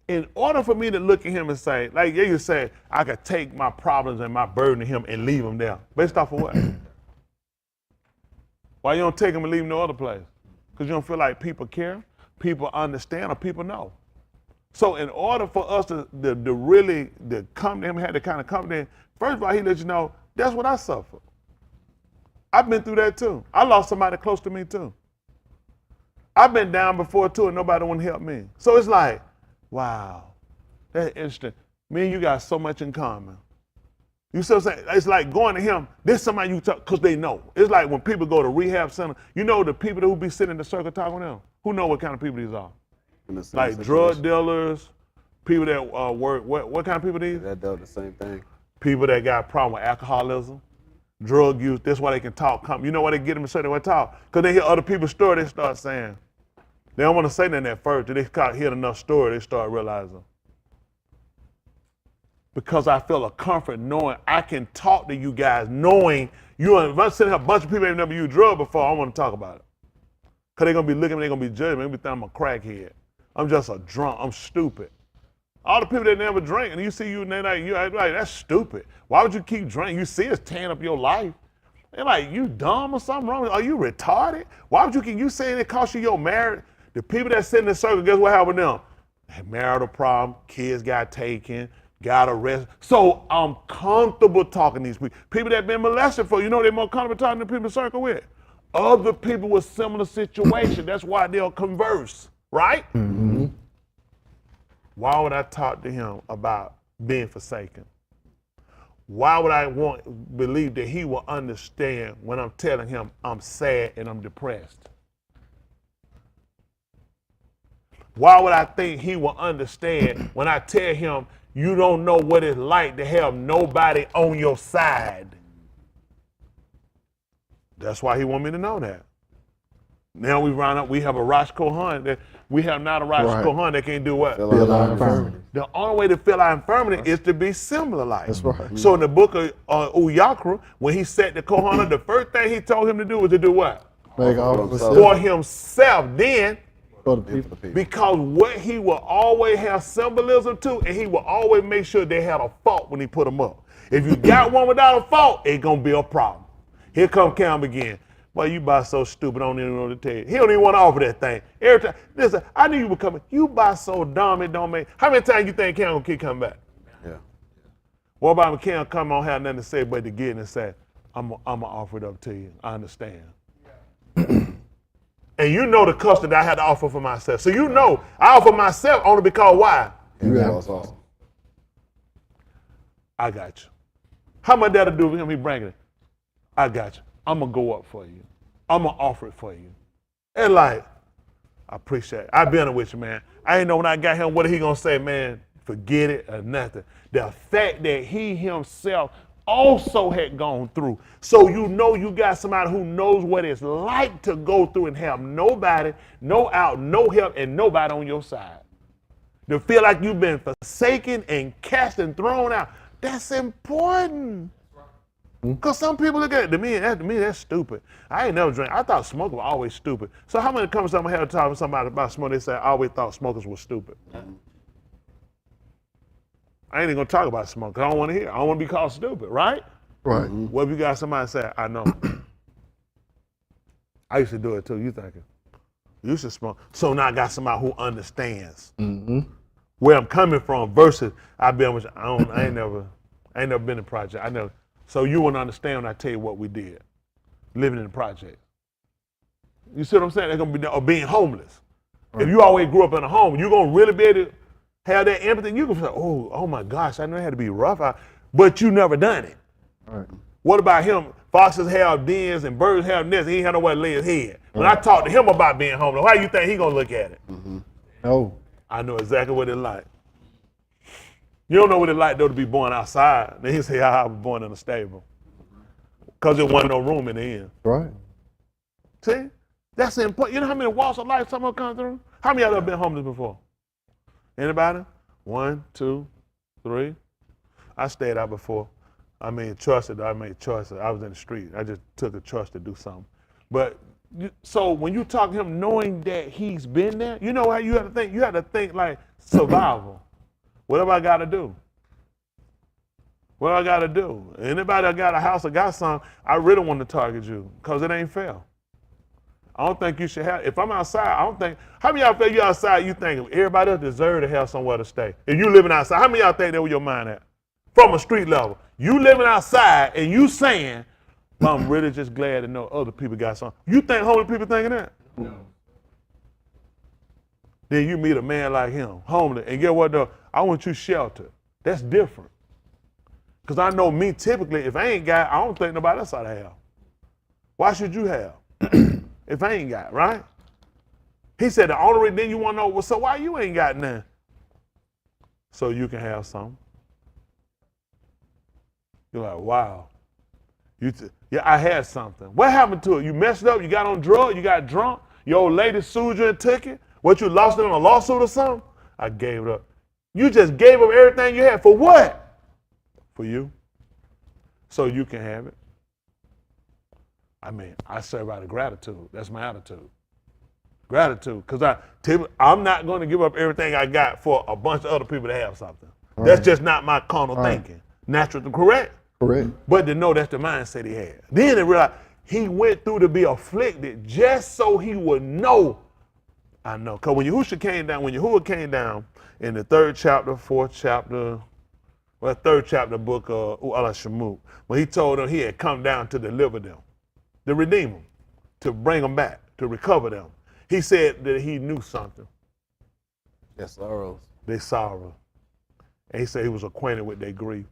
In order for me to look at him and say, like you say, I could take my problems and my burden to him and leave him there. Based off of what? Why you don't take him and leave him no other place? Because you don't feel like people care, people understand, or people know. So in order for us to really come to him, had to kind of come to him, first of all, he let you know, that's what I suffered. I've been through that too. I lost somebody close to me too. I've been down before too and nobody want to help me. So it's like, wow, that's interesting. Me and you got so much in common. You see what I'm saying? It's like going to him, this somebody you talk, because they know. It's like when people go to rehab center, you know the people who be sitting in the circle talking to them, who know what kind of people these are? Like drug dealers, people that work, what kind of people these? That does the same thing. People that got a problem with alcoholism, drug use, that's why they can talk. You know why they get them to say they want to talk? Because they hear other people's story, they start saying. They don't want to say nothing at first. Till they hear enough story, they start realizing. Because I feel a comfort knowing I can talk to you guys, knowing if I'm sitting here, a bunch of people ain't never used drugs before, I want to talk about it. Because they're going to be looking at me, they're going to be judging me, they're going to think I'm a crackhead. I'm just a drunk, I'm stupid. All the people that never drink, and you see you, and they're like, that's stupid. Why would you keep drinking? You see it's tearing up your life. They're like, you dumb or something wrong? Are you retarded? Why would you keep, you saying it cost you your marriage? The people that sit in the circle, guess what happened to them? Had marital problem, kids got taken, got arrested. So I'm comfortable talking to these people. People that been molested for, you know they're more comfortable talking to people in the circle with? Other people with similar situations. That's why they'll converse, right? Mm-hmm. Why would I talk to him about being forsaken? Why would I believe that he will understand when I'm telling him I'm sad and I'm depressed? Why would I think he will understand when I tell him you don't know what it's like to have nobody on your side? That's why he want me to know that. Now we have a Rosh Kohan that we have not a Rosh Kohan that can't do what? Feel our infirmity. The only way to feel our infirmity is to be similar like. That's right. So in the book of Uyakra, when he set the Kohan, the first thing he told him to do was to do what? Make all For himself. Then, for the people. because what he will always have symbolism to, and he will always make sure they had a fault when he put them up. If you got one without a fault, it's gonna be a problem. Here come Cam again. Boy, you buy so stupid, I don't even know what to tell you. He don't even want to offer that thing. Every time, listen, I knew you were coming. You buy so dumb, it don't make. How many times you think Cam gonna keep coming back? Yeah. What about when Cam come on, have nothing to say but to get and say, I'm gonna offer it up to you. I understand. And you know the custody I had to offer for myself. So you know I offer myself only because why? Yeah, that's awesome. I got you. How much that'll do for him? He bringing it. I got you. I'm gonna go up for you. I'm gonna offer it for you. And like, I appreciate it. I've been with you, man. I ain't know when I got him, what he gonna say, man, forget it or nothing. The fact that he himself also had gone through. So you know you got somebody who knows what it's like to go through and have nobody, no out, no help, and nobody on your side. To feel like you've been forsaken and cast and thrown out. That's important. Because some people look at it, to me, that's stupid. I ain't never drank. I thought smoking was always stupid. So how many times I had to talk to somebody about smoking, they say, I always thought smokers were stupid. I ain't even gonna talk about smoking. I don't want to hear. I don't want to be called stupid, right? Right. What if you got somebody say, I know. I used to do it too. You thinking? You should smoke. So now I got somebody who understands where I'm coming from versus I've been with. I ain't never been in project. I never. So you wouldn't understand when I tell you what we did, living in the project. You see what I'm saying? They're gonna be or being homeless. Right. If you always grew up in a home, you're gonna really be able to have that empathy. You can say, oh my gosh, I know it had to be rough. but you never done it. Right. What about him? Foxes have dens and birds have nests. He ain't had nowhere to lay his head. When I talk to him about being homeless, how you think he gonna look at it? No. I know exactly what it's like. You don't know what it's like though to be born outside. Then he say, I was born in a stable. Because there wasn't no room in the inn. Right. See? That's important. You know how many walks of life someone come through? How many of y'all have been homeless before? Anybody? 1, 2, 3. I stayed out before. I made choices. I was in the street. I just took a choice to do something. But so when you talk to him, knowing that he's been there, you know how you have to think. You have to think like survival. What have I got to do? What I got to do? Anybody that got a house or got something, I really want to target you because it ain't fair. I don't think you should have. If I'm outside, I don't think. How many of y'all feel you outside? You think everybody else deserve to have somewhere to stay? If you living outside, how many of y'all think that with your mind at? From a street level, you living outside and you saying, "I'm really just glad to know other people got something." You think homeless people thinking that? No. Then you meet a man like him, homeless, and get what though? I want you sheltered. That's different. Because I know me typically, if I ain't got, I don't think nobody else ought to have. Why should you have? If I ain't got, right? He said the only reason then you want to know, well, so why you ain't got none? So you can have some. You're like, wow. Yeah, I had something. What happened to it? You messed up, you got on drugs, you got drunk, your old lady sued you and took it? What, you lost it in a lawsuit or something? I gave it up. You just gave up everything you had for what? For you. So you can have it. I mean, I serve out of gratitude. That's my attitude. Gratitude. Because I'm not going to give up everything I got for a bunch of other people to have something. Right. That's just not my carnal thinking. Natural, correct? Correct. But to know that's the mindset he had. Then he realized he went through to be afflicted just so he would know. I know. Because when Yahushua came down in the 3rd chapter, 4th chapter, well, 3rd chapter book of Alaph Shamu'Al, when he told them he had come down to deliver them, to redeem them, to bring them back, to recover them. He said that he knew something. Their sorrows. Their sorrow. And he said he was acquainted with their grief.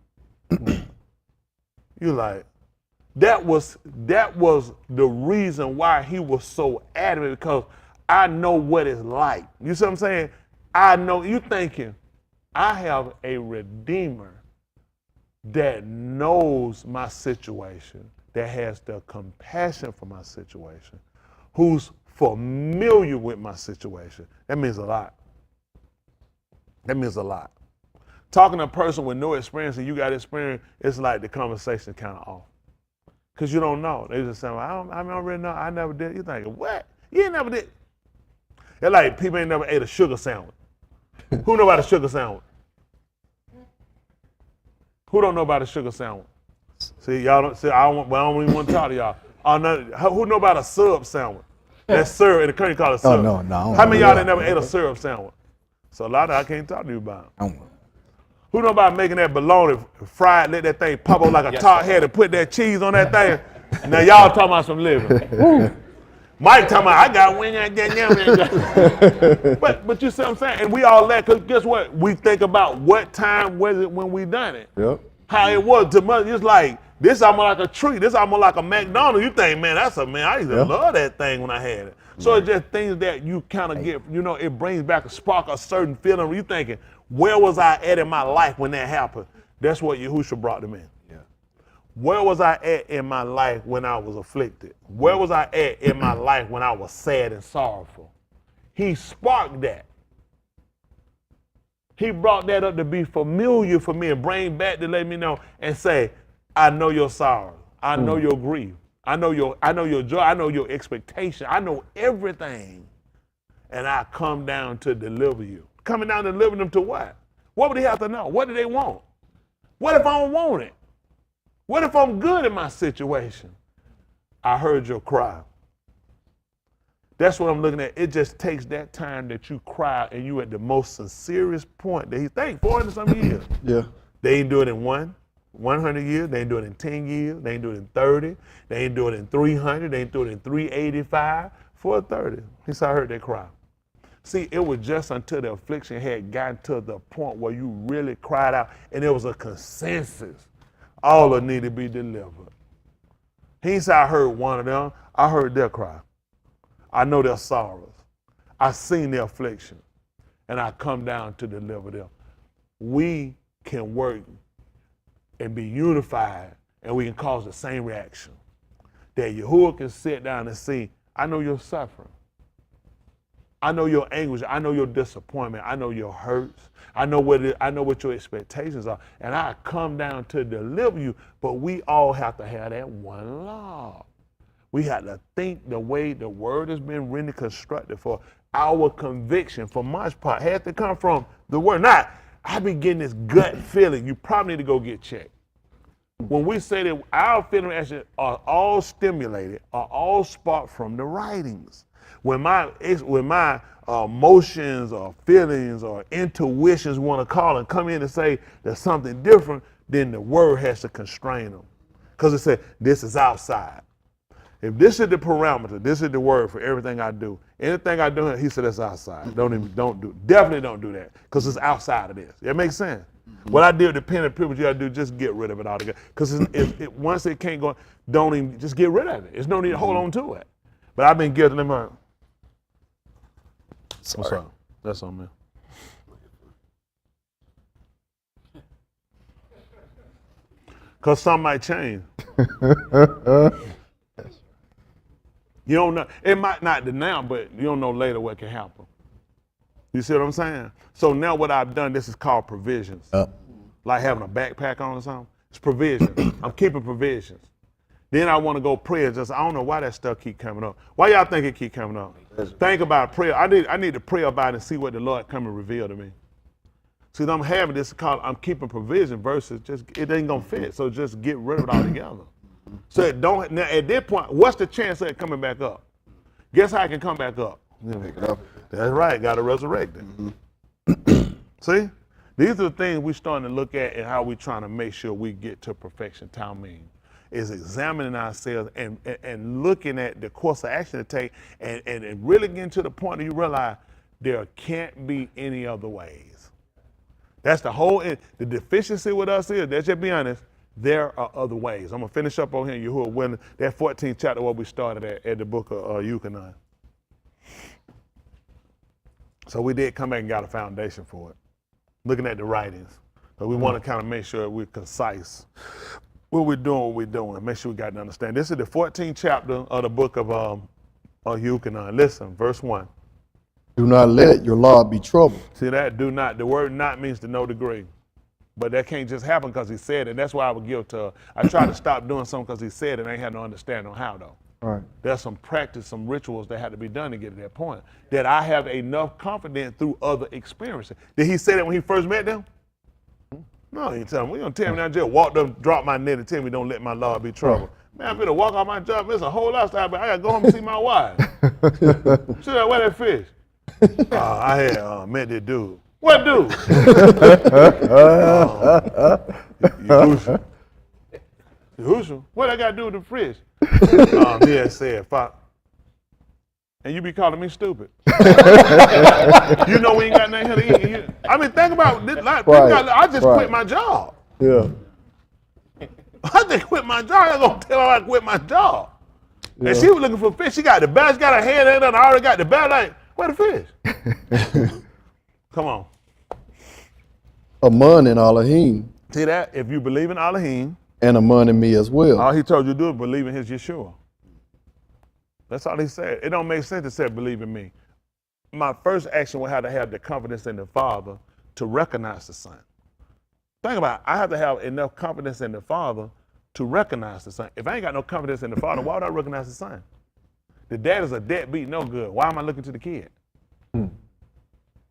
You like, that was the reason why he was so adamant, because I know what it's like. You see what I'm saying? I know, you thinking, I have a Redeemer that knows my situation, that has the compassion for my situation, who's familiar with my situation. That means a lot. That means a lot. Talking to a person with no experience and you got experience, it's like the conversation kind of off. Because you don't know. They just say, well, I don't really know. I never did. You thinking, what? You ain't never did. It's like people ain't never ate a sugar sandwich. Who know about a sugar sandwich? Who don't know about a sugar sandwich? See, y'all don't. See, I don't even want to talk to y'all. Who know about a syrup sandwich? That's syrup. In the country, call it syrup. Oh, no. How many of y'all that never ate a syrup sandwich? So a lot of I can't talk to you about. Who know about making that bologna fried, let that thing pop up like a top head and put that cheese on that thing? Now y'all talking about some living. Mike talking about, I got wing, I get yum. But you see what I'm saying? And we all that, because guess what? We think about what time was it when we done it. Yep. How it was to money. It's like, this almost like a treat. This almost like a McDonald's. You think, man, I used to love that thing when I had it. So it's just things that you kind of get, it brings back a spark, a certain feeling. You thinking, where was I at in my life when that happened? That's what Yahushua brought them in. Yeah. Where was I at in my life when I was afflicted? Where was I at in my life when I was sad and sorrowful? He sparked that. He brought that up to be familiar for me and bring back to let me know and say, I know your sorrow. I know your grief. I know your joy. I know your expectation. I know everything. And I come down to deliver you. Coming down to deliver them to what? What would he have to know? What do they want? What if I don't want it? What if I'm good in my situation? I heard your cry. That's what I'm looking at. It just takes that time that you cry and you at the most sincerest point that he think 400-some years. Yeah. They ain't do it in 100 years. They ain't do it in 10 years. They ain't do it in 30. They ain't do it in 300. They ain't do it in 385. 430. He said, I heard that cry. See, it was just until the affliction had gotten to the point where you really cried out and there was a consensus. All of them need to be delivered. He said, I heard one of them. I heard their cry. I know their sorrows. I seen their affliction. And I come down to deliver them. We can work and be unified, and we can cause the same reaction. That Yahuwah can sit down and see, I know you're suffering. I know your anguish. I know your disappointment. I know your hurts. I know what your expectations are. And I come down to deliver you. But we all have to have that one law. We have to think the way the word has been really constructed for our conviction, for my part, had to come from the word. Not, I be getting this gut feeling. You probably need to go get checked. When we say that our feelings actually are all stimulated, are all sparked from the writings. When my emotions or feelings or intuitions want to call and come in and say there's something different, then the word has to constrain them. Because it said, this is outside. If this is the parameter, this is the word for everything I do. Anything I do, he said that's outside. Definitely don't do that, because it's outside of this. That makes sense. What I did with the pen and paper, you gotta do, just get rid of it altogether. Because once it can't go, don't even, just get rid of it. There's no need to hold on to it. But I've been guilty of them. What's up? That's on me. Because something might change. You don't know. It might not now, but you don't know later what can happen. You see what I'm saying? So now what I've done, this is called provisions. Like having a backpack on or something. It's provisions. I'm keeping provisions. Then I want to go pray. I don't know why that stuff keep coming up. Why y'all think it keep coming up? Think about prayer. I need to pray about it and see what the Lord come and reveal to me. See, I'm having this called I'm keeping provision versus just it ain't gonna fit. So just get rid of it altogether. So it don't. Now at that point, what's the chance of it coming back up? Guess how it can come back up? Pick it up. That's right. Got to resurrect it. See, these are the things we're starting to look at and how we're trying to make sure we get to perfection. Talmud is examining ourselves and looking at the course of action to take and really getting to the point that you realize there can't be any other ways. That's the whole, the deficiency with us is, let's just be honest, there are other ways. I'm going to finish up on here, Yahuwah willing, that 14th chapter where we started at the book of Yahuchanan. So we did come back and got a foundation for it, looking at the writings. But we want to kind of make sure we're concise. What we're doing, make sure we got to understand. This is the 14th chapter of the book of Yahuchanan. Listen, verse 1. Do not let your law be troubled. See that? Do not. The word not means to no degree. But that can't just happen because he said it. And that's why I would give to, I try to stop doing something because he said it. I ain't had no understanding on how though. Right. There's some practice, some rituals that had to be done to get to that point. That I have enough confidence through other experiences. Did he say that when he first met them? No, he didn't tell him. We don't tell him now, just walk up, drop my net and tell me don't let my law be troubled. Man, I'm gonna walk off my job. It's a whole lot of stuff, but I gotta go home and see my wife. Should I wear that fish? I had met that dude. What dude? Yahushua. What I got to do with the fish? He had said, and you be calling me stupid. You know we ain't got nothing here to eat. I mean, think about this. I just quit my job. Yeah. I just quit my job. I'm going to tell her I quit my job. Yeah. And she was looking for fish. She got the bag. She got her head in it. I already got the bag. Like, where the fish? Come on. Amun and Elohim. See that? If you believe in Elohim. And Amun in me as well. All he told you to do is believe in his Yeshua. That's all he said. It don't make sense to say believe in me. My first action would have to have the confidence in the Father to recognize the Son. Think about it. I have to have enough confidence in the Father to recognize the Son. If I ain't got no confidence in the Father, why would I recognize the Son? The dad is a deadbeat, no good. Why am I looking to the kid?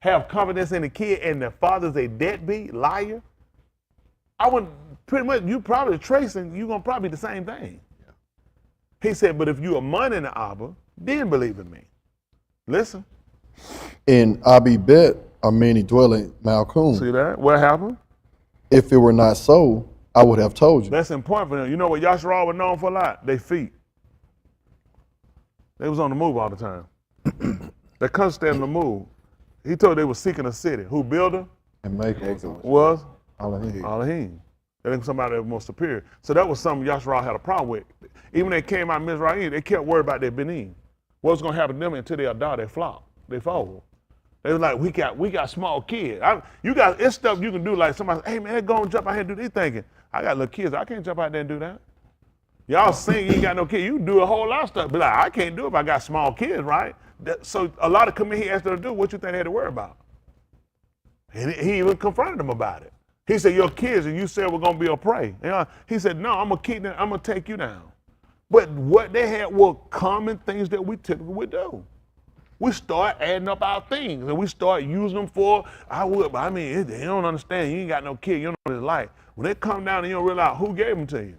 Have confidence in the kid and the father's a deadbeat, liar? I would pretty much, you probably tracing, you're going to probably the same thing. Yeah. He said, but if you are money in the Abba, then believe in me. Listen. In Abi Bet are many dwelling Malcolm. See that? What happened? If it were not so, I would have told you. That's important for them. You know what Yasharal was known for a lot? They feet. They was on the move all the time. They couldn't stand on the move. He told they were seeking a city. Who built her? And make it. Was Elohim. Elohim. That ain't somebody that was more superior. So that was something Yashar had a problem with. Even when they came out of Mizraim, they kept worried about their Benin. What's going to happen to them until they die, they flop, they fall. They was like, we got small kids. It's stuff you can do. Like somebody, hey man, go and jump out here and do this. Thinking, I got little kids, I can't jump out there and do that. Y'all sing, you ain't got no kids. You can do a whole lot of stuff. But like, I can't do it if I got small kids, right? So a lot of commitment he asked them to do. What you think they had to worry about? And he even confronted them about it. He said, your kids, and you said we're gonna be a prey. He said, no, I'm gonna keep them, I'm gonna take you down. But what they had were common things that we typically would do. We start adding up our things and we start using them for, they don't understand, you ain't got no kid, you don't know what it's like. When they come down and you don't realize who gave them to you.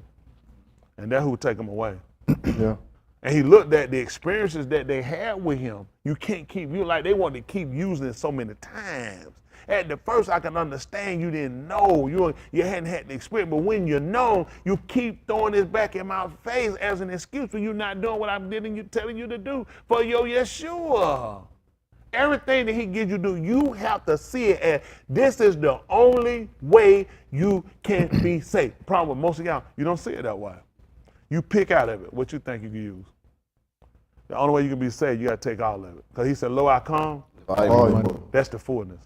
And that's who would take them away. Yeah. And he looked at the experiences that they had with him. You can't keep, they wanted to keep using it so many times. At the first, I can understand you didn't know, you hadn't had the experience, but when you know, you keep throwing this back in my face as an excuse for you not doing what I'm telling you to do for your Yeshua. Everything that he gives you to do, you have to see it as this is the only way you can be safe. Problem with most of y'all, you don't see it that way. You pick out of it what you think you can use. The only way you can be saved, you got to take all of it. Because he said, lo, I come, that's the fullness.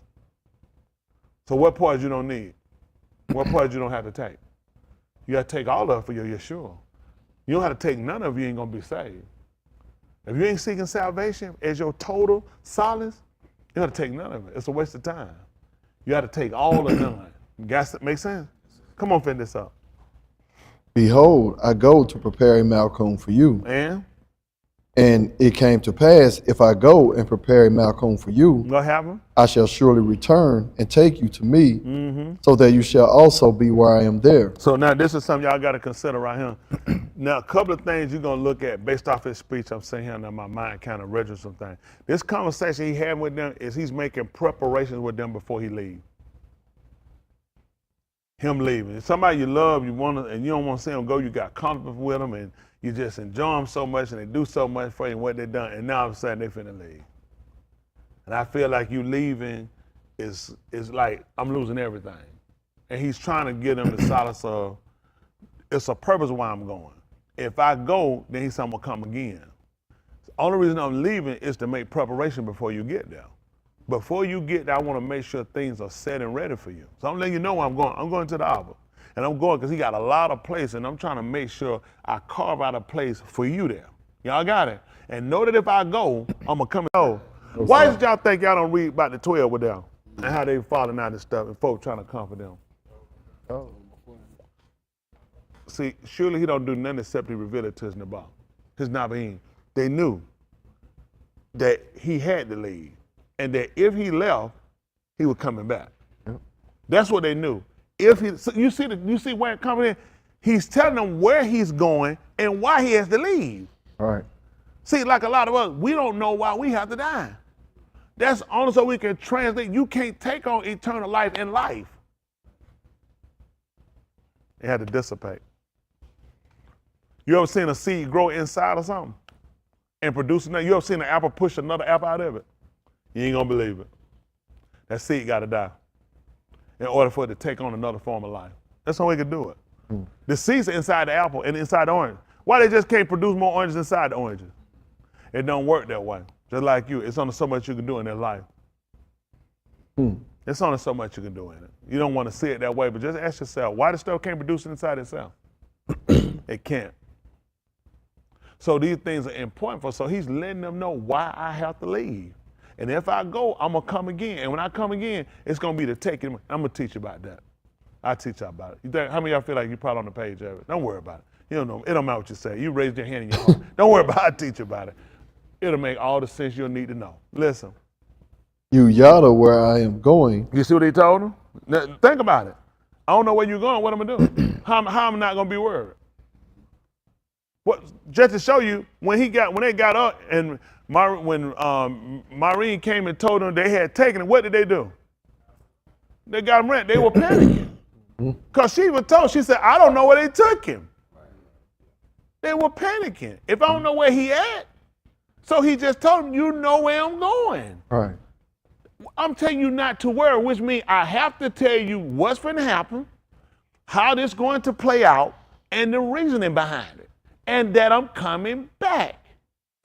So what parts you don't need? What parts you don't have to take? You got to take all of it for your Yeshua. You don't have to take none of it, you ain't going to be saved. If you ain't seeking salvation as your total solace, you got to take none of it. It's a waste of time. You got to take all of none. Guys, that makes sense? Come on, finish this up. Behold, I go to prepare a Malcolm for you. And it came to pass, if I go and prepare a Malcolm for you, what happened? I shall surely return and take you to me, so that you shall also be where I am there. So now this is something y'all got to consider right here. Now, a couple of things you're going to look at based off his speech. I'm saying here now, my mind kind of registers some things. This conversation he had with them is he's making preparations with them before he leaves. Him leaving. If somebody you love, you want to, and you don't want to see them go, you got comfortable with them, and you just enjoy them so much, and they do so much for you and what they done, and now all of a sudden they finna leave. And I feel like you leaving is like I'm losing everything. And he's trying to get them the solace of, it's a purpose why I'm going. If I go, then he's saying I'm gonna come again. The only reason I'm leaving is to make preparation before you get there. Before you get there, I want to make sure things are set and ready for you. So I'm letting you know where I'm going. I'm going to the Abba. And I'm going because he got a lot of places, and I'm trying to make sure I carve out a place for you there. Y'all got it? And know that if I go, I'm going to come and go. Why did y'all think y'all don't read about the 12 with them and how they falling out and stuff and folks trying to comfort them? See, surely he don't do nothing except he reveal it to his Nabal, his Nabaim. They knew that he had to leave and that if he left, he was coming back. That's what they knew. If he, so you see where it coming in? He's telling them where he's going and why he has to leave. All right. See, like a lot of us, we don't know why we have to die. That's only so we can translate. You can't take on eternal life in life. It had to dissipate. You ever seen a seed grow inside of something and produce another? You ever seen an apple push another apple out of it? You ain't gonna believe it. That seed gotta die in order for it to take on another form of life. That's how we can do it. The seeds are inside the apple and inside the orange. Why they just can't produce more oranges inside the oranges? It don't work that way. Just like you, it's only so much you can do in their life. It's only so much you can do in it. You don't want to see it that way, but just ask yourself, why the stuff can't produce it inside itself? It can't. So these things are important for, so he's letting them know why I have to leave. And if I go, I'm gonna come again. And when I come again, it's gonna be to take him. I'm gonna teach you about that. I'll teach you about it. You think, how many of y'all feel like you're probably on the page of it? Don't worry about it. You don't know, it don't matter what you say. You raise your hand in your heart. Don't worry about it, I'll teach you about it. It'll make all the sense you'll need to know. Listen. You yada where I am going. You see what he told him? Now, think about it. I don't know where you're going, what I'm gonna do? How am I not gonna be worried? What, just to show you, when they got up and when Maureen came and told them they had taken it, what did they do? They got him rent. They were panicking. Because she was told, she said, I don't know where they took him. They were panicking. If I don't know where he at, so he just told them, you know where I'm going. Right. I'm telling you not to worry, which means I have to tell you what's going to happen, how this going to play out, and the reasoning behind it, and that I'm coming back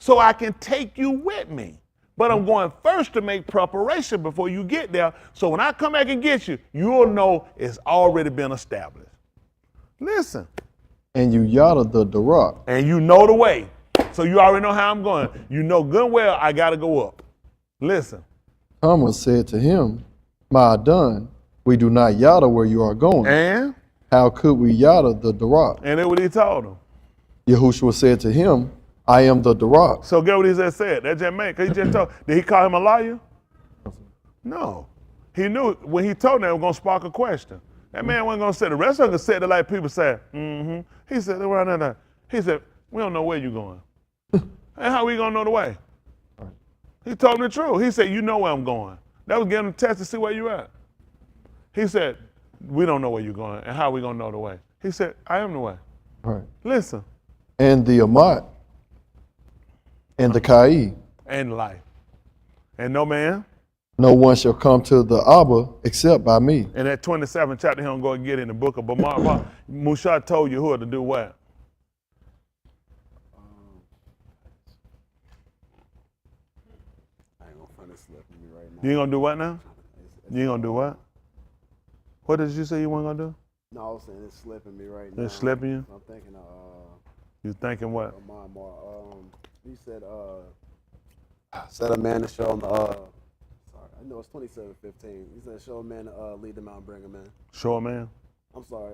so I can take you with me. But I'm going first to make preparation before you get there, so when I come back and get you, you'll know it's already been established. Listen. And you yada the Darak. And you know the way. So you already know how I'm going. You know good and well I got to go up. Listen. Thomas said to him, my Adon, we do not yada where you are going. And? How could we yada the Darak? And that's what he told him. Yahushua said to him, I am the Darak. So get what he just said. That just made, cause he just told, did he call him a liar? No. He knew when he told them it was going to spark a question. That man wasn't going to say, the rest of them said it like people say, He said, he said, we don't know where you're going. And how we going to know the way? He told him the truth. He said, you know where I'm going. That was getting him a test to see where you at. He said, we don't know where you're going, and how we going to know the way? He said, I am the way. Right. Listen. And the Amat, and the Kai, And life. And no man. no one shall come to the Abba except by me. In that 27th chapter, he don't go and get in the book of Bamar. Musa told Yahuwah to do what? I ain't gonna find it slipping me right now. You ain't gonna do what now? You ain't gonna do what? What did you say you weren't gonna do? No, I was saying it's slipping me right now. It's slipping you? I'm thinking You thinking what? he said set a man to show him sorry, I know it's 27:15. He said show a man to lead them out and bring him in. Show a man. I'm sorry,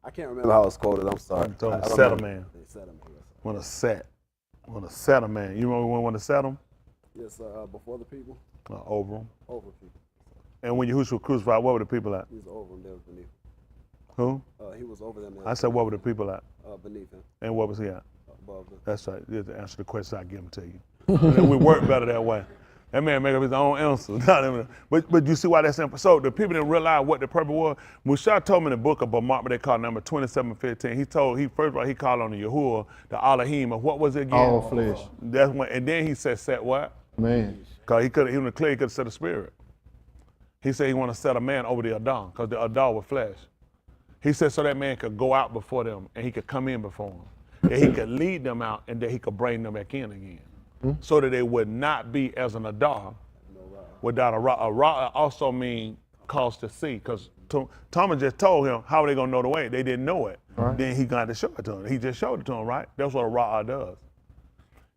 I can't remember how it's quoted, I'm sorry. told him I don't set a know. man. They set him, yes. Want to set. Want to set a man. You remember when we want to set him? Yes, before the people, Over him. over people. And when Yahushua was crucified, what were the people at? He was over them, they was beneath him. Who? He was over them, I said, what were the people at? beneath him, And what was he at? above them. That's right. You have to answer the question I give him to you. And we work better that way. That man make up his own answer. But you see why that's important. So the people didn't realize what the purpose was. Mushah told me in the book of Bamar, what they call number 27:15. First of all, he called on the Yahuwah, the Elohim, of what was it again? All flesh. That's when, and then he said, set what? Man. Because he was clear, he could have said a spirit. He said he want to set a man over the Adon, because the Adon was flesh. He said so that man could go out before them and he could come in before them. That he could lead them out and that he could bring them back in again. So that they would not be as an Adar without a Ra. A Ra also means cause to see, because Thomas just told him how are they going to know the way. They didn't know it. Right. Then he got to show it to them. He just showed it to them, right? That's what a Ra does.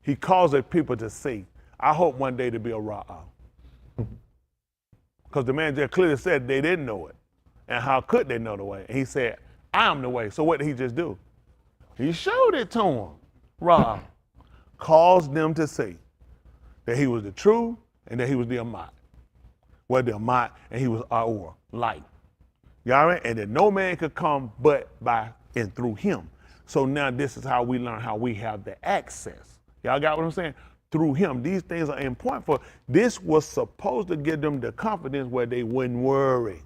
He causes people to see. I hope one day to be a Ra. Because the man just clearly said they didn't know it. And how could they know the way? And he said, I'm the way. So what did he just do? He showed it to them. Ra caused them to see that he was the truth and that he was the Amat. Well, the Amat and he was Aor, light. You all right? And that no man could come but by and through him. So now this is how we learn how we have the access. Y'all got what I'm saying? Through him. These things are important for, this was supposed to give them the confidence where they wouldn't worry,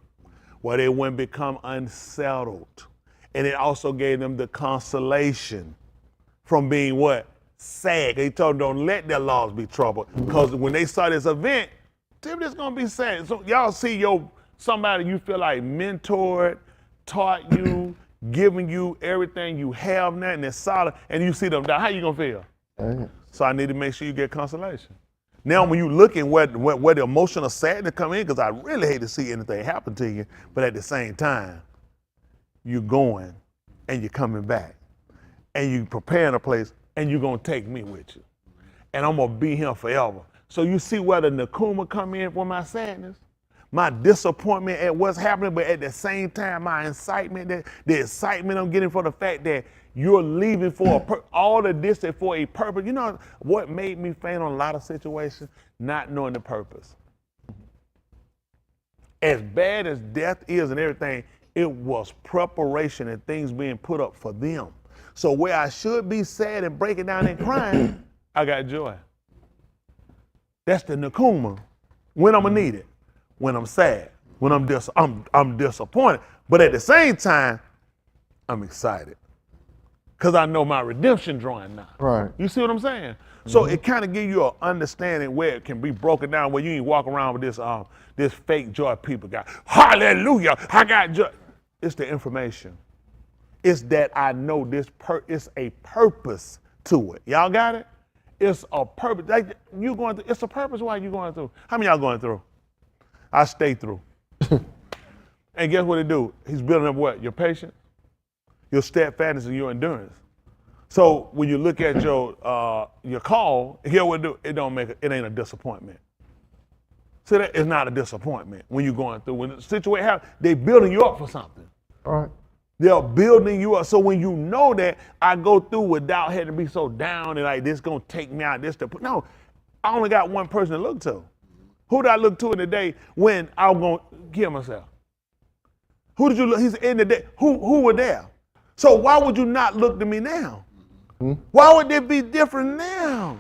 where they wouldn't become unsettled. And it also gave them the consolation from being what? Sad. He told them don't let their laws be troubled. Because when they saw this event, it's gonna be sad. So y'all see somebody you feel like mentored, taught you, giving you everything you have now, and it's solid, and you see them die. How you gonna feel? Right. So I need to make sure you get consolation. Now when you looking where the emotional sadness come in, because I really hate to see anything happen to you, but at the same time, you're going and you're coming back and you preparing a place and you're gonna take me with you. And I'm gonna be here forever. So you see where the Nakuma come in for my sadness, my disappointment at what's happening, but at the same time, my excitement, the excitement I'm getting for the fact that you're leaving for all of this is for a purpose. You know what made me faint on a lot of situations? Not knowing the purpose. As bad as death is and everything, it was preparation and things being put up for them. So where I should be sad and breaking down and crying, I got joy. That's the Nakuma. When I'm gonna need it, when I'm sad, when I'm disappointed, but at the same time, I'm excited. because I know my redemption drawing nigh. Right. You see what I'm saying? So it kind of gives you an understanding where it can be broken down, where you ain't walk around with this fake joy people got. Hallelujah, I got joy. It's the information. It's that I know it's a purpose to it. Y'all got it? It's a purpose. Like you going through, it's a purpose why you going through. How many of y'all going through? I stay through. And guess what it do? He's building up what? Your patience, your steadfastness, and your endurance. So when you look at your call, hear what it do? It ain't a disappointment. So that it's not a disappointment when you're going through. When the situation happens, they building you up for something. All right. They're building you up. So when you know that I go through without having to be so down and like this gonna take me out, no, I only got one person to look to. Who did I look to in the day when I was gonna kill myself? Who did you look? He's in the day. Who were there? So why would you not look to me now? Why would it be different now?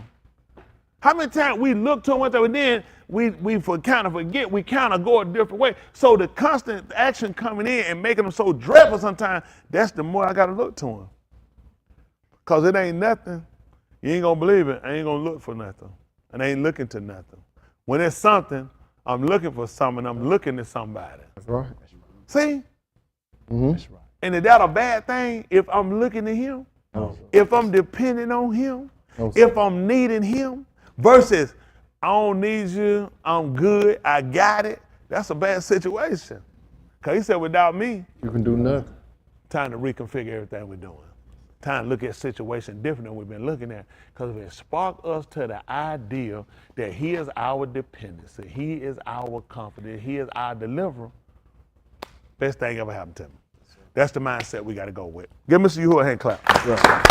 How many times we look to one thing and then we kind of forget, we kind of go a different way. So the constant action coming in and making them so dreadful sometimes, that's the more I got to look to them. Because it ain't nothing. You ain't going to believe it. I ain't going to look for nothing. And I ain't looking to nothing. When it's something, I'm looking for something. I'm looking to somebody. That's right. See? That's right. And is that a bad thing if I'm looking to him? No. If I'm depending on him? No, sir. If I'm needing him? Versus, I don't need you, I'm good, I got it. That's a bad situation. Because he said, without me, You can do nothing. time to reconfigure everything we're doing. Time to look at situation different than we've been looking at. Because if it sparked us to the idea that he is our dependency, he is our confidence, he is our deliverer, best thing ever happened to me. That's the mindset we got to go with. Give Mr. Yahuchanan a hand clap. Right.